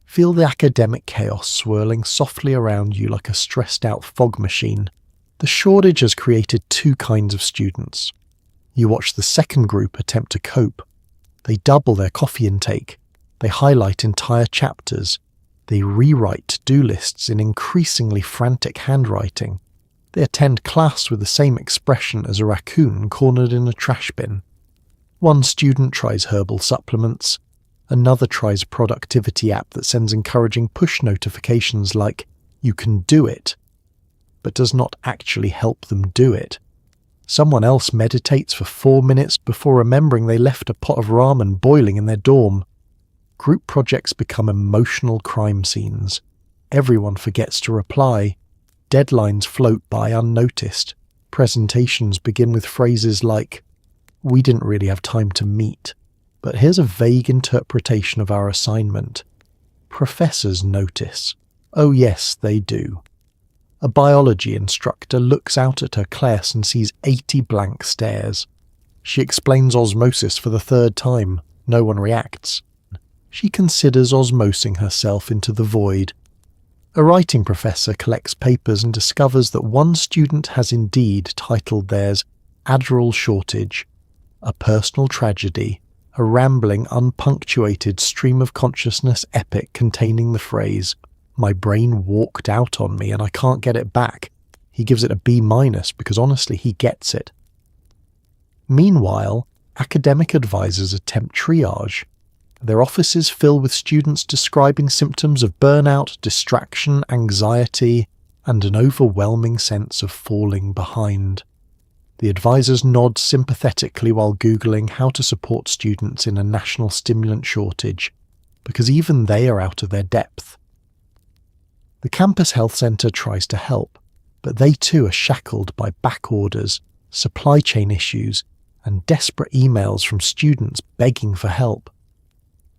Feel the academic chaos swirling softly around you like a stressed-out fog machine. The shortage has created two kinds of students. You watch the second group attempt to cope. They double their coffee intake. They highlight entire chapters. They rewrite to-do lists in increasingly frantic handwriting. They attend class with the same expression as a raccoon cornered in a trash bin. One student tries herbal supplements. Another tries a productivity app that sends encouraging push notifications like, "You can do it," but does not actually help them do it. Someone else meditates for 4 minutes before remembering they left a pot of ramen boiling in their dorm. Group projects become emotional crime scenes. Everyone forgets to reply. Deadlines float by unnoticed. Presentations begin with phrases like, "We didn't really have time to meet, but here's a vague interpretation of our assignment." Professors notice. Oh yes, they do. A biology instructor looks out at her class and sees 80 blank stares. She explains osmosis for the third time. No one reacts. She considers osmosing herself into the void. A writing professor collects papers and discovers that one student has indeed titled theirs Adderall Shortage, a personal tragedy, a rambling, unpunctuated stream of consciousness epic containing the phrase, "My brain walked out on me and I can't get it back." He gives it a B- because honestly he gets it. Meanwhile, academic advisors attempt triage. Their offices fill with students describing symptoms of burnout, distraction, anxiety, and an overwhelming sense of falling behind. The advisors nod sympathetically while Googling how to support students in a national stimulant shortage, because even they are out of their depth. The campus health centre tries to help, but they too are shackled by back orders, supply chain issues, and desperate emails from students begging for help.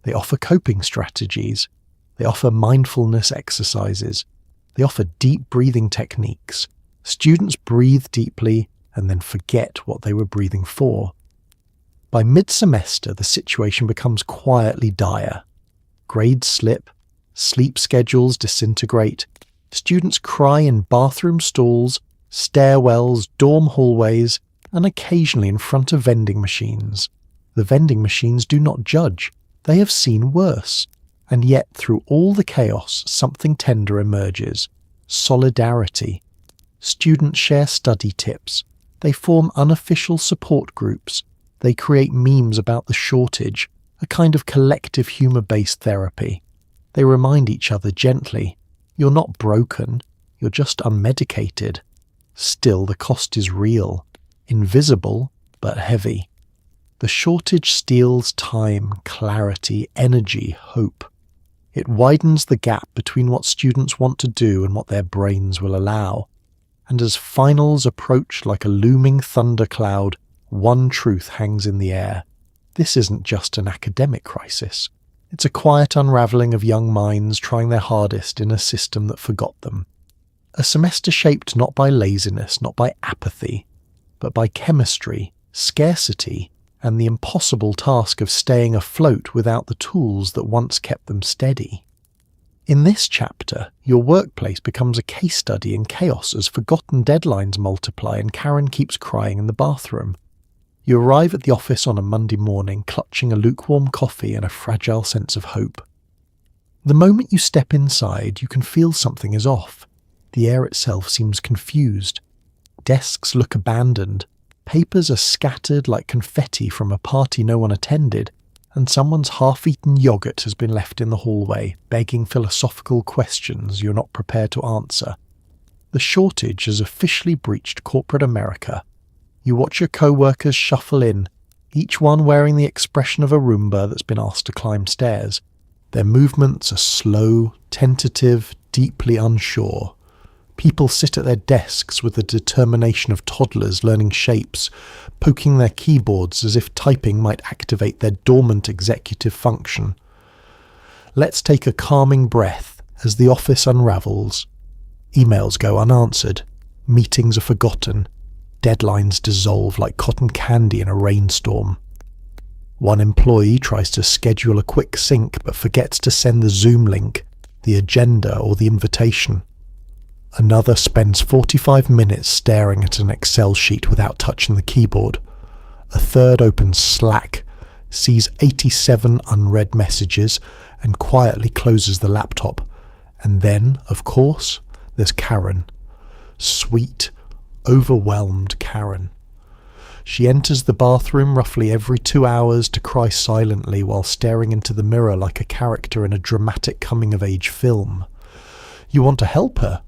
They offer coping strategies. They offer mindfulness exercises. They offer deep breathing techniques. Students breathe deeply and then forget what they were breathing for. By mid-semester, the situation becomes quietly dire. Grades slip, Sleep schedules disintegrate. Students cry in bathroom stalls, stairwells, dorm hallways, and occasionally in front of vending machines. The vending machines do not judge. They have seen worse. And yet, through all the chaos, something tender emerges. Solidarity. Students share study tips. They form unofficial support groups. They create memes about the shortage, a kind of collective humour-based therapy. They remind each other gently, you're not broken, you're just unmedicated. Still, the cost is real, invisible, but heavy. The shortage steals time, clarity, energy, hope. It widens the gap between what students want to do and what their brains will allow. And as finals approach like a looming thundercloud, one truth hangs in the air. This isn't just an academic crisis. It's a quiet unravelling of young minds trying their hardest in a system that forgot them. A semester shaped not by laziness, not by apathy, but by chemistry, scarcity, and the impossible task of staying afloat without the tools that once kept them steady. In this chapter, your workplace becomes a case study in chaos as forgotten deadlines multiply and Karen keeps crying in the bathroom. You arrive at the office on a Monday morning, clutching a lukewarm coffee and a fragile sense of hope. The moment you step inside, you can feel something is off. The air itself seems confused. Desks look abandoned. Papers are scattered like confetti from a party no one attended, and someone's half-eaten yogurt has been left in the hallway, begging philosophical questions you're not prepared to answer. The shortage has officially breached corporate America. You watch your co-workers shuffle in, each one wearing the expression of a Roomba that's been asked to climb stairs. Their movements are slow, tentative, deeply unsure. People sit at their desks with the determination of toddlers learning shapes, poking their keyboards as if typing might activate their dormant executive function. Let's take a calming breath as the office unravels. Emails go unanswered. Meetings are forgotten. Deadlines dissolve like cotton candy in a rainstorm. One employee tries to schedule a quick sync but forgets to send the Zoom link, the agenda, or the invitation. Another spends 45 minutes staring at an Excel sheet without touching the keyboard. A third opens Slack, sees 87 unread messages, and quietly closes the laptop. And then, of course, there's Karen. Sweet, overwhelmed Karen. She enters the bathroom roughly every 2 hours to cry silently while staring into the mirror like a character in a dramatic coming-of-age film. You want to help her,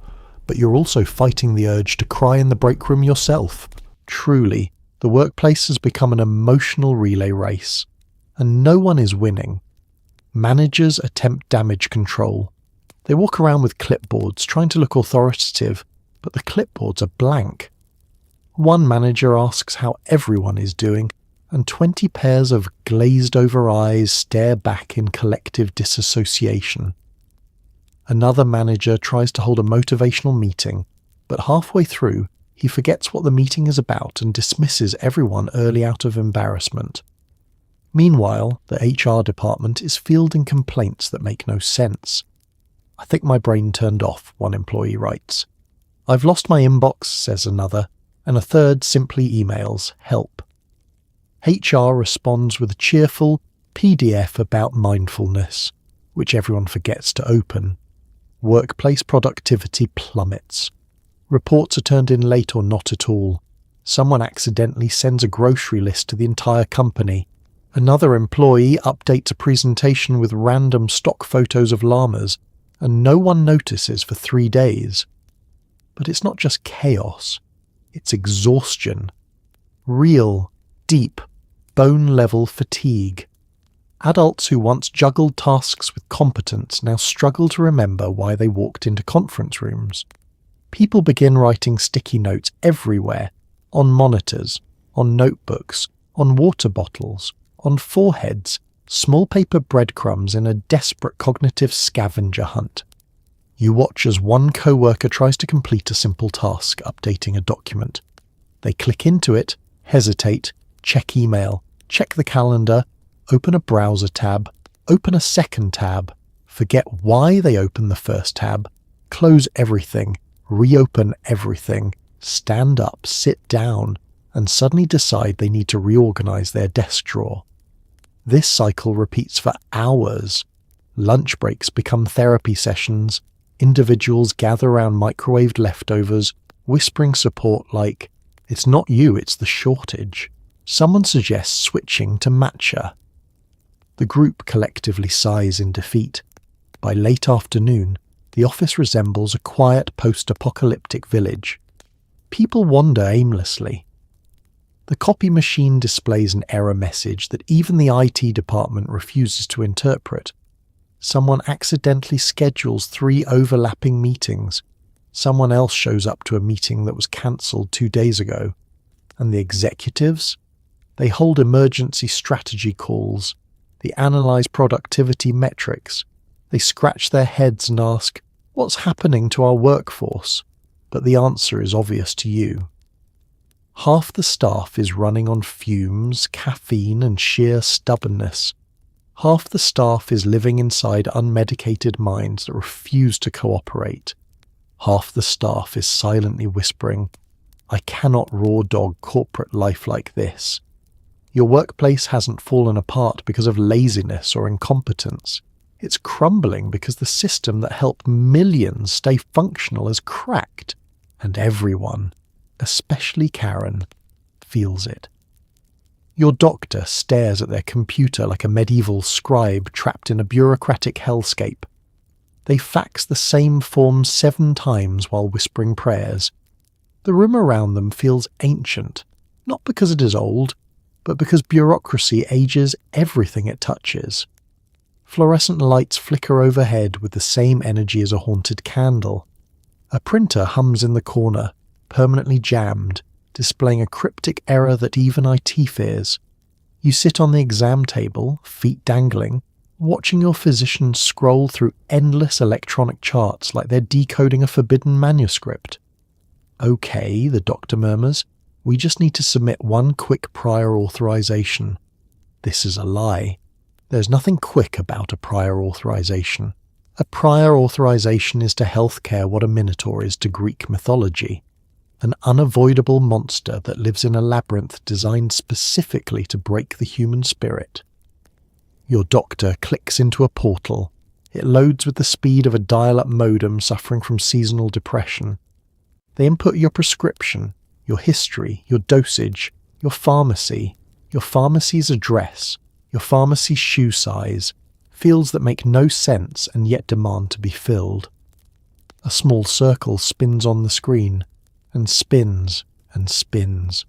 but you're also fighting the urge to cry in the break room yourself. Truly, the workplace has become an emotional relay race, and no one is winning. Managers attempt damage control. They walk around with clipboards, trying to look authoritative, but the clipboards are blank. One manager asks how everyone is doing, and 20 pairs of glazed-over eyes stare back in collective disassociation. Another manager tries to hold a motivational meeting, but halfway through, he forgets what the meeting is about and dismisses everyone early out of embarrassment. Meanwhile, the HR department is fielding complaints that make no sense. I think my brain turned off, one employee writes. I've lost my inbox, says another, and a third simply emails, help. HR responds with a cheerful PDF about mindfulness, which everyone forgets to open. Workplace productivity plummets. Reports are turned in late or not at all. Someone accidentally sends a grocery list to the entire company. Another employee updates a presentation with random stock photos of llamas, and no one notices for 3 days. But it's not just chaos, it's exhaustion. Real, deep, bone-level fatigue. Adults who once juggled tasks with competence now struggle to remember why they walked into conference rooms. People begin writing sticky notes everywhere, on monitors, on notebooks, on water bottles, on foreheads, small paper breadcrumbs in a desperate cognitive scavenger hunt. You watch as one co-worker tries to complete a simple task, updating a document. They click into it, hesitate, check email, check the calendar, open a browser tab, open a second tab, forget why they opened the first tab, close everything, reopen everything, stand up, sit down, and suddenly decide they need to reorganize their desk drawer. This cycle repeats for hours. Lunch breaks become therapy sessions. Individuals gather around microwaved leftovers, whispering support like, "It's not you, it's the shortage." Someone suggests switching to matcha. The group collectively sighs in defeat. By late afternoon, the office resembles a quiet post-apocalyptic village. People wander aimlessly. The copy machine displays an error message that even the IT department refuses to interpret. Someone accidentally schedules 3 overlapping meetings. Someone else shows up to a meeting that was cancelled 2 days ago. And the executives? They hold emergency strategy calls. They analyze productivity metrics. They scratch their heads and ask, "What's happening to our workforce?" But the answer is obvious to you. Half the staff is running on fumes, caffeine, and sheer stubbornness. Half the staff is living inside unmedicated minds that refuse to cooperate. Half the staff is silently whispering, "I cannot raw dog corporate life like this." Your workplace hasn't fallen apart because of laziness or incompetence. It's crumbling because the system that helped millions stay functional is cracked, and everyone, especially Karen, feels it. Your doctor stares at their computer like a medieval scribe trapped in a bureaucratic hellscape. They fax the same form 7 times while whispering prayers. The room around them feels ancient, not because it is old, but because bureaucracy ages everything it touches. Fluorescent lights flicker overhead with the same energy as a haunted candle. A printer hums in the corner, permanently jammed, displaying a cryptic error that even IT fears. You sit on the exam table, feet dangling, watching your physician scroll through endless electronic charts like they're decoding a forbidden manuscript. "Okay," the doctor murmurs, "we just need to submit one quick prior authorization." This is a lie. There's nothing quick about a prior authorization. A prior authorization is to healthcare what a minotaur is to Greek mythology. An unavoidable monster that lives in a labyrinth designed specifically to break the human spirit. Your doctor clicks into a portal. It loads with the speed of a dial-up modem suffering from seasonal depression. They input your prescription, your history, your dosage, your pharmacy's address, your pharmacy's shoe size, fields that make no sense and yet demand to be filled. A small circle spins on the screen, and spins and spins.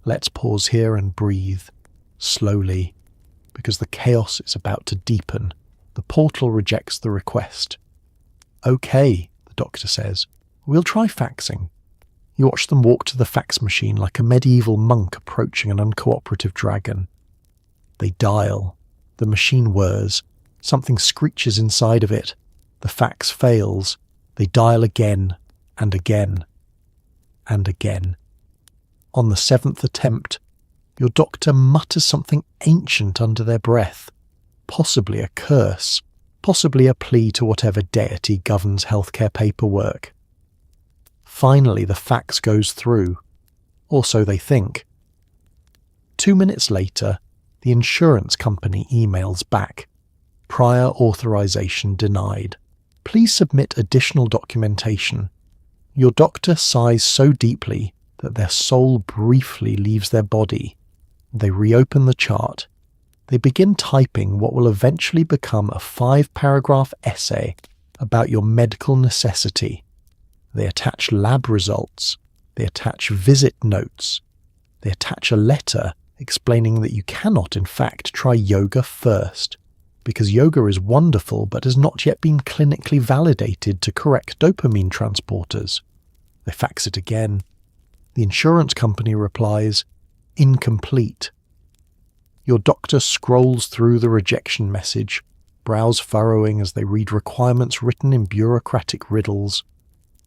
Let's pause here and breathe, slowly, because the chaos is about to deepen. The portal rejects the request. "Okay," the doctor says, "we'll try faxing." You watch them walk to the fax machine like a medieval monk approaching an uncooperative dragon. They dial. The machine whirs. Something screeches inside of it. The fax fails. They dial again and again and again. On the 7th attempt, your doctor mutters something ancient under their breath, possibly a curse, possibly a plea to whatever deity governs healthcare paperwork. Finally, the fax goes through, or so they think. 2 minutes later, the insurance company emails back. "Prior authorization denied. Please submit additional documentation." Your doctor sighs so deeply that their soul briefly leaves their body. They reopen the chart. They begin typing what will eventually become a 5-paragraph essay about your medical necessity. They attach lab results. They attach visit notes. They attach a letter explaining that you cannot, in fact, try yoga first, because yoga is wonderful but has not yet been clinically validated to correct dopamine transporters. They fax it again. The insurance company replies, "Incomplete." Your doctor scrolls through the rejection message, brows furrowing as they read requirements written in bureaucratic riddles.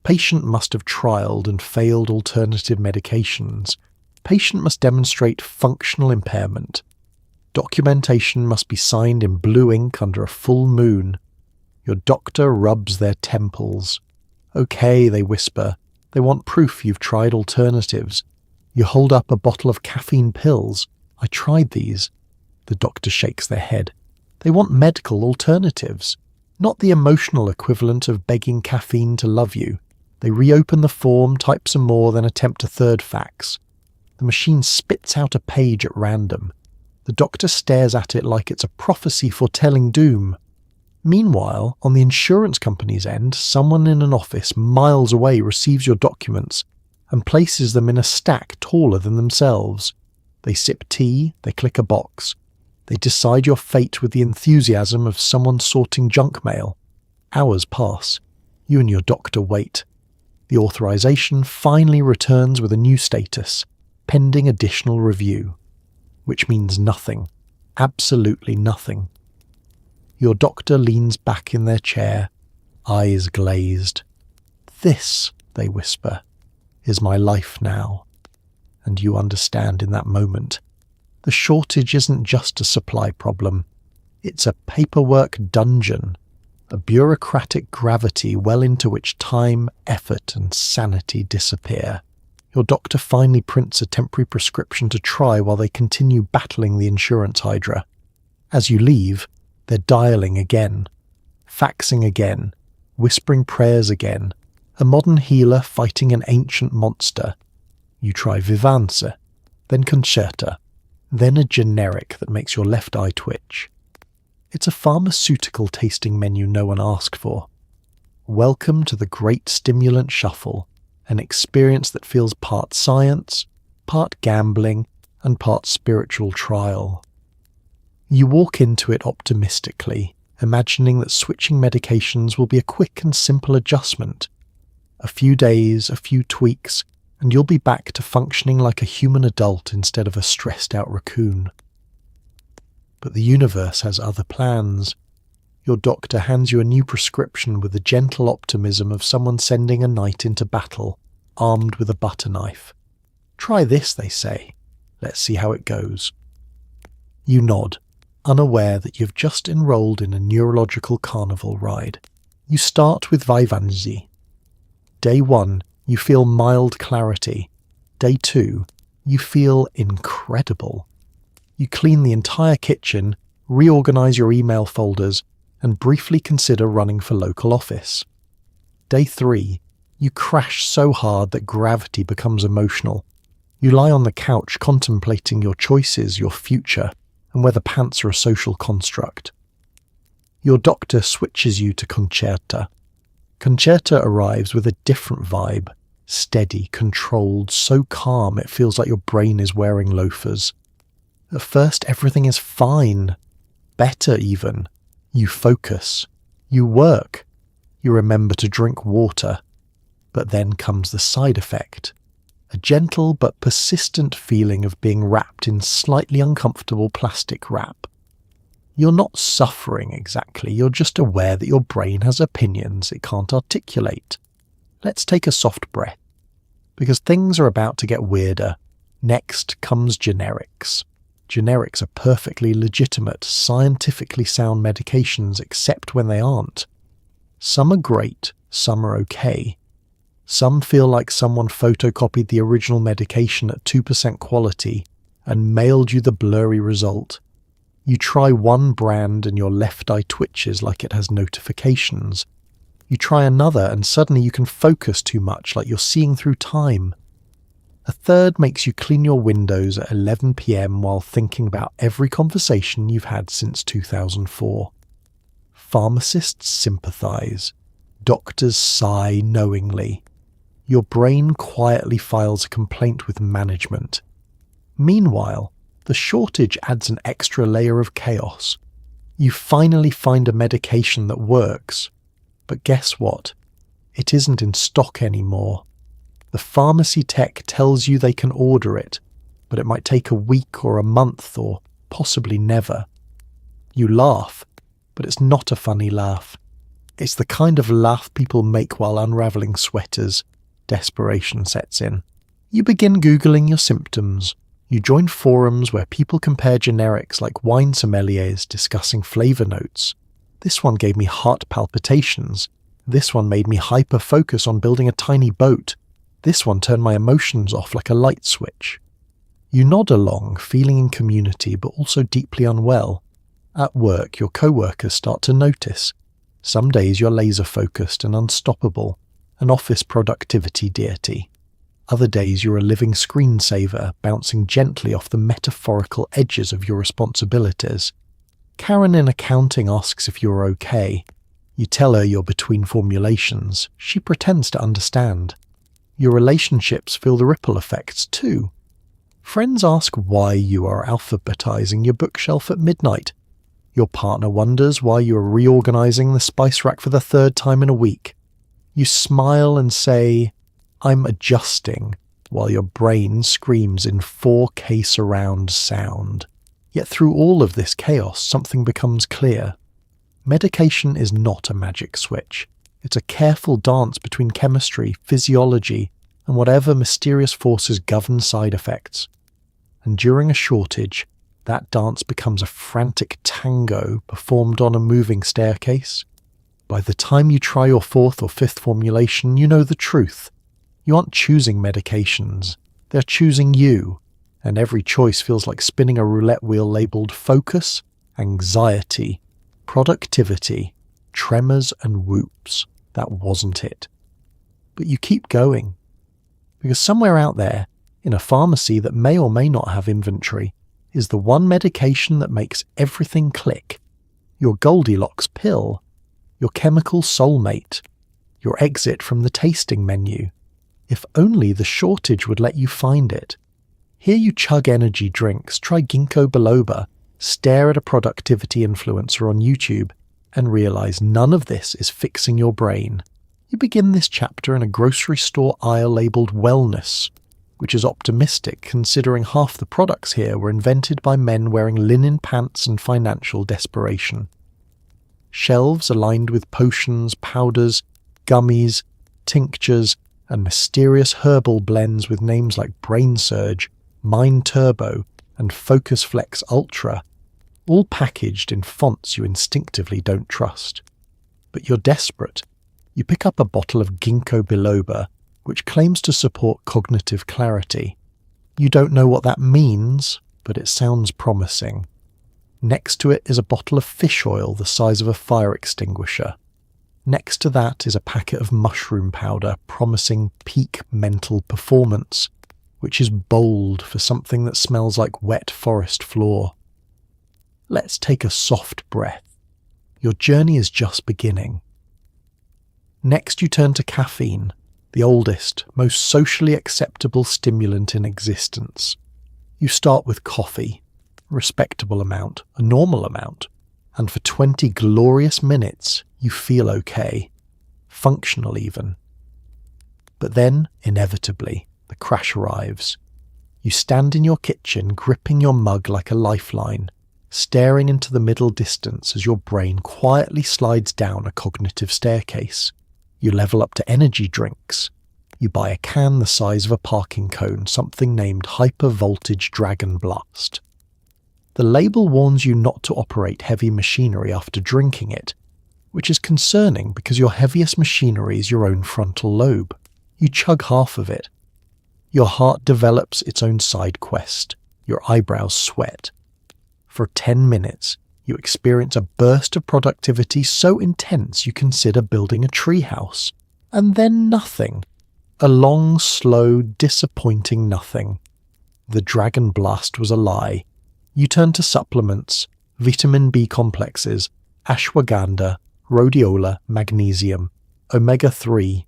Patient must have trialed and failed alternative medications. Patient must demonstrate functional impairment. Documentation must be signed in blue ink under a full moon. Your doctor rubs their temples. Okay, they whisper. They want proof you've tried alternatives. You hold up a bottle of caffeine pills. I tried these. The doctor shakes their head. They want medical alternatives, not the emotional equivalent of begging caffeine to love you. They reopen the form, type some more, then attempt a third fax. The machine spits out a page at random. The doctor stares at it like it's a prophecy foretelling doom. Meanwhile, on the insurance company's end, someone in an office miles away receives your documents and places them in a stack taller than themselves. They sip tea, they click a box. They decide your fate with the enthusiasm of someone sorting junk mail. Hours pass. You and your doctor wait. The authorization finally returns with a new status, pending additional review. Which means nothing. Absolutely nothing. Your doctor leans back in their chair, eyes glazed. This, they whisper, is my life now. And you understand in that moment. The shortage isn't just a supply problem. It's a paperwork dungeon, a bureaucratic gravity well into which time, effort, and sanity disappear. Your doctor finally prints a temporary prescription to try while they continue battling the insurance hydra. As you leave, they're dialing again, faxing again, whispering prayers again, a modern healer fighting an ancient monster. You try Vivance, then Concerta, then a generic that makes your left eye twitch. It's a pharmaceutical tasting menu no one asked for. Welcome to the great stimulant shuffle, an experience that feels part science, part gambling, and part spiritual trial. You walk into it optimistically, imagining that switching medications will be a quick and simple adjustment. A few days, a few tweaks, and you'll be back to functioning like a human adult instead of a stressed-out raccoon. But the universe has other plans. Your doctor hands you a new prescription with the gentle optimism of someone sending a knight into battle, armed with a butter knife. Try this, they say. Let's see how it goes. You nod, unaware that you've just enrolled in a neurological carnival ride. You start with Vyvanse. Day 1, you feel mild clarity. Day 2, you feel incredible. You clean the entire kitchen, reorganize your email folders, and briefly consider running for local office. Day 3, you crash so hard that gravity becomes emotional. You lie on the couch contemplating your choices, your future, and whether pants are a social construct. Your doctor switches you to Concerta. Concerta arrives with a different vibe. Steady, controlled, so calm it feels like your brain is wearing loafers. At first everything is fine. Better even. You focus. You work. You remember to drink water. But then comes the side effect. A gentle but persistent feeling of being wrapped in slightly uncomfortable plastic wrap. You're not suffering exactly, you're just aware that your brain has opinions it can't articulate. Let's take a soft breath, because things are about to get weirder. Next comes generics. Generics are perfectly legitimate, scientifically sound medications except when they aren't. Some are great, some are okay. Some feel like someone photocopied the original medication at 2% quality and mailed you the blurry result. You try one brand and your left eye twitches like it has notifications. You try another and suddenly you can focus too much, like you're seeing through time. A third makes you clean your windows at 11 p.m. while thinking about every conversation you've had since 2004. Pharmacists sympathize. Doctors sigh knowingly. Your brain quietly files a complaint with management. Meanwhile, the shortage adds an extra layer of chaos. You finally find a medication that works. But guess what? It isn't in stock anymore. The pharmacy tech tells you they can order it, but it might take a week or a month or possibly never. You laugh, but it's not a funny laugh. It's the kind of laugh people make while unravelling sweaters. Desperation sets in. You begin Googling your symptoms. You join forums where people compare generics like wine sommeliers discussing flavour notes. This one gave me heart palpitations. This one made me hyper-focus on building a tiny boat. This one turned my emotions off like a light switch. You nod along, feeling in community but also deeply unwell. At work, your co-workers start to notice. Some days you're laser-focused and unstoppable, an office productivity deity. Other days you're a living screensaver, bouncing gently off the metaphorical edges of your responsibilities. Karen in accounting asks if you're okay. You tell her you're between formulations. She pretends to understand. Your relationships feel the ripple effects too. Friends ask why you are alphabetizing your bookshelf at midnight. Your partner wonders why you are reorganizing the spice rack for the third time in a week. You smile and say, "I'm adjusting," while your brain screams in 4K surround sound. Yet through all of this chaos, something becomes clear. Medication is not a magic switch. It's a careful dance between chemistry, physiology, and whatever mysterious forces govern side effects. And during a shortage, that dance becomes a frantic tango performed on a moving staircase. By the time you try your fourth or fifth formulation, you know the truth. You aren't choosing medications, they're choosing you, and every choice feels like spinning a roulette wheel labelled focus, anxiety, productivity, tremors and whoops. That wasn't it. But you keep going, because somewhere out there, in a pharmacy that may or may not have inventory, is the one medication that makes everything click. Your Goldilocks pill, your chemical soulmate, your exit from the tasting menu. If only the shortage would let you find it. Here you chug energy drinks, try ginkgo biloba, stare at a productivity influencer on YouTube, and realize none of this is fixing your brain. You begin this chapter in a grocery store aisle labeled wellness, which is optimistic considering half the products here were invented by men wearing linen pants and financial desperation. Shelves are lined with potions, powders, gummies, tinctures, and mysterious herbal blends with names like Brain Surge, Mind Turbo, and Focus Flex Ultra, all packaged in fonts you instinctively don't trust. But you're desperate. You pick up a bottle of ginkgo biloba, which claims to support cognitive clarity. You don't know what that means, but it sounds promising. Next to it is a bottle of fish oil the size of a fire extinguisher. Next to that is a packet of mushroom powder promising peak mental performance, which is bold for something that smells like wet forest floor. Let's take a soft breath. Your journey is just beginning. Next you turn to caffeine, the oldest, most socially acceptable stimulant in existence. You start with coffee, a respectable amount, a normal amount, and for 20 glorious minutes you feel okay, functional even. But then, inevitably, the crash arrives. You stand in your kitchen gripping your mug like a lifeline, staring into the middle distance as your brain quietly slides down a cognitive staircase. You level up to energy drinks. You buy a can the size of a parking cone, something named Hyper Voltage Dragon Blast. The label warns you not to operate heavy machinery after drinking it, which is concerning because your heaviest machinery is your own frontal lobe. You chug half of it. Your heart develops its own side quest. Your eyebrows sweat. For 10 minutes, you experience a burst of productivity so intense you consider building a treehouse. And then nothing. A long, slow, disappointing nothing. The Dragon Blast was a lie. You turn to supplements, vitamin B complexes, ashwagandha, rhodiola, magnesium, omega-3,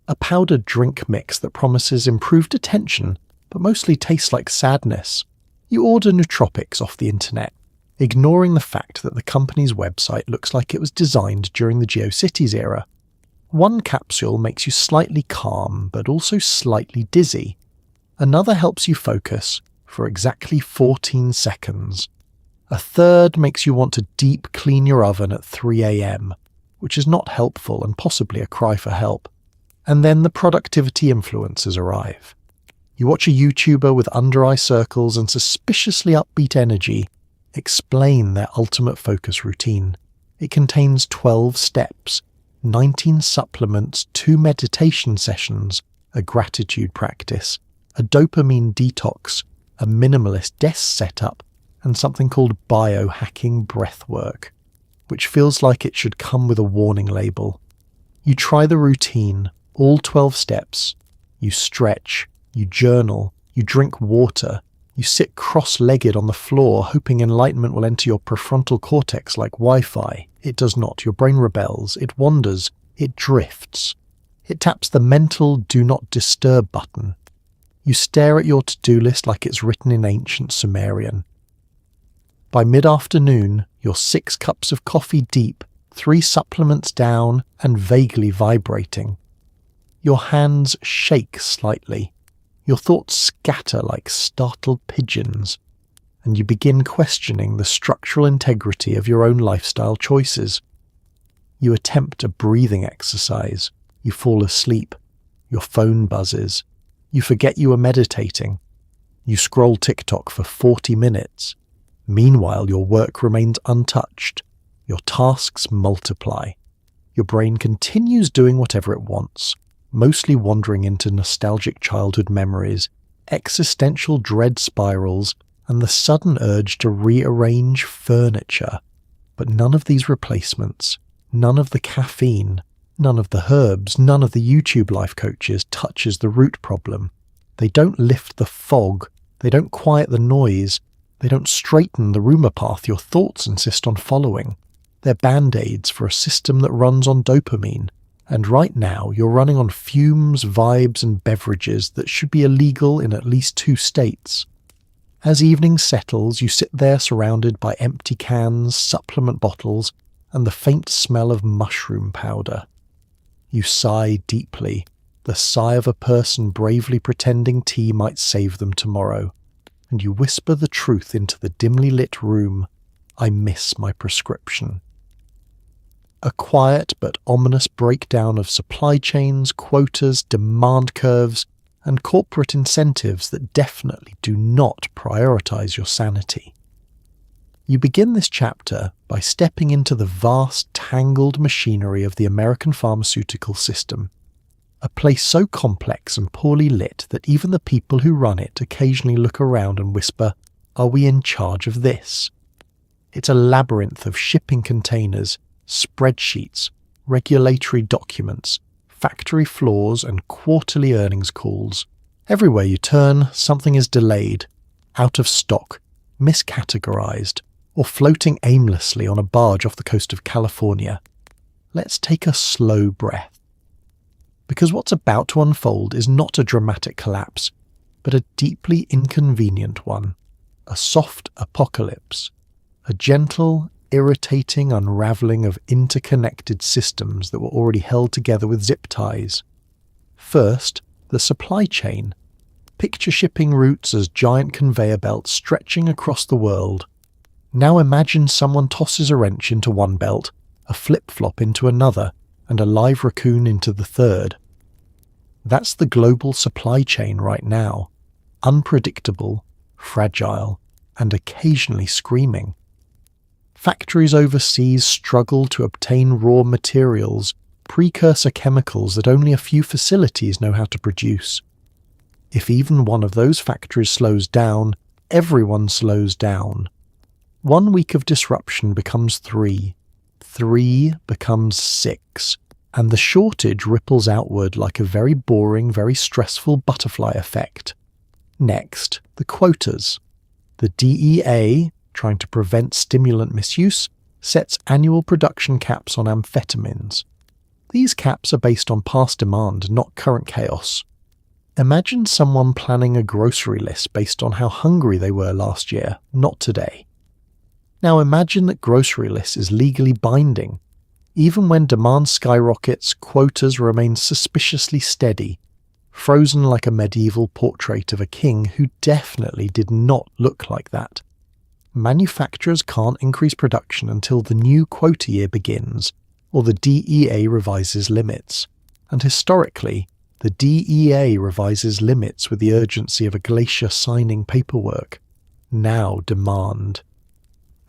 a powdered drink mix that promises improved attention, but mostly tastes like sadness. You order nootropics off the internet, ignoring the fact that the company's website looks like it was designed during the GeoCities era. One capsule makes you slightly calm, but also slightly dizzy. Another helps you focus for exactly 14 seconds. A third makes you want to deep clean your oven at 3 a.m, which is not helpful and possibly a cry for help. And then the productivity influencers arrive. You watch a YouTuber with under-eye circles and suspiciously upbeat energy explain their ultimate focus routine. It contains 12 steps, 19 supplements, 2 meditation sessions, a gratitude practice, a dopamine detox, a minimalist desk setup, and something called biohacking breathwork, which feels like it should come with a warning label. You try the routine, all 12 steps. You stretch, you journal, you drink water, you sit cross-legged on the floor hoping enlightenment will enter your prefrontal cortex like Wi-Fi. It does not. Your brain rebels. It wanders. It drifts. It taps the mental do not disturb button. You stare at your to-do list like it's written in ancient Sumerian. By mid-afternoon, you're 6 cups of coffee deep, 3 supplements down, and vaguely vibrating. Your hands shake slightly. Your thoughts scatter like startled pigeons, and you begin questioning the structural integrity of your own lifestyle choices. You attempt a breathing exercise. You fall asleep. Your phone buzzes. You forget you are meditating. You scroll TikTok for 40 minutes. Meanwhile, your work remains untouched. Your tasks multiply. Your brain continues doing whatever it wants, mostly wandering into nostalgic childhood memories, existential dread spirals, and the sudden urge to rearrange furniture. But none of these replacements, none of the caffeine, none of the herbs, none of the YouTube life coaches touches the root problem. They don't lift the fog. They don't quiet the noise. They don't straighten the rumour path your thoughts insist on following. They're band-aids for a system that runs on dopamine. And right now, you're running on fumes, vibes, and beverages that should be illegal in at least 2 states. As evening settles, you sit there surrounded by empty cans, supplement bottles, and the faint smell of mushroom powder. You sigh deeply, the sigh of a person bravely pretending tea might save them tomorrow, and you whisper the truth into the dimly lit room. I miss my prescription. A quiet but ominous breakdown of supply chains, quotas, demand curves, and corporate incentives that definitely do not prioritize your sanity. You begin this chapter by stepping into the vast, tangled machinery of the American pharmaceutical system, a place so complex and poorly lit that even the people who run it occasionally look around and whisper, "Are we in charge of this?" It's a labyrinth of shipping containers, spreadsheets, regulatory documents, factory floors, and quarterly earnings calls. Everywhere you turn, something is delayed, out of stock, miscategorized, or floating aimlessly on a barge off the coast of California. Let's take a slow breath. Because what's about to unfold is not a dramatic collapse, but a deeply inconvenient one, a soft apocalypse, a gentle, irritating unravelling of interconnected systems that were already held together with zip ties. First, the supply chain. Picture shipping routes as giant conveyor belts stretching across the world. Now imagine someone tosses a wrench into one belt, a flip-flop into another, and a live raccoon into the third. That's the global supply chain right now. Unpredictable, fragile, and occasionally screaming. Factories overseas struggle to obtain raw materials, precursor chemicals that only a few facilities know how to produce. If even one of those factories slows down, everyone slows down. 1 week of disruption becomes 3. 3 becomes 6. And the shortage ripples outward like a very boring, very stressful butterfly effect. Next, the quotas. The DEA, trying to prevent stimulant misuse, sets annual production caps on amphetamines. These caps are based on past demand, not current chaos. Imagine someone planning a grocery list based on how hungry they were last year, not today. Now imagine that grocery list is legally binding. Even when demand skyrockets, quotas remain suspiciously steady, frozen like a medieval portrait of a king who definitely did not look like that. Manufacturers can't increase production until the new quota year begins, or the DEA revises limits. And historically, the DEA revises limits with the urgency of a glacier signing paperwork. Now demand.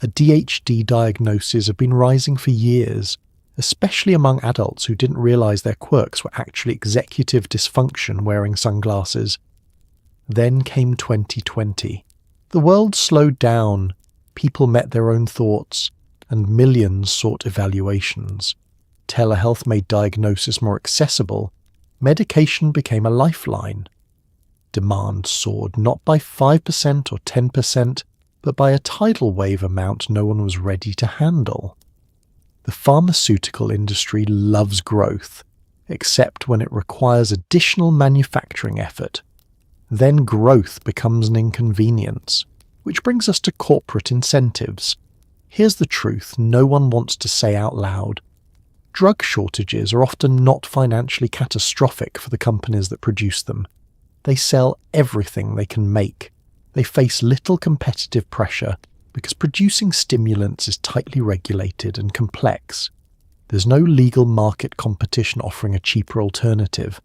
ADHD diagnoses have been rising for years, especially among adults who didn't realize their quirks were actually executive dysfunction wearing sunglasses. Then came 2020. The world slowed down, people met their own thoughts, and millions sought evaluations. Telehealth made diagnosis more accessible. Medication became a lifeline. Demand soared not by 5% or 10%, but by a tidal wave amount no one was ready to handle. The pharmaceutical industry loves growth, except when it requires additional manufacturing effort. Then growth becomes an inconvenience, which brings us to corporate incentives. Here's the truth no one wants to say out loud. Drug shortages are often not financially catastrophic for the companies that produce them. They sell everything they can make. They face little competitive pressure because producing stimulants is tightly regulated and complex. There's no legal market competition offering a cheaper alternative,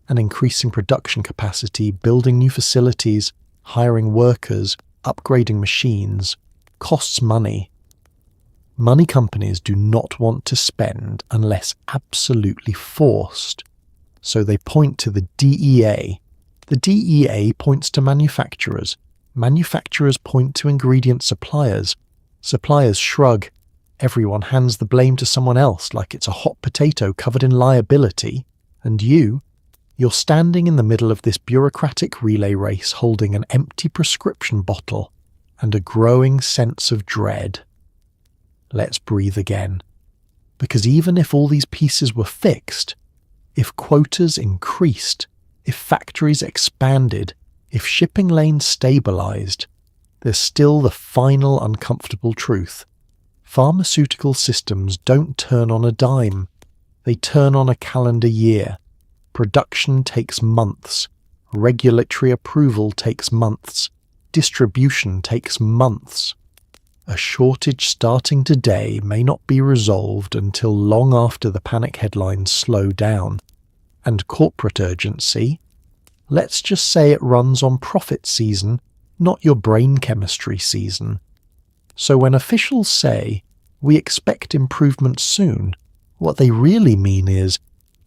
and increasing production capacity, building new facilities, hiring workers, upgrading machines, costs money. Money companies do not want to spend unless absolutely forced, so they point to the DEA. The DEA points to manufacturers. Manufacturers point to ingredient suppliers. Suppliers shrug. Everyone hands the blame to someone else like it's a hot potato covered in liability. And you're standing in the middle of this bureaucratic relay race holding an empty prescription bottle and a growing sense of dread. Let's breathe again. Because even if all these pieces were fixed, if quotas increased, if factories expanded, if shipping lanes stabilized, there's still the final uncomfortable truth. Pharmaceutical systems don't turn on a dime. They turn on a calendar year. Production takes months. Regulatory approval takes months. Distribution takes months. A shortage starting today may not be resolved until long after the panic headlines slow down. And corporate urgency? Let's just say it runs on profit season, not your brain chemistry season. So when officials say, we expect improvement soon, what they really mean is,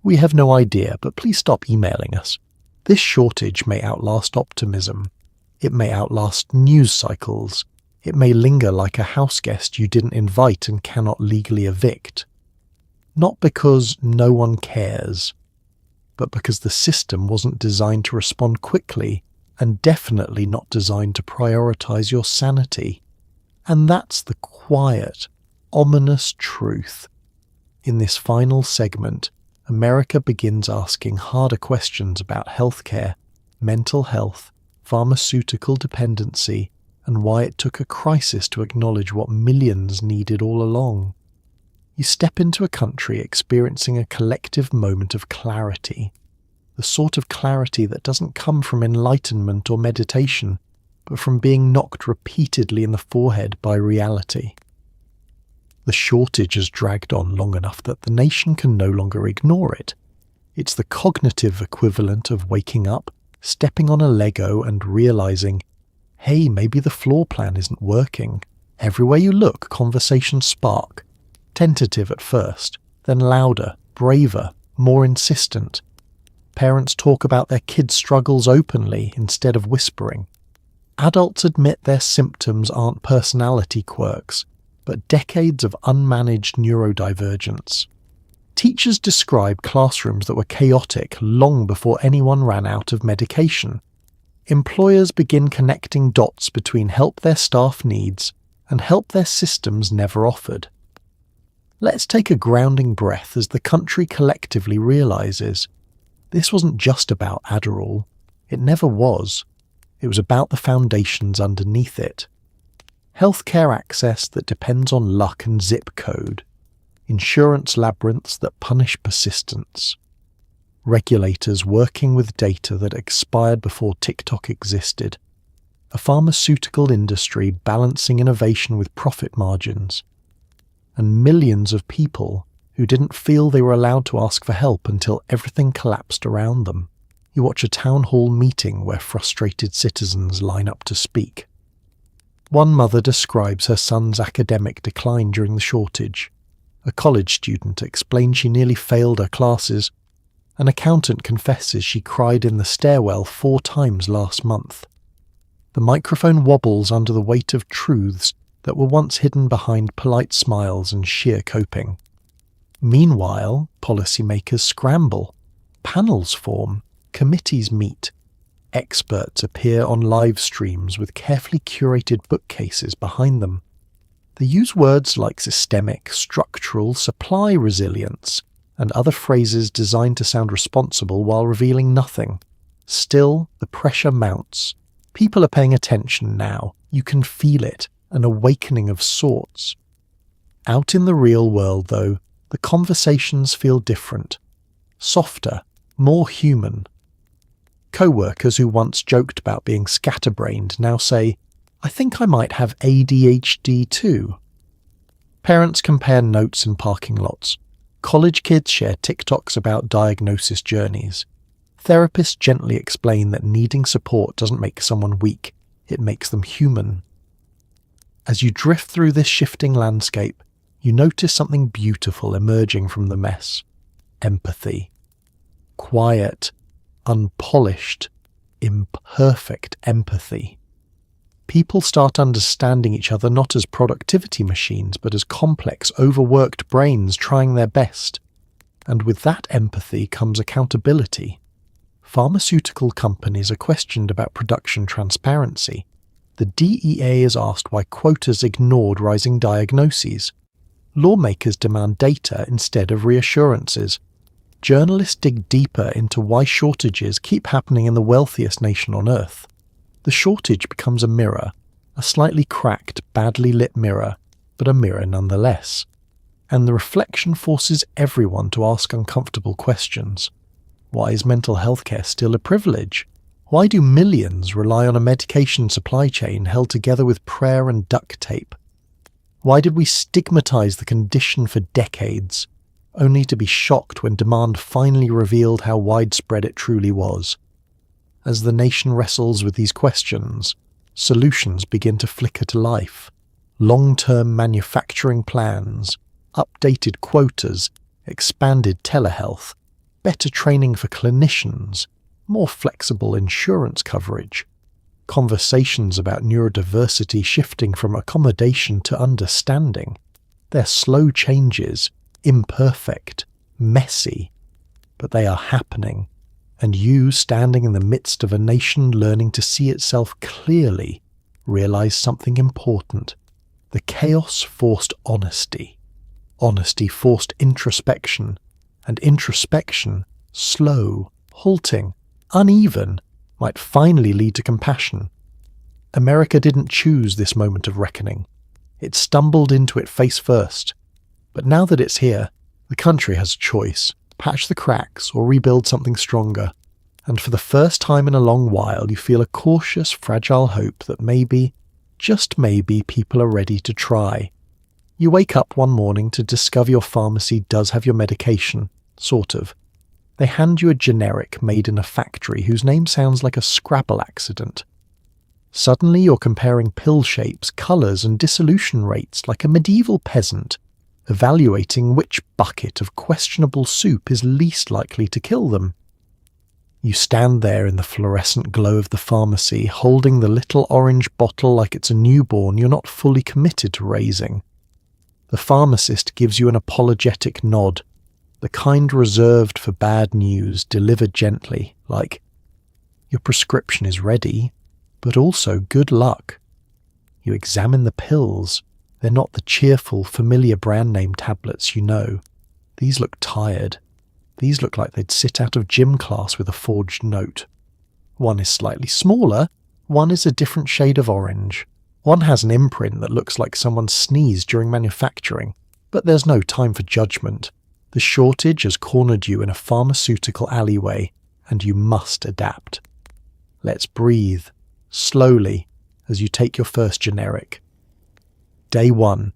we have no idea, but please stop emailing us. This shortage may outlast optimism. It may outlast news cycles. It may linger like a houseguest you didn't invite and cannot legally evict. Not because no one cares, but because the system wasn't designed to respond quickly and definitely not designed to prioritize your sanity. And that's the quiet, ominous truth. In this final segment, America begins asking harder questions about healthcare, mental health, pharmaceutical dependency, and why it took a crisis to acknowledge what millions needed all along. You step into a country experiencing a collective moment of clarity, the sort of clarity that doesn't come from enlightenment or meditation, but from being knocked repeatedly in the forehead by reality. The shortage has dragged on long enough that the nation can no longer ignore it. It's the cognitive equivalent of waking up, stepping on a Lego and realizing, hey, maybe the floor plan isn't working. Everywhere you look, conversations spark. Tentative at first, then louder, braver, more insistent. Parents talk about their kids' struggles openly instead of whispering. Adults admit their symptoms aren't personality quirks, but decades of unmanaged neurodivergence. Teachers describe classrooms that were chaotic long before anyone ran out of medication. Employers begin connecting dots between help their staff needs and help their systems never offered. Let's take a grounding breath as the country collectively realizes this wasn't just about Adderall. It never was. It was about the foundations underneath it. Healthcare access that depends on luck and zip code. Insurance labyrinths that punish persistence. Regulators working with data that expired before TikTok existed. A pharmaceutical industry balancing innovation with profit margins. And millions of people who didn't feel they were allowed to ask for help until everything collapsed around them. You watch a town hall meeting where frustrated citizens line up to speak. One mother describes her son's academic decline during the shortage. A college student explains she nearly failed her classes. An accountant confesses she cried in the stairwell 4 times last month. The microphone wobbles under the weight of truths that were once hidden behind polite smiles and sheer coping. Meanwhile, policymakers scramble. Panels form, committees meet. Experts appear on live streams with carefully curated bookcases behind them. They use words like systemic, structural, supply resilience, and other phrases designed to sound responsible while revealing nothing. Still, the pressure mounts. People are paying attention now. You can feel it, an awakening of sorts. Out in the real world, though, the conversations feel different. Softer, more human. Co-workers who once joked about being scatterbrained now say, "I think I might have ADHD too." Parents compare notes in parking lots. College kids share TikToks about diagnosis journeys. Therapists gently explain that needing support doesn't make someone weak, it makes them human. As you drift through this shifting landscape, you notice something beautiful emerging from the mess. Empathy. Quiet, unpolished, imperfect empathy. People start understanding each other not as productivity machines, but as complex, overworked brains trying their best. And with that empathy comes accountability. Pharmaceutical companies are questioned about production transparency. The DEA is asked why quotas ignored rising diagnoses. Lawmakers demand data instead of reassurances. Journalists dig deeper into why shortages keep happening in the wealthiest nation on earth. The shortage becomes a mirror, a slightly cracked, badly lit mirror, but a mirror nonetheless. And the reflection forces everyone to ask uncomfortable questions. Why is mental health care still a privilege? Why do millions rely on a medication supply chain held together with prayer and duct tape? Why did we stigmatize the condition for decades, only to be shocked when demand finally revealed how widespread it truly was? As the nation wrestles with these questions, solutions begin to flicker to life. Long-term manufacturing plans, updated quotas, expanded telehealth, better training for clinicians, more flexible insurance coverage, conversations about neurodiversity shifting from accommodation to understanding. They're slow changes, imperfect, messy, but they are happening, and you, standing in the midst of a nation learning to see itself clearly, realize something important. The chaos forced honesty. Honesty forced introspection, and introspection, slow, halting, uneven, might finally lead to compassion. America didn't choose this moment of reckoning. It stumbled into it face first. But now that it's here, the country has a choice: patch the cracks or rebuild something stronger. And for the first time in a long while, you feel a cautious, fragile hope that maybe, just maybe, people are ready to try. You wake up one morning to discover your pharmacy does have your medication, sort of. They hand you a generic made in a factory whose name sounds like a Scrabble accident. Suddenly you're comparing pill shapes, colours and dissolution rates like a medieval peasant, evaluating which bucket of questionable soup is least likely to kill them. You stand there in the fluorescent glow of the pharmacy, holding the little orange bottle like it's a newborn you're not fully committed to raising. The pharmacist gives you an apologetic nod, the kind reserved for bad news, delivered gently, like, "Your prescription is ready, but also good luck." You examine the pills. They're not the cheerful, familiar brand name tablets you know. These look tired. These look like they'd sit out of gym class with a forged note. One is slightly smaller, one is a different shade of orange. One has an imprint that looks like someone sneezed during manufacturing, but there's no time for judgment. The shortage has cornered you in a pharmaceutical alleyway, and you must adapt. Let's breathe, slowly, as you take your first generic. Day 1.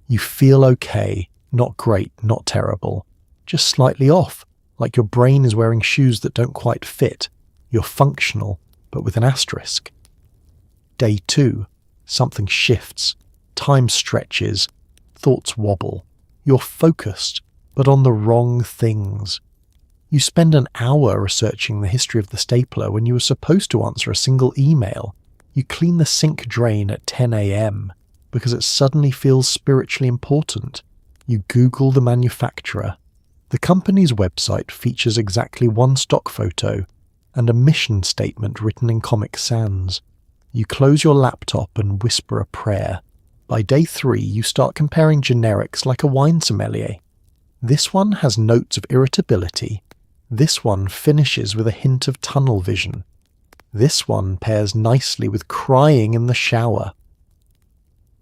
You feel okay, not great, not terrible, just slightly off, like your brain is wearing shoes that don't quite fit. You're functional, but with an asterisk. Day 2. Something shifts, time stretches, thoughts wobble. You're focused, but on the wrong things. You spend an hour researching the history of the stapler when you were supposed to answer a single email. You clean the sink drain at 10 a.m. because it suddenly feels spiritually important. You Google the manufacturer. The company's website features exactly one stock photo and a mission statement written in Comic Sans. You close your laptop and whisper a prayer. By day 3, you start comparing generics like a wine sommelier. This one has notes of irritability. This one finishes with a hint of tunnel vision. This one pairs nicely with crying in the shower.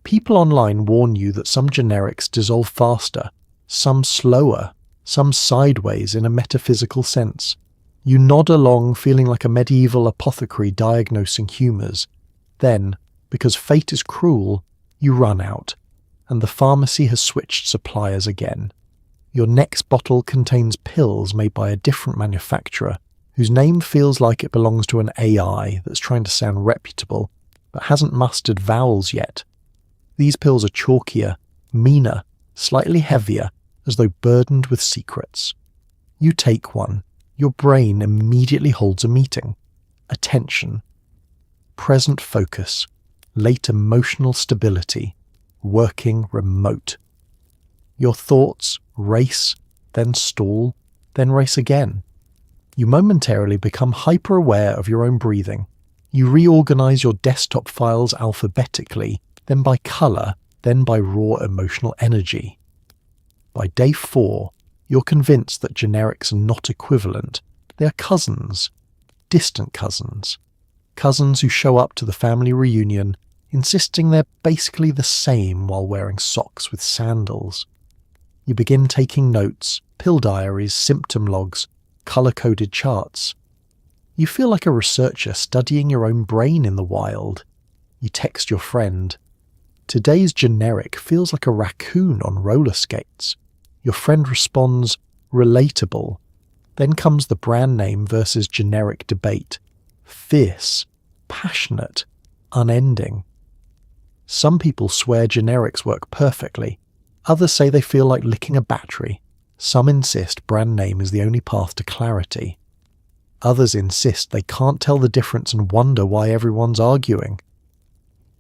People online warn you that some generics dissolve faster, some slower, some sideways in a metaphysical sense. You nod along feeling like a medieval apothecary diagnosing humours. Then, because fate is cruel, you run out, and the pharmacy has switched suppliers again. Your next bottle contains pills made by a different manufacturer, whose name feels like it belongs to an AI that's trying to sound reputable, but hasn't mastered vowels yet. These pills are chalkier, meaner, slightly heavier, as though burdened with secrets. You take one. Your brain immediately holds a meeting. Attention. Present focus. Late emotional stability, working remote. Your thoughts race, then stall, then race again. You momentarily become hyper-aware of your own breathing. You reorganize your desktop files alphabetically, then by color, then by raw emotional energy. By day 4, you're convinced that generics are not equivalent. They are cousins, distant cousins. Cousins who show up to the family reunion, insisting they're basically the same while wearing socks with sandals. You begin taking notes, pill diaries, symptom logs, colour-coded charts. You feel like a researcher studying your own brain in the wild. You text your friend. Today's generic feels like a raccoon on roller skates. Your friend responds, relatable. Then comes the brand name versus generic debate. Fierce, passionate, unending. Some people swear generics work perfectly. Others say they feel like licking a battery. Some insist brand name is the only path to clarity. Others insist they can't tell the difference and wonder why everyone's arguing.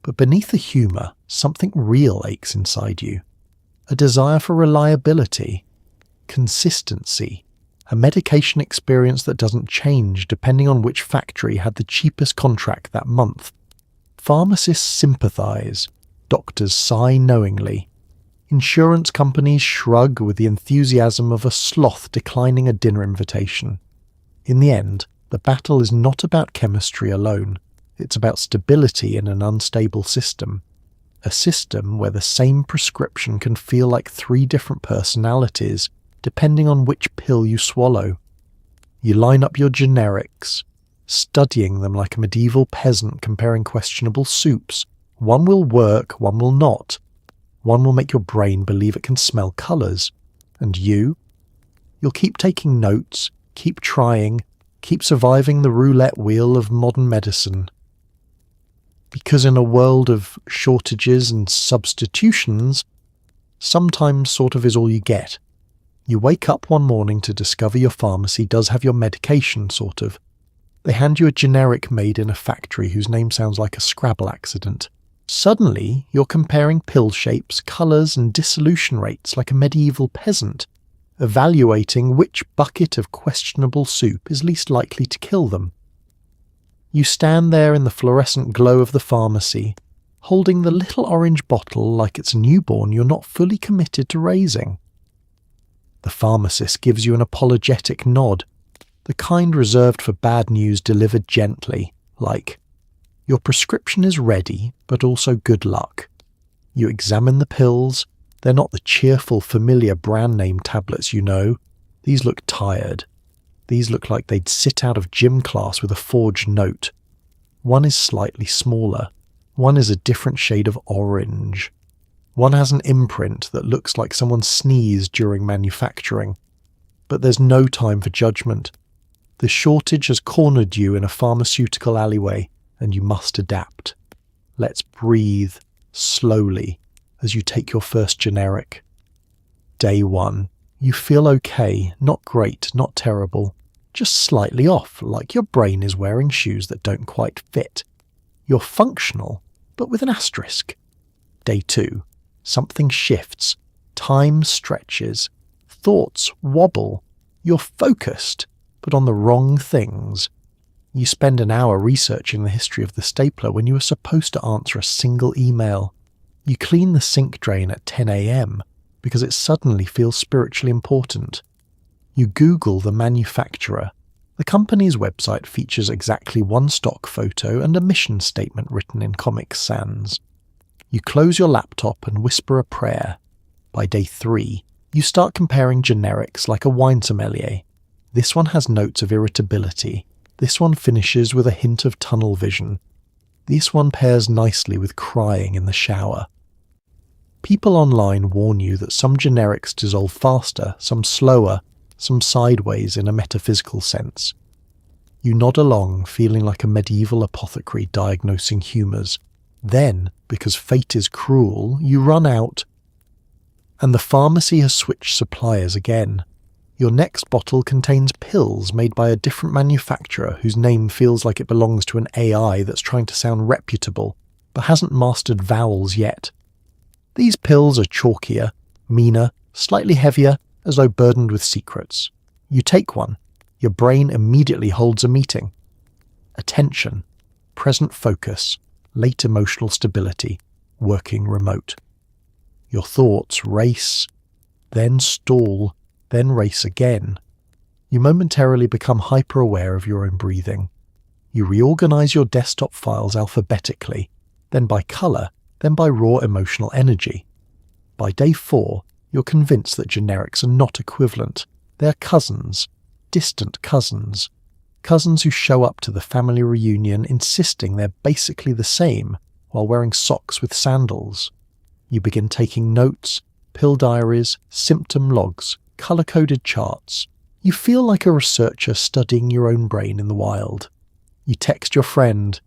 But beneath the humour, something real aches inside you. A desire for reliability, consistency, a medication experience that doesn't change depending on which factory had the cheapest contract that month. Pharmacists sympathise, doctors sigh knowingly. Insurance companies shrug with the enthusiasm of a sloth declining a dinner invitation. In the end, the battle is not about chemistry alone. It's about stability in an unstable system. A system where the same prescription can feel like 3 different personalities, depending on which pill you swallow. You line up your generics, studying them like a medieval peasant comparing questionable soups. One will work, one will not. One will make your brain believe it can smell colours. And you? You'll keep taking notes, keep trying, keep surviving the roulette wheel of modern medicine. Because in a world of shortages and substitutions, sometimes sort of is all you get. You wake up one morning to discover your pharmacy does have your medication, sort of. They hand you a generic made in a factory whose name sounds like a Scrabble accident. Suddenly, you're comparing pill shapes, colours and dissolution rates like a medieval peasant, evaluating which bucket of questionable soup is least likely to kill them. You stand there in the fluorescent glow of the pharmacy, holding the little orange bottle like it's a newborn you're not fully committed to raising. The pharmacist gives you an apologetic nod, the kind reserved for bad news delivered gently, like, your prescription is ready, but also good luck. You examine the pills. They're not the cheerful, familiar brand name tablets you know. These look tired. These look like they'd sit out of gym class with a forged note. One is slightly smaller. One is a different shade of orange. One has an imprint that looks like someone sneezed during manufacturing. But there's no time for judgment. The shortage has cornered you in a pharmaceutical alleyway, and you must adapt. Let's breathe slowly as you take your first generic. Day 1. You feel okay, not great, not terrible, just slightly off, like your brain is wearing shoes that don't quite fit. You're functional, but with an asterisk. Day 2. Something shifts. Time stretches. Thoughts wobble. You're focused, but on the wrong things. You spend an hour researching the history of the stapler when you were supposed to answer a single email. You clean the sink drain at 10 a.m. because it suddenly feels spiritually important. You Google the manufacturer. The company's website features exactly one stock photo and a mission statement written in Comic Sans. You close your laptop and whisper a prayer. By day 3, you start comparing generics like a wine sommelier. This one has notes of irritability. This one finishes with a hint of tunnel vision. This one pairs nicely with crying in the shower. People online warn you that some generics dissolve faster, some slower, some sideways in a metaphysical sense. You nod along, feeling like a medieval apothecary diagnosing humours. Then, because fate is cruel, you run out, and the pharmacy has switched suppliers again. Your next bottle contains pills made by a different manufacturer whose name feels like it belongs to an AI that's trying to sound reputable, but hasn't mastered vowels yet. These pills are chalkier, meaner, slightly heavier, as though burdened with secrets. You take one. Your brain immediately holds a meeting. Attention, present focus, late emotional stability, working remote. Your thoughts race, then stall, then race again. You momentarily become hyper-aware of your own breathing. You reorganize your desktop files alphabetically, then by color, then by raw emotional energy. By day 4, you're convinced that generics are not equivalent. They're cousins, distant cousins. Cousins who show up to the family reunion insisting they're basically the same while wearing socks with sandals. You begin taking notes, pill diaries, symptom logs, color-coded charts. You feel like a researcher studying your own brain in the wild. You text your friend,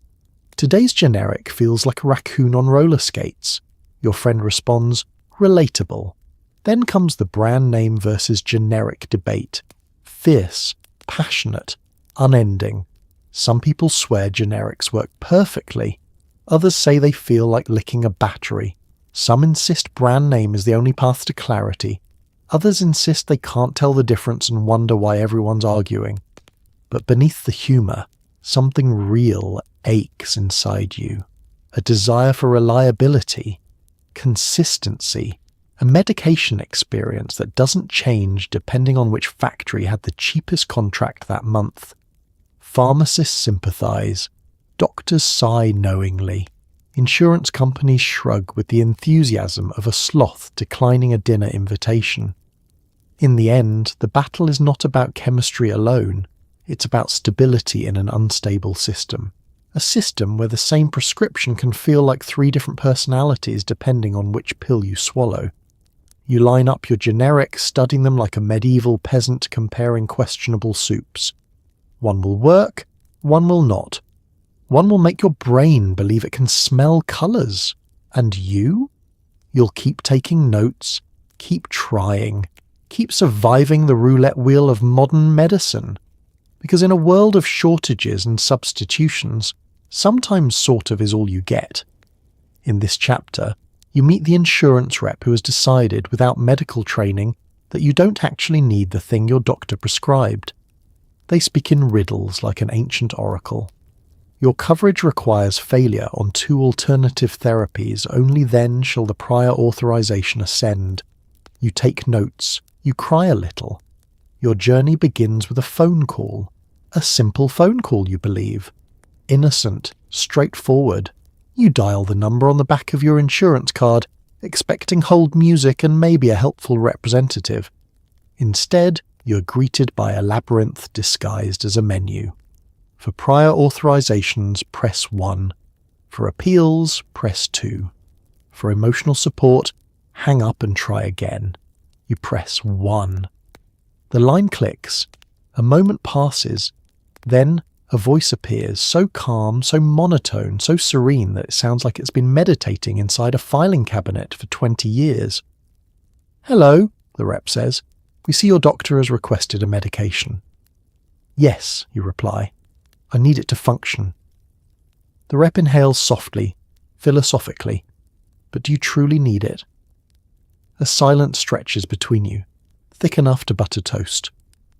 "Today's generic feels like a raccoon on roller skates." Your friend responds, "Relatable." Then comes the brand name versus generic debate. Fierce, passionate, unending. Some people swear generics work perfectly. Others say they feel like licking a battery. Some insist brand name is the only path to clarity. Others insist they can't tell the difference and wonder why everyone's arguing. But beneath the humour, something real aches inside you. A desire for reliability, consistency, a medication experience that doesn't change depending on which factory had the cheapest contract that month. Pharmacists sympathise. Doctors sigh knowingly. Insurance companies shrug with the enthusiasm of a sloth declining a dinner invitation. In the end, the battle is not about chemistry alone. It's about stability in an unstable system. A system where the same prescription can feel like 3 different personalities depending on which pill you swallow. You line up your generics, studying them like a medieval peasant comparing questionable soups. One will work, one will not. One will make your brain believe it can smell colours. And you? You'll keep taking notes, keep trying, keep surviving the roulette wheel of modern medicine. Because in a world of shortages and substitutions, sometimes sort of is all you get. In this chapter, you meet the insurance rep who has decided without medical training that you don't actually need the thing your doctor prescribed. They speak in riddles like an ancient oracle. Your coverage requires failure on 2 alternative therapies, only then shall the prior authorization ascend. You take notes, you cry a little. Your journey begins with a phone call. A simple phone call, you believe. Innocent, straightforward. You dial the number on the back of your insurance card, expecting hold music and maybe a helpful representative. Instead, you're greeted by a labyrinth disguised as a menu. For prior authorizations, press 1. For appeals, press 2. For emotional support, hang up and try again. You press 1. The line clicks. A moment passes. Then, A voice appears, so calm, so monotone, so serene that it sounds like it's been meditating inside a filing cabinet for 20 years. "Hello," the rep says. "We see your doctor has requested a medication." "Yes," you reply. "I need it to function." The rep inhales softly, philosophically. "But do you truly need it?" A silence stretches between you, thick enough to butter toast.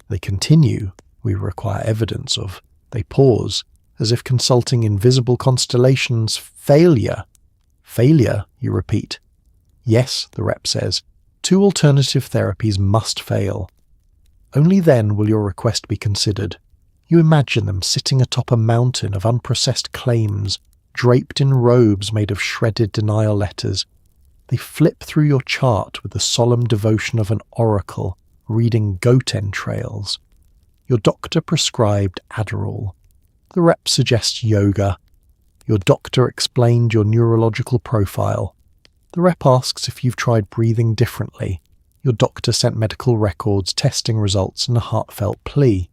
They continue, we require evidence of. They pause, as if consulting invisible constellations. "Failure." "Failure," you repeat. "Yes," the rep says. "2 alternative therapies must fail. Only then will your request be considered." You imagine them sitting atop a mountain of unprocessed claims, draped in robes made of shredded denial letters. They flip through your chart with the solemn devotion of an oracle, reading goat entrails. Your doctor prescribed Adderall. The rep suggests yoga. Your doctor explained your neurological profile. The rep asks if you've tried breathing differently. Your doctor sent medical records, testing results, and a heartfelt plea.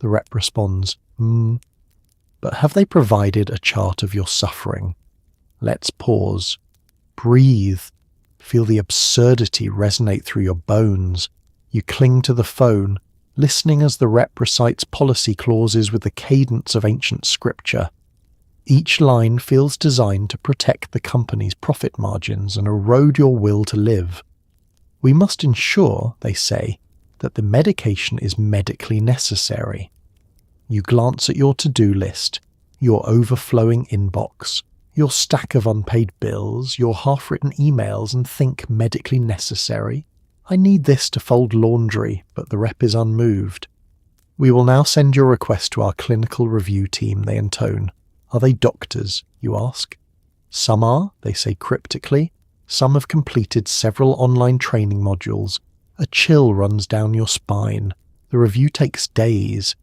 The rep responds, But have they provided a chart of your suffering? Let's pause. Breathe. Feel the absurdity resonate through your bones. You cling to the phone, listening as the rep recites policy clauses with the cadence of ancient scripture. Each line feels designed to protect the company's profit margins and erode your will to live. "We must ensure," they say, "that the medication is medically necessary." You glance at your to-do list, your overflowing inbox, your stack of unpaid bills, your half-written emails, and think, medically necessary? "I need this to fold laundry," but the rep is unmoved. "We will now send your request to our clinical review team," they intone. "Are they doctors?" you ask. "Some are," they say cryptically. "Some have completed several online training modules." A chill runs down your spine. The review takes days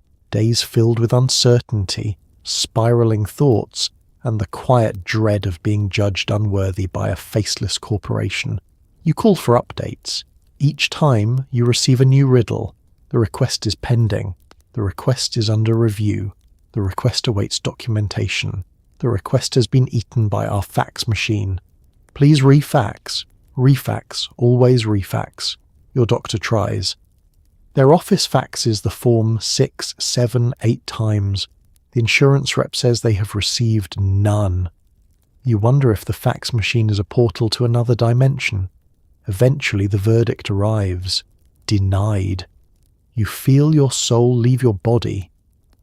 filled with uncertainty, spiraling thoughts, and the quiet dread of being judged unworthy by a faceless corporation. You call for updates. Each time you receive a new riddle. The request is pending. The request is under review. The request awaits documentation. The request has been eaten by our fax machine. Please refax. Refax. Always refax. Your doctor tries. Their office faxes the form 6, 7, 8 times. The insurance rep says they have received none. You wonder if the fax machine is a portal to another dimension. Eventually the verdict arrives. Denied. You feel your soul leave your body.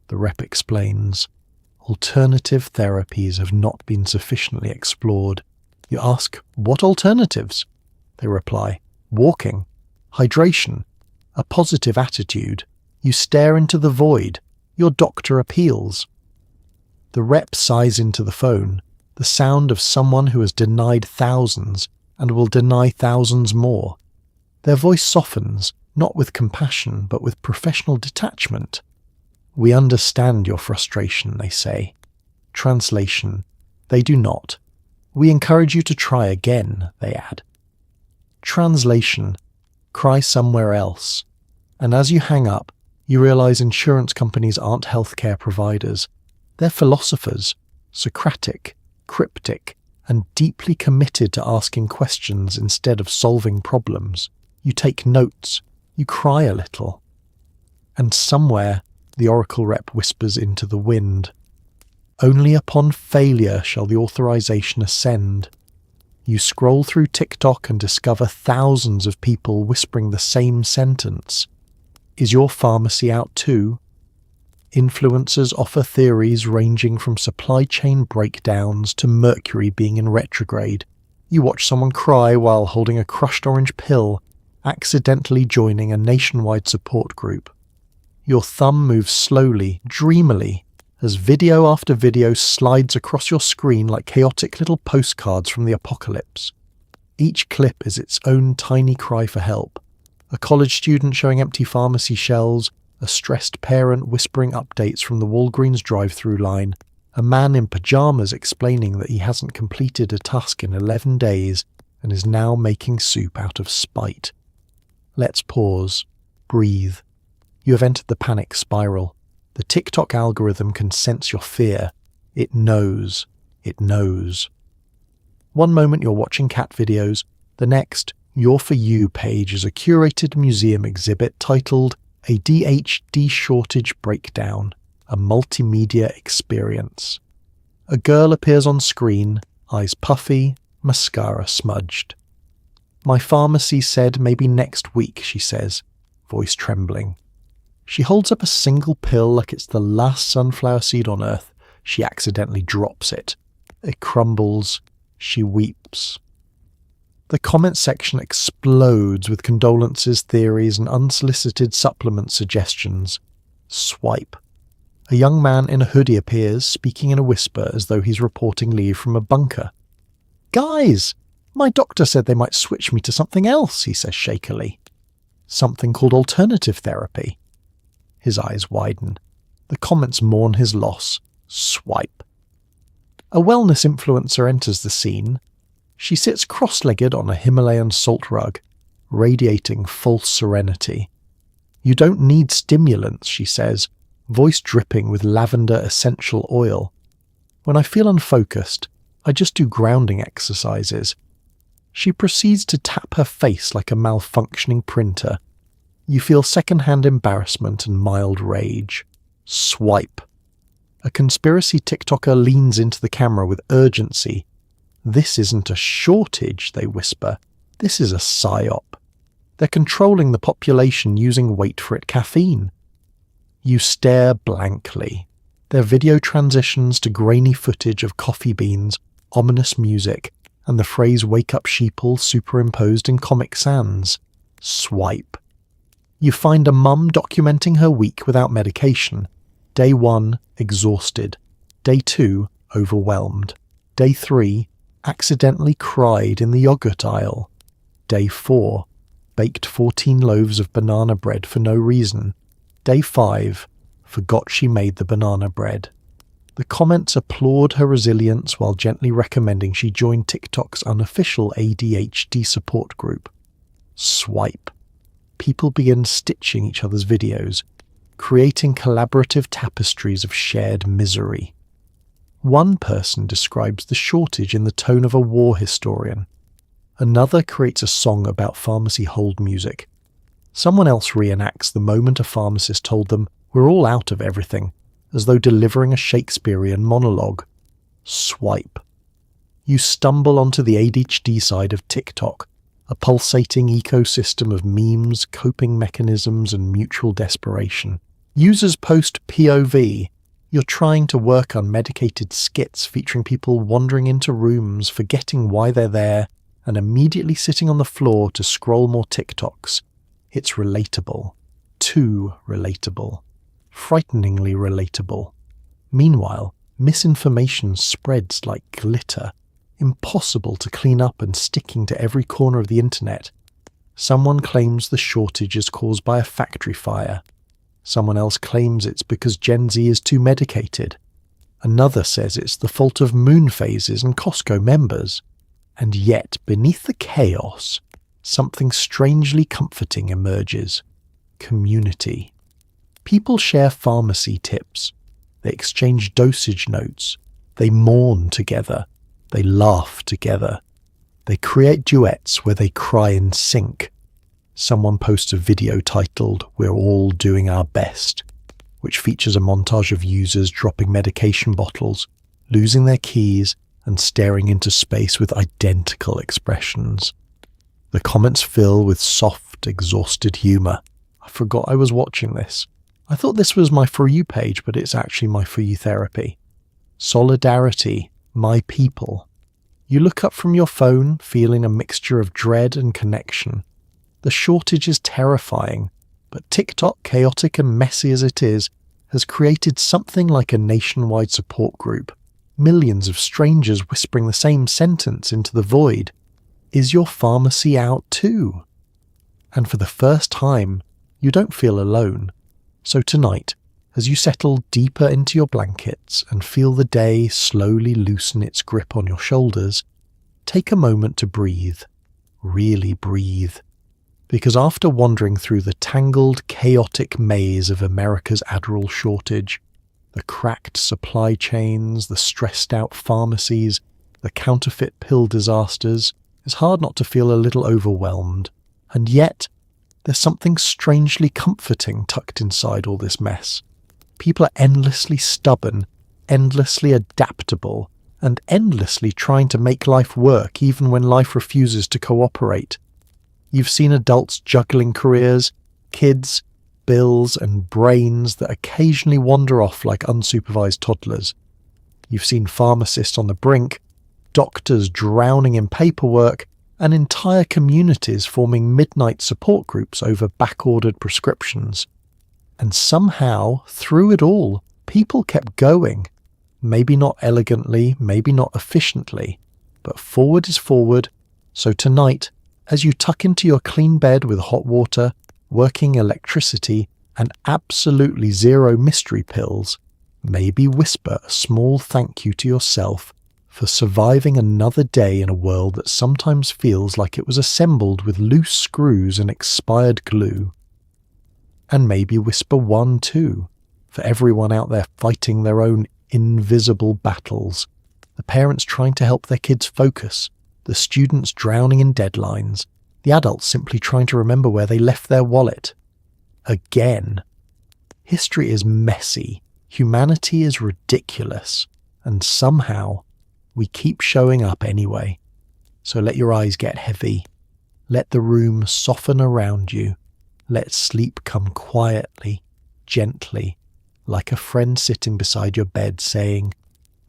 The rep explains. Alternative therapies have not been sufficiently explored. You ask, "What alternatives?" They reply, "Walking, hydration, a positive attitude." You stare into the void. Your doctor appeals. The rep sighs into the phone, the sound of someone who has denied thousands and will deny thousands more. Their voice softens, not with compassion, but with professional detachment. "We understand your frustration," they say. Translation: they do not. "We encourage you to try again," they add. Translation: cry somewhere else. And as you hang up, you realize insurance companies aren't healthcare providers. They're philosophers, Socratic, cryptic, and deeply committed to asking questions instead of solving problems. You take notes. You cry a little. And somewhere, the oracle rep whispers into the wind. Only upon failure shall the authorization ascend. You scroll through TikTok and discover thousands of people whispering the same sentence. Is your pharmacy out too? Influencers offer theories ranging from supply chain breakdowns to Mercury being in retrograde. You watch someone cry while holding a crushed orange pill, accidentally joining a nationwide support group. Your thumb moves slowly, dreamily, as video after video slides across your screen like chaotic little postcards from the apocalypse. Each clip is its own tiny cry for help. A college student showing empty pharmacy shelves, a stressed parent whispering updates from the Walgreens drive-through line, a man in pajamas explaining that he hasn't completed a task in 11 days and is now making soup out of spite. Let's pause. Breathe. You have entered the panic spiral. The TikTok algorithm can sense your fear. It knows. It knows. One moment you're watching cat videos, the next, your For You page is a curated museum exhibit titled ADHD Shortage Breakdown, a multimedia experience. A girl appears on screen, eyes puffy, mascara smudged. "My pharmacy said maybe next week," she says, voice trembling. She holds up a single pill like it's the last sunflower seed on earth. She accidentally drops it. It crumbles. She weeps. The comment section explodes with condolences, theories, and unsolicited supplement suggestions. Swipe. A young man in a hoodie appears, speaking in a whisper as though he's reporting leave from a bunker. "Guys, my doctor said they might switch me to something else," he says shakily. "Something called alternative therapy." His eyes widen. The comments mourn his loss. Swipe. A wellness influencer enters the scene. She sits cross-legged on a Himalayan salt rug, radiating false serenity. "You don't need stimulants," she says, voice dripping with lavender essential oil. "When I feel unfocused, I just do grounding exercises." She proceeds to tap her face like a malfunctioning printer. You feel second-hand embarrassment and mild rage. Swipe. A conspiracy TikToker leans into the camera with urgency. "This isn't a shortage," they whisper. "This is a psyop. They're controlling the population using wait-for-it caffeine." You stare blankly. Their video transitions to grainy footage of coffee beans, ominous music, and the phrase "wake up sheeple" superimposed in Comic Sans. Swipe. You find a mum documenting her week without medication. Day 1, exhausted. Day 2, overwhelmed. Day 3, accidentally cried in the yogurt aisle. Day 4, baked 14 loaves of banana bread for no reason. Day 5, forgot she made the banana bread. The comments applaud her resilience while gently recommending she join TikTok's unofficial ADHD support group. Swipe. People begin stitching each other's videos, creating collaborative tapestries of shared misery. One person describes the shortage in the tone of a war historian. Another creates a song about pharmacy hold music. Someone else reenacts the moment a pharmacist told them, "We're all out of everything," as though delivering a Shakespearean monologue. Swipe. You stumble onto the ADHD side of TikTok, a pulsating ecosystem of memes, coping mechanisms, and mutual desperation. Users post POV. You're trying to work unmedicated skits featuring people wandering into rooms, forgetting why they're there, and immediately sitting on the floor to scroll more TikToks. It's relatable. Too relatable. Frighteningly relatable. Meanwhile, misinformation spreads like glitter, impossible to clean up and sticking to every corner of the internet. Someone claims the shortage is caused by a factory fire. Someone else claims it's because Gen Z is too medicated. Another says it's the fault of moon phases and Costco members. And yet, beneath the chaos, something strangely comforting emerges. Community. People share pharmacy tips. They exchange dosage notes. They mourn together. They laugh together. They create duets where they cry in sync. Someone posts a video titled "We're All Doing Our Best," which features a montage of users dropping medication bottles, losing their keys, and staring into space with identical expressions. The comments fill with soft, exhausted humour. I forgot I was watching this. I thought this was my For You page, but it's actually my For You therapy. Solidarity, my people. You look up from your phone, feeling a mixture of dread and connection. The shortage is terrifying, but TikTok, chaotic and messy as it is, has created something like a nationwide support group. Millions of strangers whispering the same sentence into the void. Is your pharmacy out too? And for the first time, you don't feel alone. So tonight, as you settle deeper into your blankets and feel the day slowly loosen its grip on your shoulders, take a moment to breathe. Really breathe. Because after wandering through the tangled, chaotic maze of America's Adderall shortage, the cracked supply chains, the stressed-out pharmacies, the counterfeit pill disasters, it's hard not to feel a little overwhelmed. And yet, there's something strangely comforting tucked inside all this mess. People are endlessly stubborn, endlessly adaptable, and endlessly trying to make life work even when life refuses to cooperate. You've seen adults juggling careers, kids, bills, and brains that occasionally wander off like unsupervised toddlers. You've seen pharmacists on the brink, doctors drowning in paperwork, and entire communities forming midnight support groups over back-ordered prescriptions. And somehow, through it all, people kept going. Maybe not elegantly, maybe not efficiently, but forward is forward. So tonight, as you tuck into your clean bed with hot water, working electricity, and absolutely zero mystery pills, maybe whisper a small thank you to yourself for surviving another day in a world that sometimes feels like it was assembled with loose screws and expired glue. And maybe whisper one too, for everyone out there fighting their own invisible battles, the parents trying to help their kids focus, the students drowning in deadlines, the adults simply trying to remember where they left their wallet. Again. History is messy, humanity is ridiculous, and somehow we keep showing up anyway. So let your eyes get heavy. Let the room soften around you. Let sleep come quietly, gently, like a friend sitting beside your bed saying,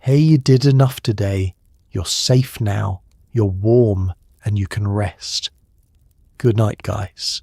"Hey, you did enough today. You're safe now. You're warm and you can rest." Good night, guys.